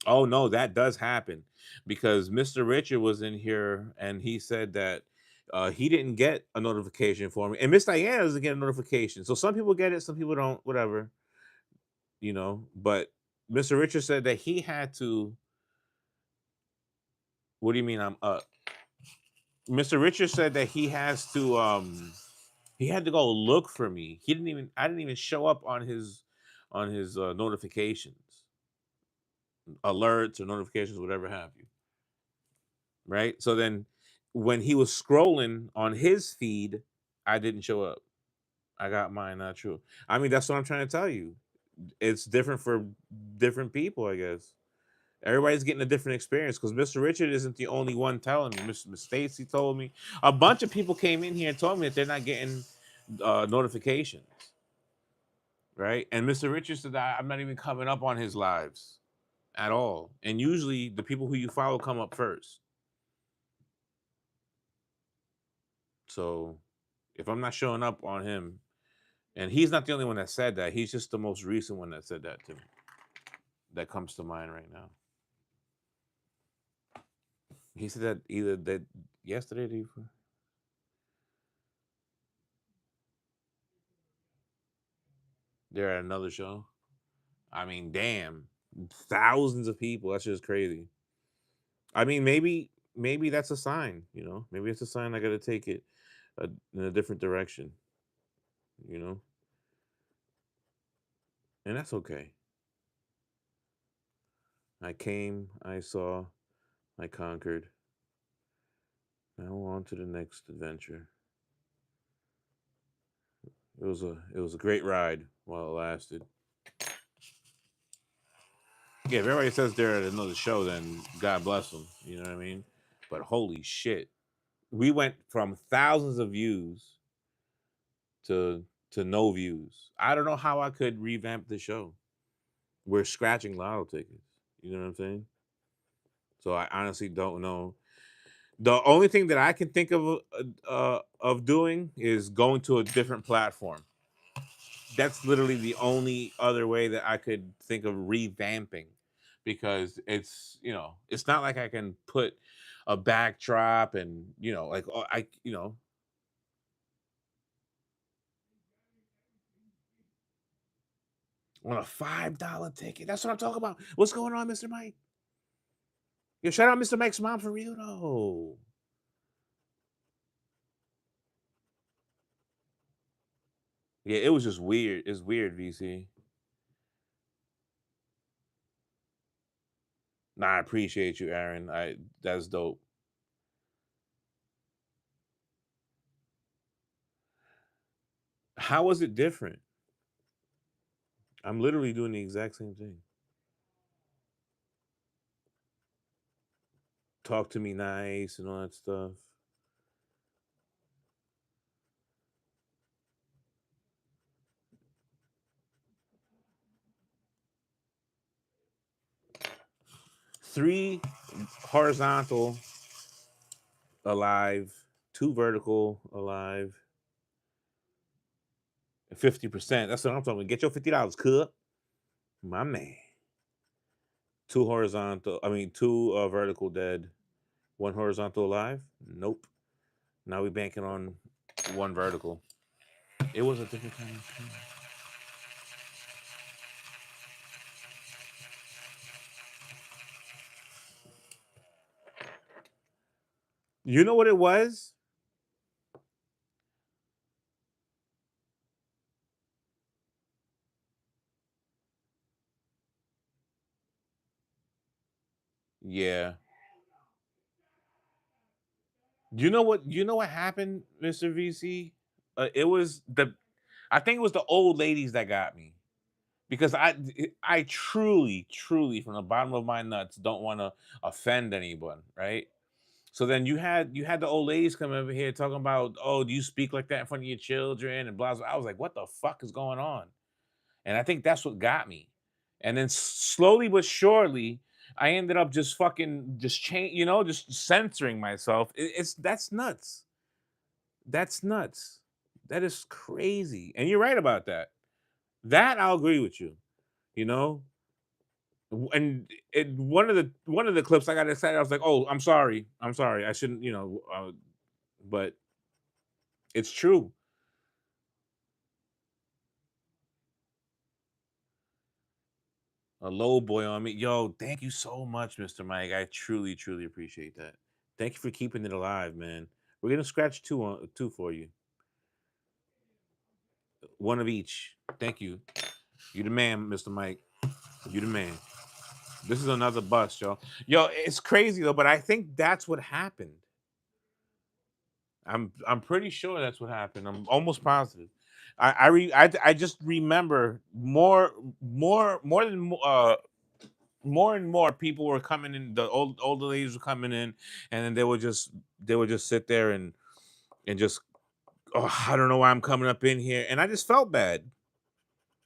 oh no, that does happen because Mr. Richard was in here and he said that he didn't get a notification for me. And Miss Diana doesn't get a notification. So some people get it, some people don't, whatever. But Mr. Richard said that he had to, what do you mean I'm up? Mr. Richards said that he had to go look for me. I didn't even show up on his notifications, alerts or notifications, whatever have you. Right? So then when he was scrolling on his feed, I didn't show up. I got mine, not true. I mean, that's what I'm trying to tell you. It's different for different people, I guess. Everybody's getting a different experience because Mr. Richard isn't the only one telling me. Miss Stacy told me. A bunch of people came in here and told me that they're not getting notifications, right? And Mr. Richard said that I'm not even coming up on his lives at all. And usually the people who you follow come up first. So if I'm not showing up on him, and he's not the only one that said that, he's just the most recent one that said that to me. That comes to mind right now. He said that either that yesterday or the day before. They're at another show. I mean, damn, thousands of people. That's just crazy. I mean, maybe. maybe that's a sign, maybe it's a sign I got to take it in a different direction, you know, and that's okay. I came, I saw, I conquered. Now on to the next adventure. It was a great ride while it lasted. Yeah, if everybody says they're at another show, then God bless them. You know what I mean? But holy shit, we went from thousands of views to no views. I don't know how I could revamp the show. We're scratching lotto tickets. You know what I'm saying? So I honestly don't know. The only thing that I can think of doing is going to a different platform. That's literally the only other way that I could think of revamping, because it's not like I can put a backdrop and like, on a $5 ticket. That's what I'm talking about. What's going on, Mr. Mike? Yo, shout out Mr. Mike's mom for real though. Yeah, it was just weird. It's weird, VC. Nah, I appreciate you, Aaron. That's dope. How was it different? I'm literally doing the exact same thing. Talk to me nice and all that stuff. Three horizontal alive, two vertical alive, 50%. That's what I'm talking about. Get your $50, cut. My man. Two horizontal, I mean, two vertical dead, one horizontal alive. Nope. Now we banking on one vertical. It was a different kind of thing. You know what it was? Yeah. You know what happened, Mr. VC? It was I think it was the old ladies that got me, because I truly, truly, from the bottom of my nuts, don't want to offend anyone, right? So then you had the old ladies come over here talking about, oh, do you speak like that in front of your children and blah blah. I was like, what the fuck is going on? And I think that's what got me. And then slowly but surely, I ended up just fucking just change, just censoring myself. It's That's nuts. That's nuts. That is crazy. And you're right about that. That I'll agree with you. You know, and one of the clips I got excited. I was like, "Oh, I'm sorry. I shouldn't." But it's true. A low boy on me, yo. Thank you so much, Mr. Mike. I truly, truly appreciate that. Thank you for keeping it alive, man. We're gonna scratch two for you, one of each. Thank you. You the man, Mr. Mike. You the man. This is another bust, yo. Yo, it's crazy though, but I think that's what happened. I'm pretty sure that's what happened. I'm almost positive. I just remember more and more people were coming in. The older ladies were coming in, and then they would just sit there and just, oh, I don't know why I'm coming up in here, and I just felt bad.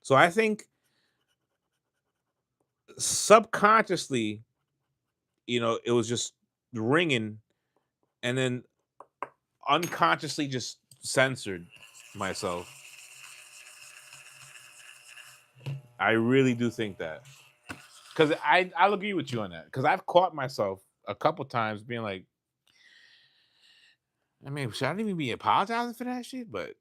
So I think subconsciously, it was just ringing, and then unconsciously just censored myself. I really do think that, because I'll agree with you on that, because I've caught myself a couple times being like, I mean, should I even be apologizing for that shit? But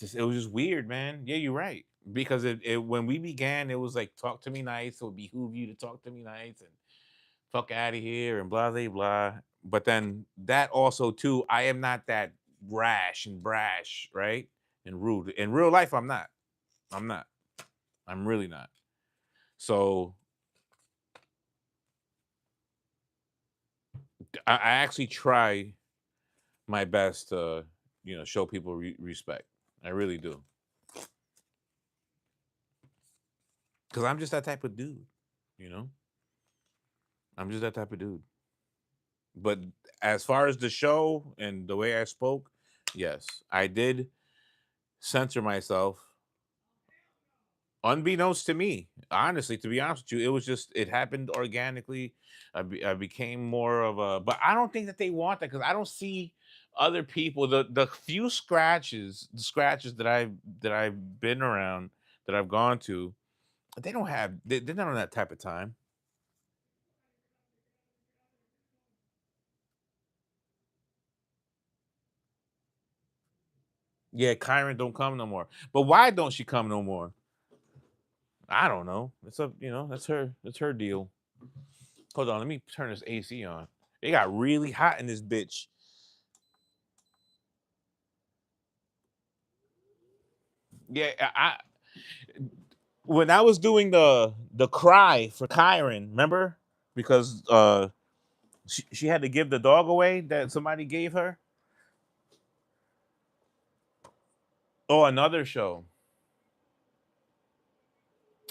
it was just weird, man. Yeah, you're right. Because when we began, it was like, talk to me nice. It would behoove you to talk to me nice, fuck out of here and blah blah blah. But then that also too, I am not that rash and brash, right? And rude. In real life, I'm not. I'm not. I'm really not. So I actually try my best to, show people respect. I really do. Because I'm just that type of dude, you know? I'm just that type of dude. But as far as the show and the way I spoke, yes, I did censor myself, unbeknownst to me. Honestly, to be honest with you, it was just it happened organically. I became more of a, but I don't think that they want that because I don't see other people. The few scratches that I've been around, that I've gone to, they don't have. They're not on that type of time. Yeah, Kyron don't come no more. But why don't she come no more? I don't know. It's a, that's her. That's her deal. Hold on, let me turn this AC on. It got really hot in this bitch. Yeah, when I was doing the cry for Kyron, remember? Because she had to give the dog away that somebody gave her. Oh, another show.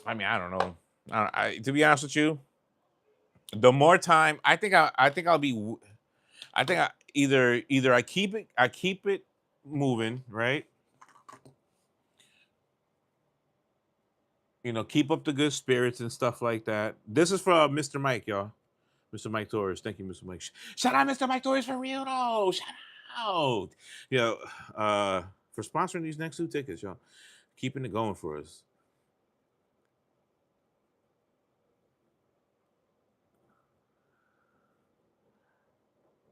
I mean, I don't know. To be honest with you, the more time, I think I'll be. I think either I keep it moving, right? Keep up the good spirits and stuff like that. This is from Mr. Mike, y'all. Mr. Mike Torres. Thank you, Mr. Mike. Shout out Mr. Mike Torres for real though. Shout out. You know, uh, for sponsoring these next two tickets, y'all. Keeping it going for us.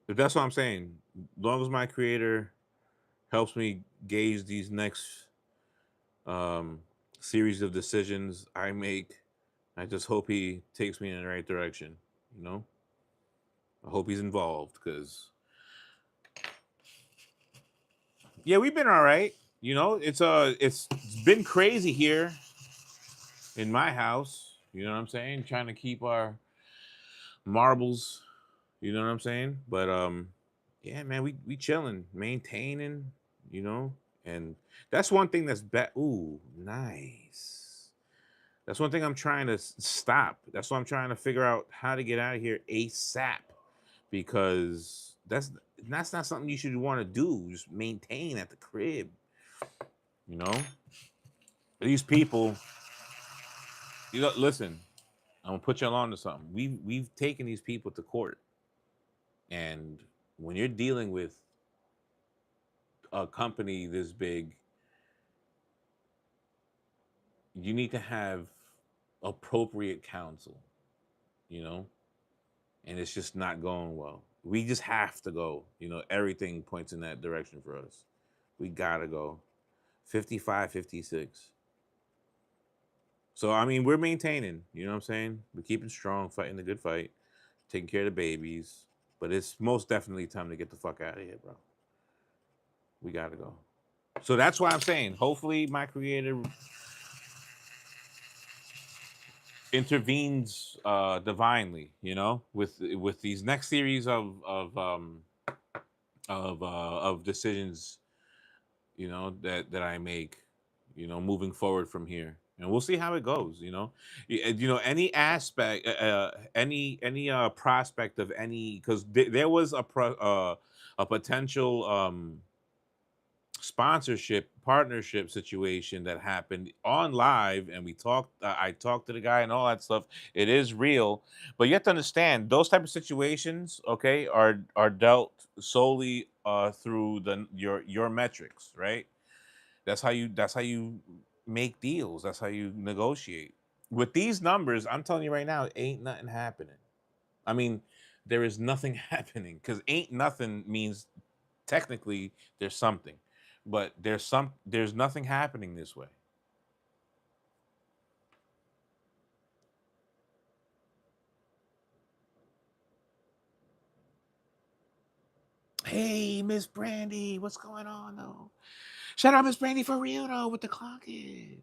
But that's what I'm saying. As long as my creator helps me gauge these next um series of decisions I make, I just hope he takes me in the right direction. You know? I hope he's involved because yeah, we've been all right. It's been crazy here in my house. You know what I'm saying? Trying to keep our marbles. You know what I'm saying? But yeah, man, we chilling, maintaining. You know, and that's one thing that's bad. Ooh, nice. That's one thing I'm trying to stop. That's why I'm trying to figure out how to get out of here ASAP because that's not something you should want to do. Just maintain at the crib. You know, these people. Listen. I'm gonna put you on to something. We've taken these people to court, and when you're dealing with a company this big, you need to have appropriate counsel. You know, and it's just not going well. We just have to go. Everything points in that direction for us. We gotta go. 55, 56. So I mean, we're maintaining. You know what I'm saying? We're keeping strong, fighting the good fight, taking care of the babies. But it's most definitely time to get the fuck out of here, bro. We gotta go. So that's why I'm saying, hopefully, my creator intervenes divinely. With these next series of decisions, that I make, moving forward from here, and we'll see how it goes. Any aspect, any prospect of any, because there was a potential sponsorship partnership situation that happened on live, and I talked to the guy and all that stuff. It is real, but you have to understand those type of situations, okay, are dealt solely through your metrics, right? That's how you make deals. That's how you negotiate. With these numbers, I'm telling you right now, ain't nothing happening. I mean, there is nothing happening because ain't nothing means technically there's something, but there's nothing happening this way. Hey, Miss Brandy, what's going on though? Shout out Miss Brandy for real though with the clocking.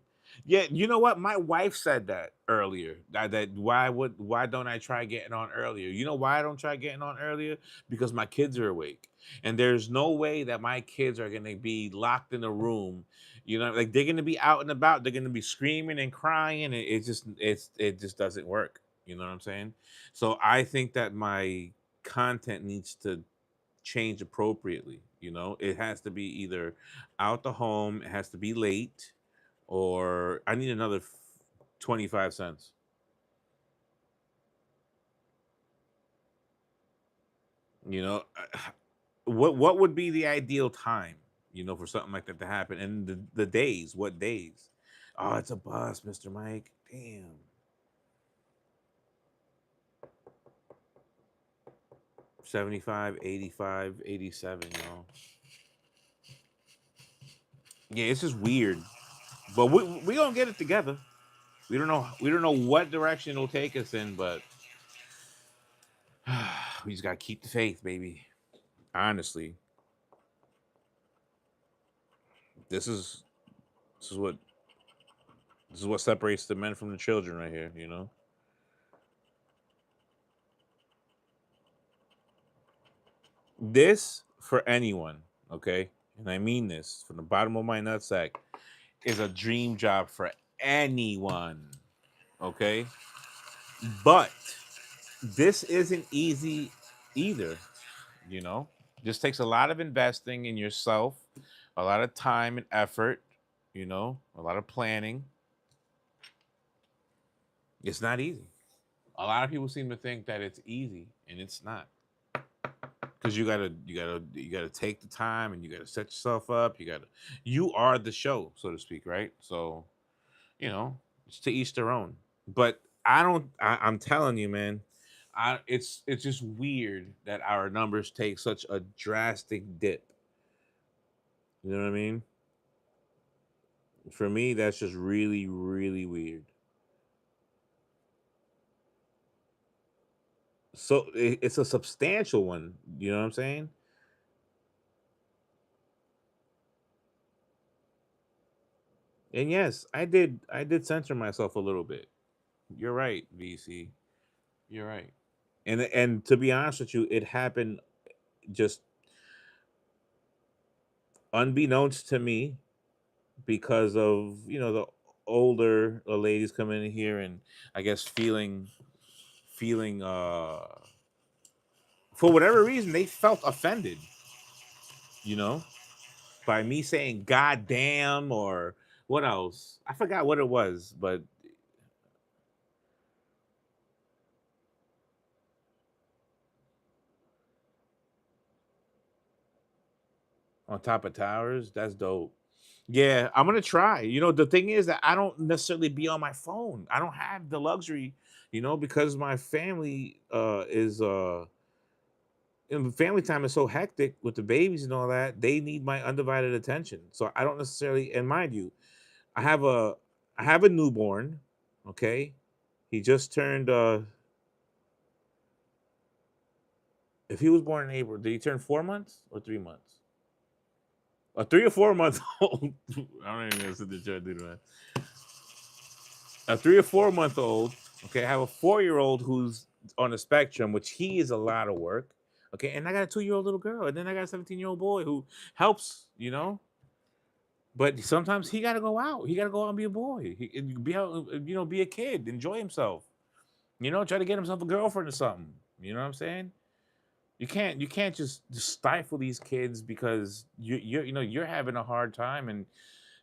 Yeah, you know what? My wife said that earlier. That why don't I try getting on earlier? You know why I don't try getting on earlier? Because my kids are awake. And there's no way that my kids are gonna be locked in a room. You know, like they're gonna be out and about, they're gonna be screaming and crying, and it just doesn't work. You know what I'm saying? So I think that my content needs to change appropriately. You know, it has to be either out the home, it has to be late, or I need another 25 cents. You know, what would be the ideal time, you know, for something like that to happen? And the days, what days? Oh, it's a bus, Mr. Mike. Damn. 75, 85, 87, you know. Yeah, it's just weird. But we gonna get it together. We don't know what direction it'll take us in, but we just gotta keep the faith, baby. Honestly, this is this is what this is what separates the men from the children right here. You know, this for anyone, okay, and I mean this from the bottom of my nutsack, is a dream job for anyone, okay. But this isn't easy either. You know, this takes a lot of investing in yourself, a lot of time and effort. You know, a lot of planning. It's not easy. A lot of people seem to think that it's easy, and it's not. Because you gotta take the time, and you gotta set yourself up. You are the show, so to speak, right? So you know, it's to each their own. But I don't. I'm telling you, man. It's just weird that our numbers take such a drastic dip. You know what I mean? For me, that's just really, really weird. So it's a substantial one. You know what I'm saying? And yes, I did censor myself a little bit. You're right, VC. You're right. And to be honest with you, it happened just unbeknownst to me because of, you know, the older ladies coming in here and I guess feeling for whatever reason they felt offended, you know, by me saying god damn or what else? I forgot what it was, but on top of towers, that's dope. Yeah, I'm gonna try. You know, the thing is that I don't necessarily be on my phone. I don't have the luxury, you know, because my family is and family time is so hectic with the babies and all that. They need my undivided attention. So I don't necessarily, and mind you, I have a I have a newborn. Okay, he just turned. If he was born in April, did he turn 4 months or 3 months? A 3 or 4 months old. I don't even know sit there trying to do that. A 3 or 4 month old. Okay, I have a 4 year old who's on the spectrum, which he is a lot of work. Okay, and I got a 2 year old little girl, and then I got a 17-year-old boy who helps. You know, but sometimes he got to go out. He got to go out and be a boy. Be out, you know, be a kid, enjoy himself. You know, try to get himself a girlfriend or something. You know what I'm saying? You can't just stifle these kids because you know you're having a hard time. And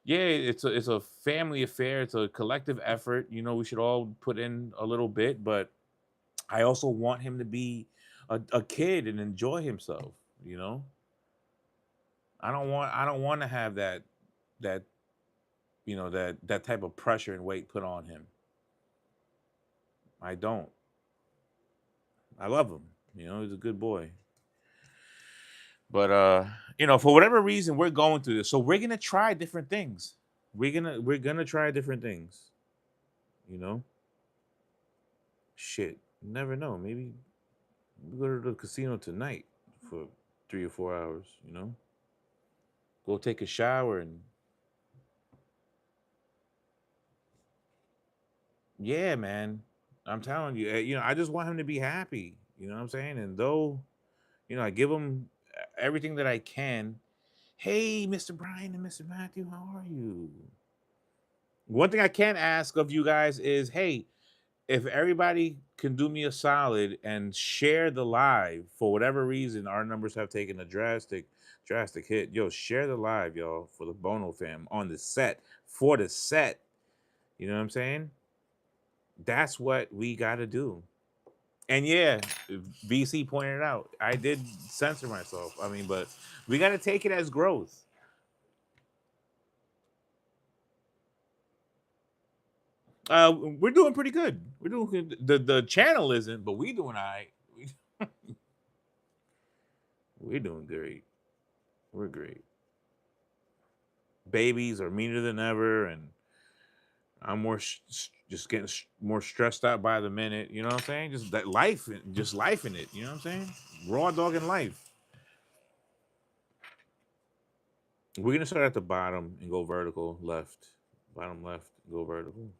yeah, it's a family affair. It's a collective effort. You know, we should all put in a little bit, but I also want him to be a kid and enjoy himself. You know, I don't want to have that that type of pressure and weight put on him. I don't. I love him. You know, he's a good boy. But you know, for whatever reason, we're going through this. So we're gonna try different things. We're gonna try different things. You know, shit. You never know. Maybe we go to the casino tonight for. 3 or 4 hours. Go take a shower and yeah, man. I'm telling you, I just want him to be happy. You know what I'm saying? And though, I give him everything that I can. Hey, Mr. Brian and Mr. Matthew, how are you? One thing I can ask of you guys is, hey, if everybody can do me a solid and share the live for whatever reason, our numbers have taken a drastic hit. Yo, share the live, y'all, for the Bono fam on the set, for the set. You know what I'm saying? That's what we got to do. And yeah, VC pointed out, I did censor myself. I mean, but we got to take it as growth. We're doing pretty good. We're doing good. The channel isn't, but we doing all right. We're doing great. We're great. Babies are meaner than ever, and I'm just getting more stressed out by the minute. You know what I'm saying? Just that life, just life in it. You know what I'm saying? Raw dog in life. We're gonna start at the bottom and go vertical left. Bottom left, go vertical.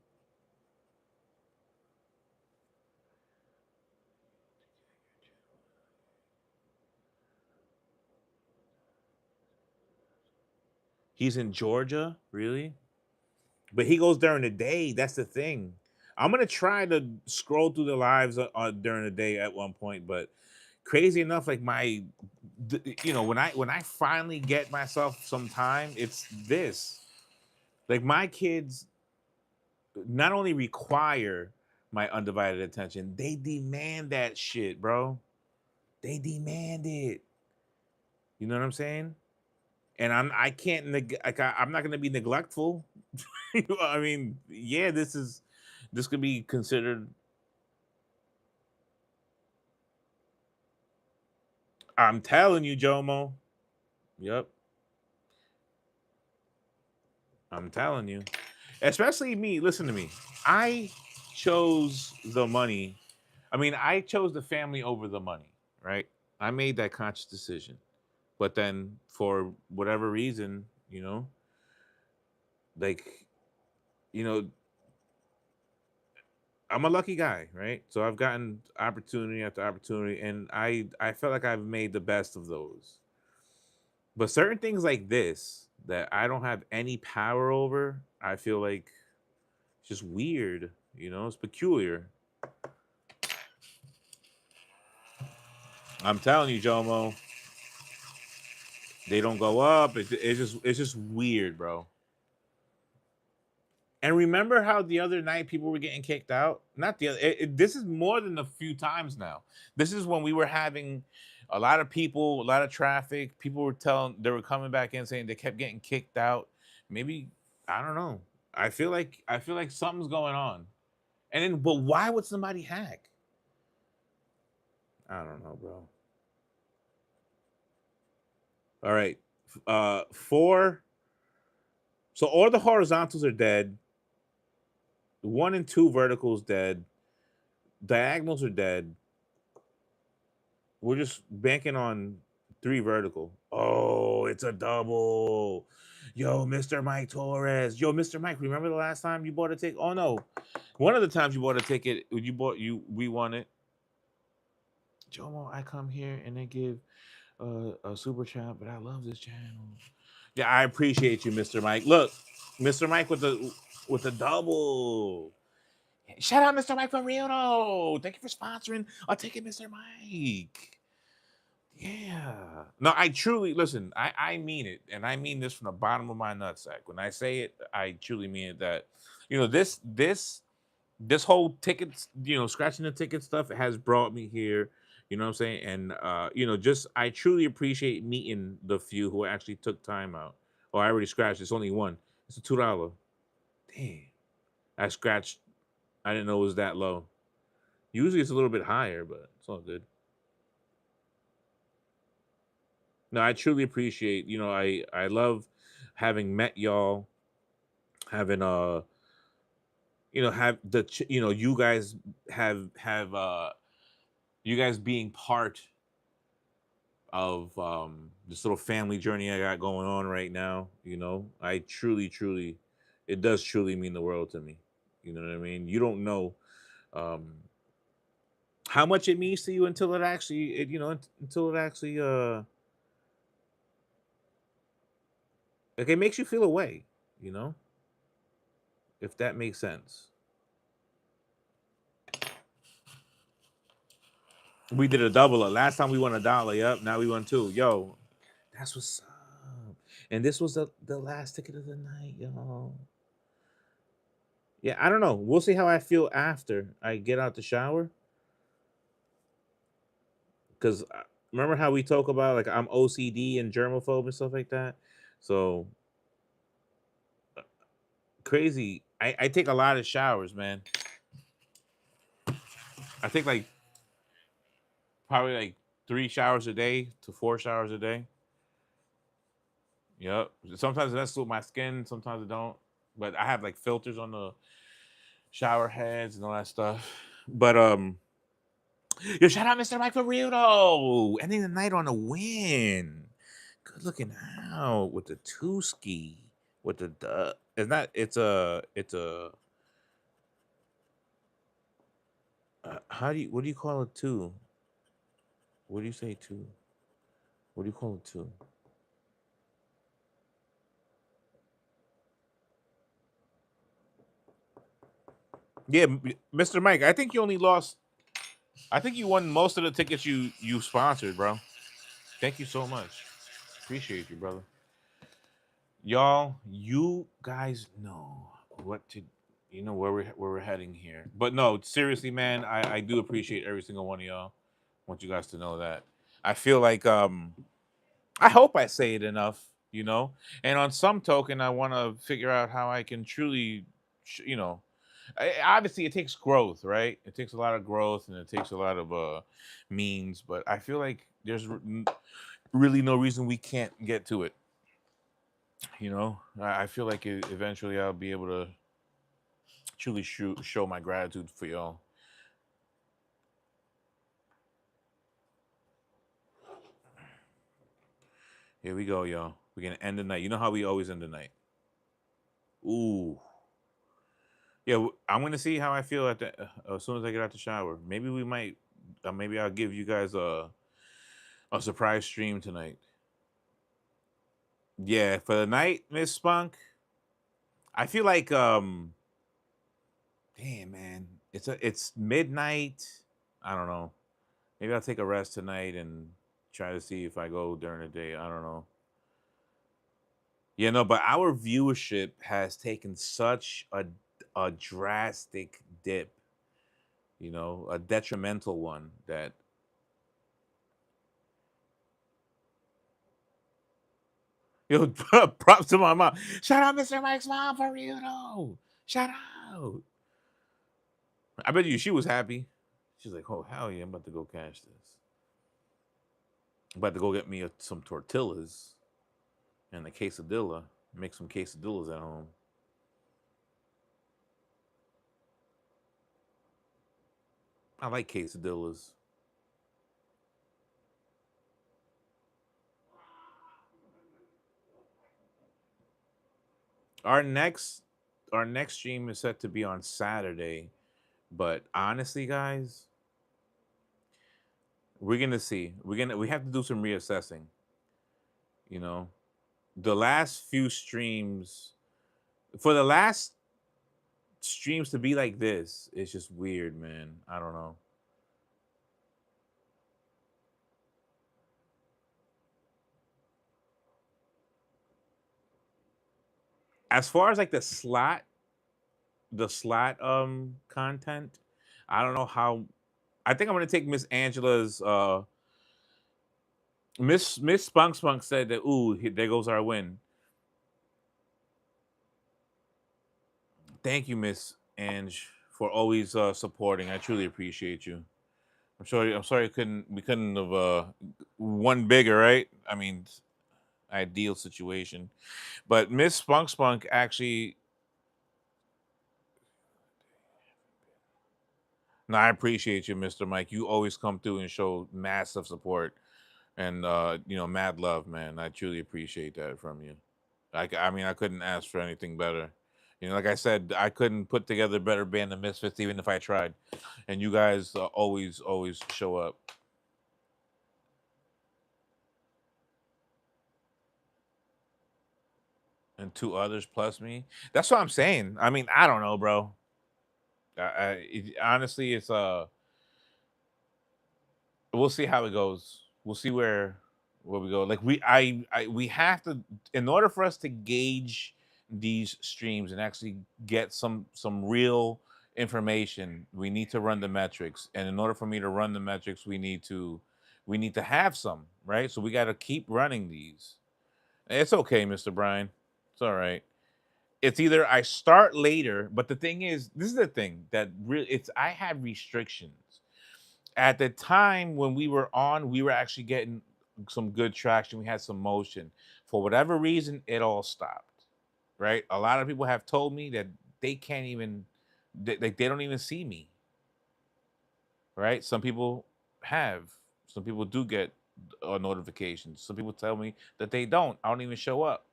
He's in Georgia, really? But he goes during the day. That's the thing. I'm gonna try to scroll through the lives during the day at one point, but crazy enough, like when I finally get myself some time, it's this. Like my kids not only require my undivided attention, they demand that shit, bro. They demand it. You know what I'm saying? And I can't I'm not gonna be neglectful. I mean, yeah, this could be considered. I'm telling you, Jomo. Yep, I'm telling you. Especially me. Listen to me. I chose the money. I mean, I chose the family over the money, right? I made that conscious decision. But then for whatever reason, like, you know, I'm a lucky guy, right? So I've gotten opportunity after opportunity, and I felt like I've made the best of those. But certain things like this that I don't have any power over, I feel like it's just weird. It's peculiar. I'm telling you, Jomo, they don't go up. It's just weird, bro. And remember how the other night people were getting kicked out? Not the other. This is more than a few times now. This is when we were having a lot of people, a lot of traffic. People were telling they were coming back in saying they kept getting kicked out. Maybe I don't know. I feel like something's going on. And then, but why would somebody hack? I don't know, bro. All right, four. So all the horizontals are dead. One and two verticals dead. Diagonals are dead. We're just banking on three vertical. Oh, it's a double. Yo, Mr. Mike Torres. Yo, Mr. Mike, remember the last time you bought a ticket? Oh no. One of the times you bought a ticket, we won it. Jomo, I come here and they give a super chat, but I love this channel. Yeah, I appreciate you, Mr. Mike. Look, Mr. Mike with the double. Shout out, Mr. Mike for real though. Thank you for sponsoring a ticket, Mr. Mike. Yeah. No, I truly listen. I mean it, and I mean this from the bottom of my nutsack. When I say it, I truly mean it. That this whole tickets, scratching the ticket stuff has brought me here. You know what I'm saying? And just I truly appreciate meeting the few who actually took time out. Oh, I already scratched. It's only one. It's a $2. Damn. I scratched. I didn't know it was that low. Usually it's a little bit higher, but it's all good. No, I truly appreciate. I love having met y'all, having have you guys have you guys being part this little family journey I got going on right now. I truly, truly, it does truly mean the world to me. You know what I mean? You don't know um, how much it means to you until it actually, until it actually, like it makes you feel a way. You know, if that makes sense. We did a double. Last time we won $1. Yep. Now we won two. Yo, that's what's up. And this was the last ticket of the night, yo. Yeah, I don't know. We'll see how I feel after I get out the shower. Because remember how we talk about like I'm OCD and germaphobe and stuff like that. So crazy. I take a lot of showers, man. I take like probably like 3 showers a day to 4 showers a day. Yep. Sometimes that's with my skin. Sometimes it don't. But I have like filters on the shower heads and all that stuff. But yo, shout out Mr. Mike for real though. Ending the night on a win. Good looking out with the two ski with the it's not how do you what do you call it two? What do you say two? What do you call it two? Yeah, Mr. Mike, I think you only lost. I think you won most of the tickets you sponsored, bro. Thank you so much. Appreciate you, brother. Y'all, you guys know what to, where we're heading here. But no, seriously, man, I do appreciate every single one of y'all. Want you guys to know that. I feel like I hope I say it enough, And on some token, I want to figure out how I can truly, obviously it takes growth, right? It takes a lot of growth and it takes a lot of means, but I feel like there's really no reason we can't get to it. I feel like eventually I'll be able to truly show my gratitude for y'all. Here we go, y'all. We're gonna end the night. You know how we always end the night. Ooh, yeah. I'm gonna see how I feel as soon as I get out the shower. Maybe we might. Maybe I'll give you guys a surprise stream tonight. Yeah, for the night, Miss Spunk. I feel like damn man, it's midnight. I don't know. Maybe I'll take a rest tonight and try to see if I go during the day. I don't know. Yeah, no, but our viewership has taken such a drastic dip, a detrimental one that props to my mom. Shout out Mr. Mike's mom for real though. Shout out. I bet you she was happy. She's like, oh hell yeah, I'm about to go cash this. I'm about to go get me some tortillas and a quesadilla. Make some quesadillas at home. I like quesadillas. Our next our next stream is set to be on Saturday, but honestly, guys, we're gonna see. We have to do some reassessing. You know, the last few streams for the last streams to be like this, it's just weird, man. I don't know. As far as like the slot content, I don't know how. I think I'm gonna take Miss Angela's Miss Spunk said that ooh, there goes our win. Thank you, Miss Ange, for always supporting. I truly appreciate you. I'm sorry we couldn't have won bigger, right? I mean, ideal situation. But Miss Spunk actually, no, I appreciate you, Mr. Mike. You always come through and show massive support. And mad love, man. I truly appreciate that from you. I mean, I couldn't ask for anything better. Like I said, I couldn't put together a better band of Misfits even if I tried. And you guys always show up. And two others plus me. That's what I'm saying. I mean, I don't know, bro. Honestly, it's we'll see how it goes. We'll see where we go. Like we have to, in order for us to gauge these streams and actually get some real information, we need to run the metrics. And in order for me to run the metrics, we need to have some, right? So we got to keep running these. It's okay, Mr. Brian. It's all right. It's either I start later, but the thing is, this is the thing that really it's I have restrictions. At the time when we were on, we were actually getting some good traction. We had some motion. For whatever reason, it all stopped. Right? A lot of people have told me that they can't even they don't even see me. Right? Some people have. Some people do get notifications. Some people tell me that they don't. I don't even show up.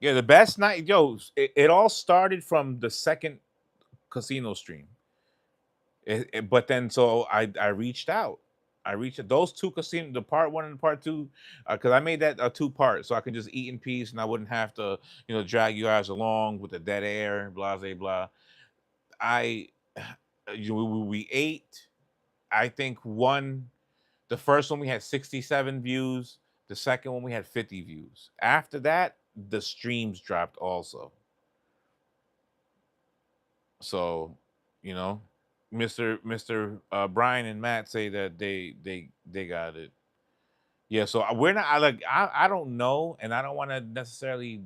Yeah, the best night, yo, it all started from the second casino stream. But then, so I reached out. I reached those two casino, the part one and part two, because I made that a two part, so I could just eat in peace and I wouldn't have to, drag you guys along with the dead air, blah blah blah. I, we ate. I think the first one we had 67 views. The second one we had 50 views. After that, the streams dropped also. So, you know, Mr. Brian and Matt say that they got it. Yeah, so we're not. I don't know, and I don't want to necessarily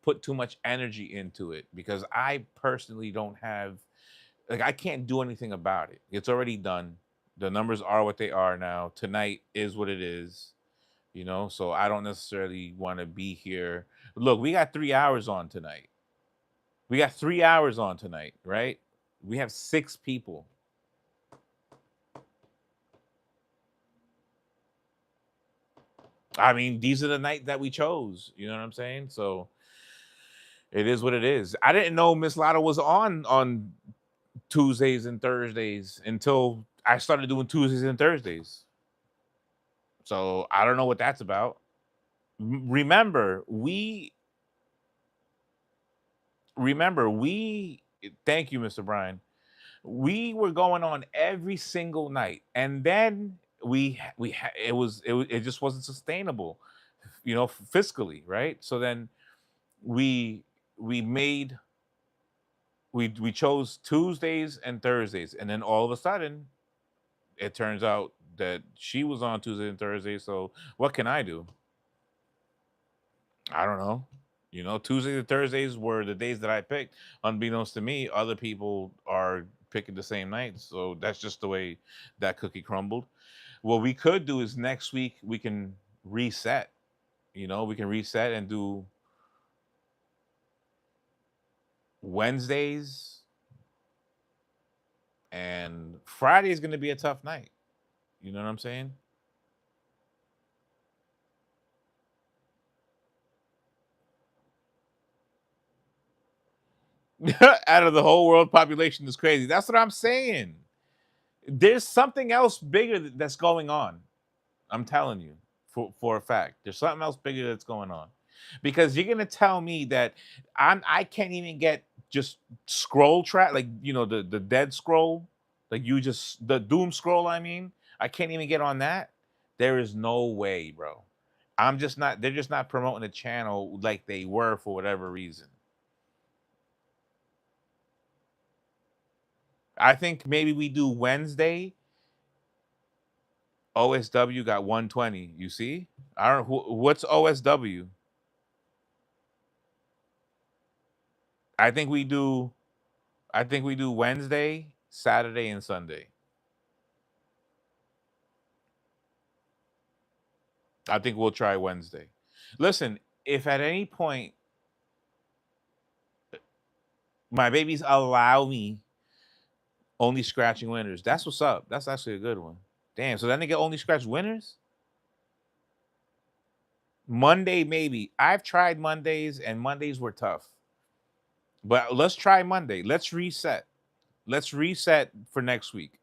put too much energy into it because I personally don't have I can't do anything about it. It's already done. The numbers are what they are now. Tonight is what it is. So I don't necessarily want to be here. Look, we got 3 hours on tonight. We got 3 hours on tonight, right? We have 6 people. I mean, these are the night that we chose. You know what I'm saying? So it is what it is. I didn't know Miss Lotto was on Tuesdays and Thursdays until I started doing Tuesdays and Thursdays. So I don't know what that's about. Remember, we thank you, Mr. Brian. We were going on every single night, and then it just wasn't sustainable, fiscally, right? So then we we made we chose Tuesdays and Thursdays, and then all of a sudden, it turns out that she was on Tuesday and Thursday. So what can I do? I don't know. Tuesdays and Thursdays were the days that I picked. Unbeknownst to me, other people are picking the same nights. So that's just the way that cookie crumbled. What we could do is next week we can reset. We can reset and do Wednesdays, and Friday is going to be a tough night. You know what I'm saying? Out of the whole world population is crazy. That's what I'm saying. There's something else bigger that's going on. I'm telling you, for a fact, there's something else bigger that's going on, because you're gonna tell me that I can't even get just scroll track, like the dead scroll, like you just the doom scroll. I mean, I can't even get on that. There is no way, bro. I'm just not. They're just not promoting the channel like they were for whatever reason. I think maybe we do Wednesday. OSW got 120. You see? I don't know what's OSW. I think we do. I think we do Wednesday, Saturday, and Sunday. I think we'll try Wednesday. Listen, if at any point my babies allow me only scratching winners, that's what's up. That's actually a good one. Damn, so that nigga only scratch winners? Monday, maybe. I've tried Mondays and Mondays were tough. But let's try Monday. Let's reset. Let's reset for next week.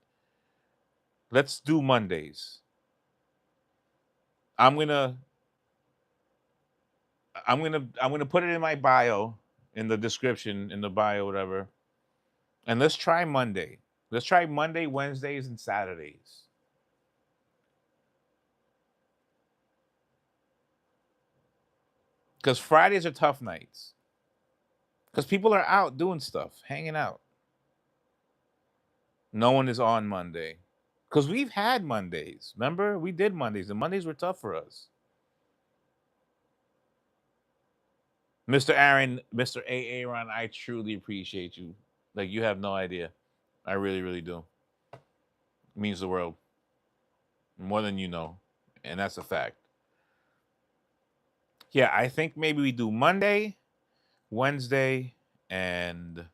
Let's do Mondays. I'm gonna I'm gonna put it in my bio, in the description, in the bio, whatever. And let's try Monday. Let's try Monday, Wednesdays, and Saturdays. Because Fridays are tough nights. Because people are out doing stuff, hanging out. No one is on Monday. Because we've had Mondays. Remember? We did Mondays, and Mondays were tough for us. Mr. Aaron, Mr. A. Aaron, I truly appreciate you. Like, you have no idea. I really, really do. It means the world. More than you know. And that's a fact. Yeah, I think maybe we do Monday, Wednesday, and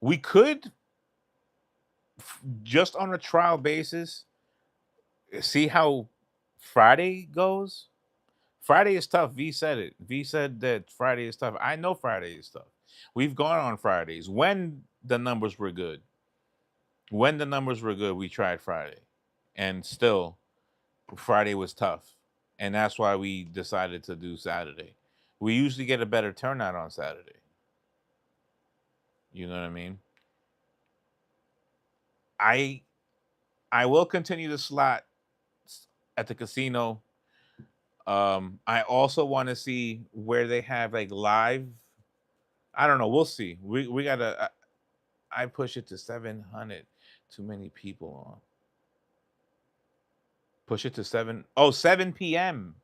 we could just on a trial basis see how Friday goes. Friday is tough. V said it. V said that Friday is tough. I know Friday is tough. We've gone on Fridays when the numbers were good. When the numbers were good, we tried Friday. And still, Friday was tough. And that's why we decided to do Saturday. We usually get a better turnout on Saturday. You know what I mean? I will continue the slot at the casino. I also want to see where they have like live. I don't know. We'll see. We gotta. I push it to 700. Too many people on. Push it to 7. Oh, 7 p.m.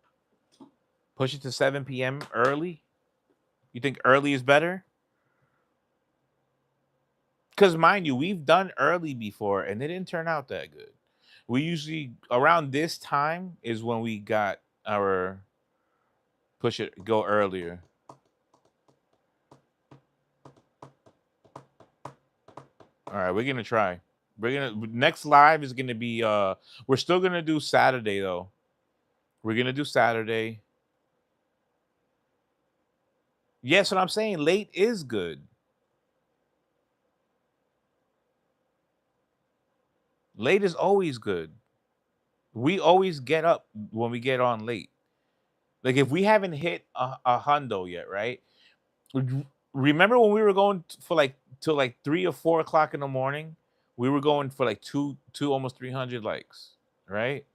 Push it to 7 p.m. early. You think early is better? Because mind you, we've done early before and it didn't turn out that good. We usually around this time is when we got our push it go earlier. All right, we're gonna try. We're gonna next live is gonna be we're still gonna do Saturday though. We're gonna do Saturday. Yes, what I'm saying, late is good. Late is always good. We always get up when we get on late. Like if we haven't hit a hundo yet, right? Remember when we were going for like till like 3 or 4 o'clock in the morning? We were going for like two almost 300 likes, right?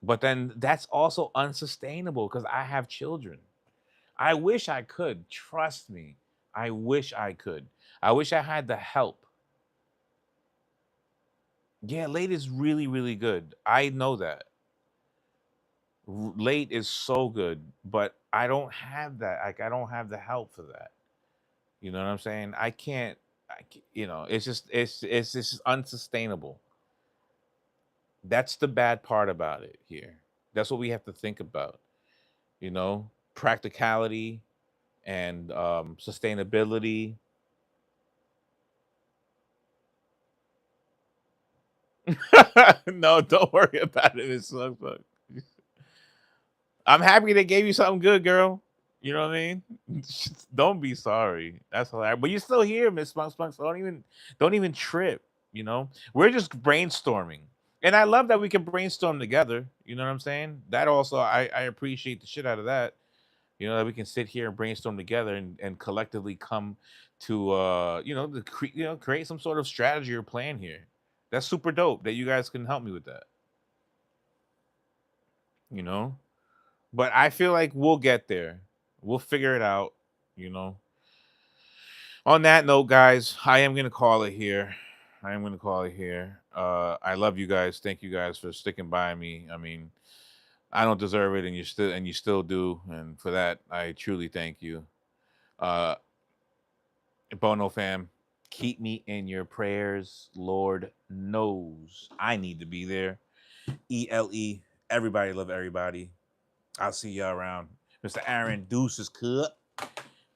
But then that's also unsustainable because I have children. I wish I could. Trust me. I wish I could. I wish I had the help. Yeah, late is really, really good. I know that. Late is so good, but I don't have that. Like I don't have the help for that. You know what I'm saying? I can't. You know, it's just unsustainable. That's the bad part about it here. That's what we have to think about. You know, practicality and sustainability. No, don't worry about it. It's I'm happy they gave you something good, girl. You know what I mean? Don't be sorry. That's hilarious. But you're still here, Miss Spunk Spunk. So don't even trip. You know, we're just brainstorming, and I love that we can brainstorm together. You know what I'm saying? That also, I appreciate the shit out of that. You know that we can sit here and brainstorm together and collectively come to create some sort of strategy or plan here. That's super dope that you guys can help me with that. You know, but I feel like we'll get there. We'll figure it out. You know. On that note, guys, I am gonna call it here. I am gonna call it here. I love you guys. Thank you guys for sticking by me. I mean, I don't deserve it, and you still do, and for that, I truly thank you. Uh, Bono fam, keep me in your prayers. Lord knows I need to be there. ELE. Everybody love everybody. I'll see y'all around. Mr. Aaron Deuces cut.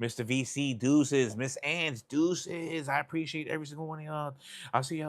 Mr. VC, deuces. Miss Ann's, deuces. I appreciate every single one of y'all. I'll see y'all.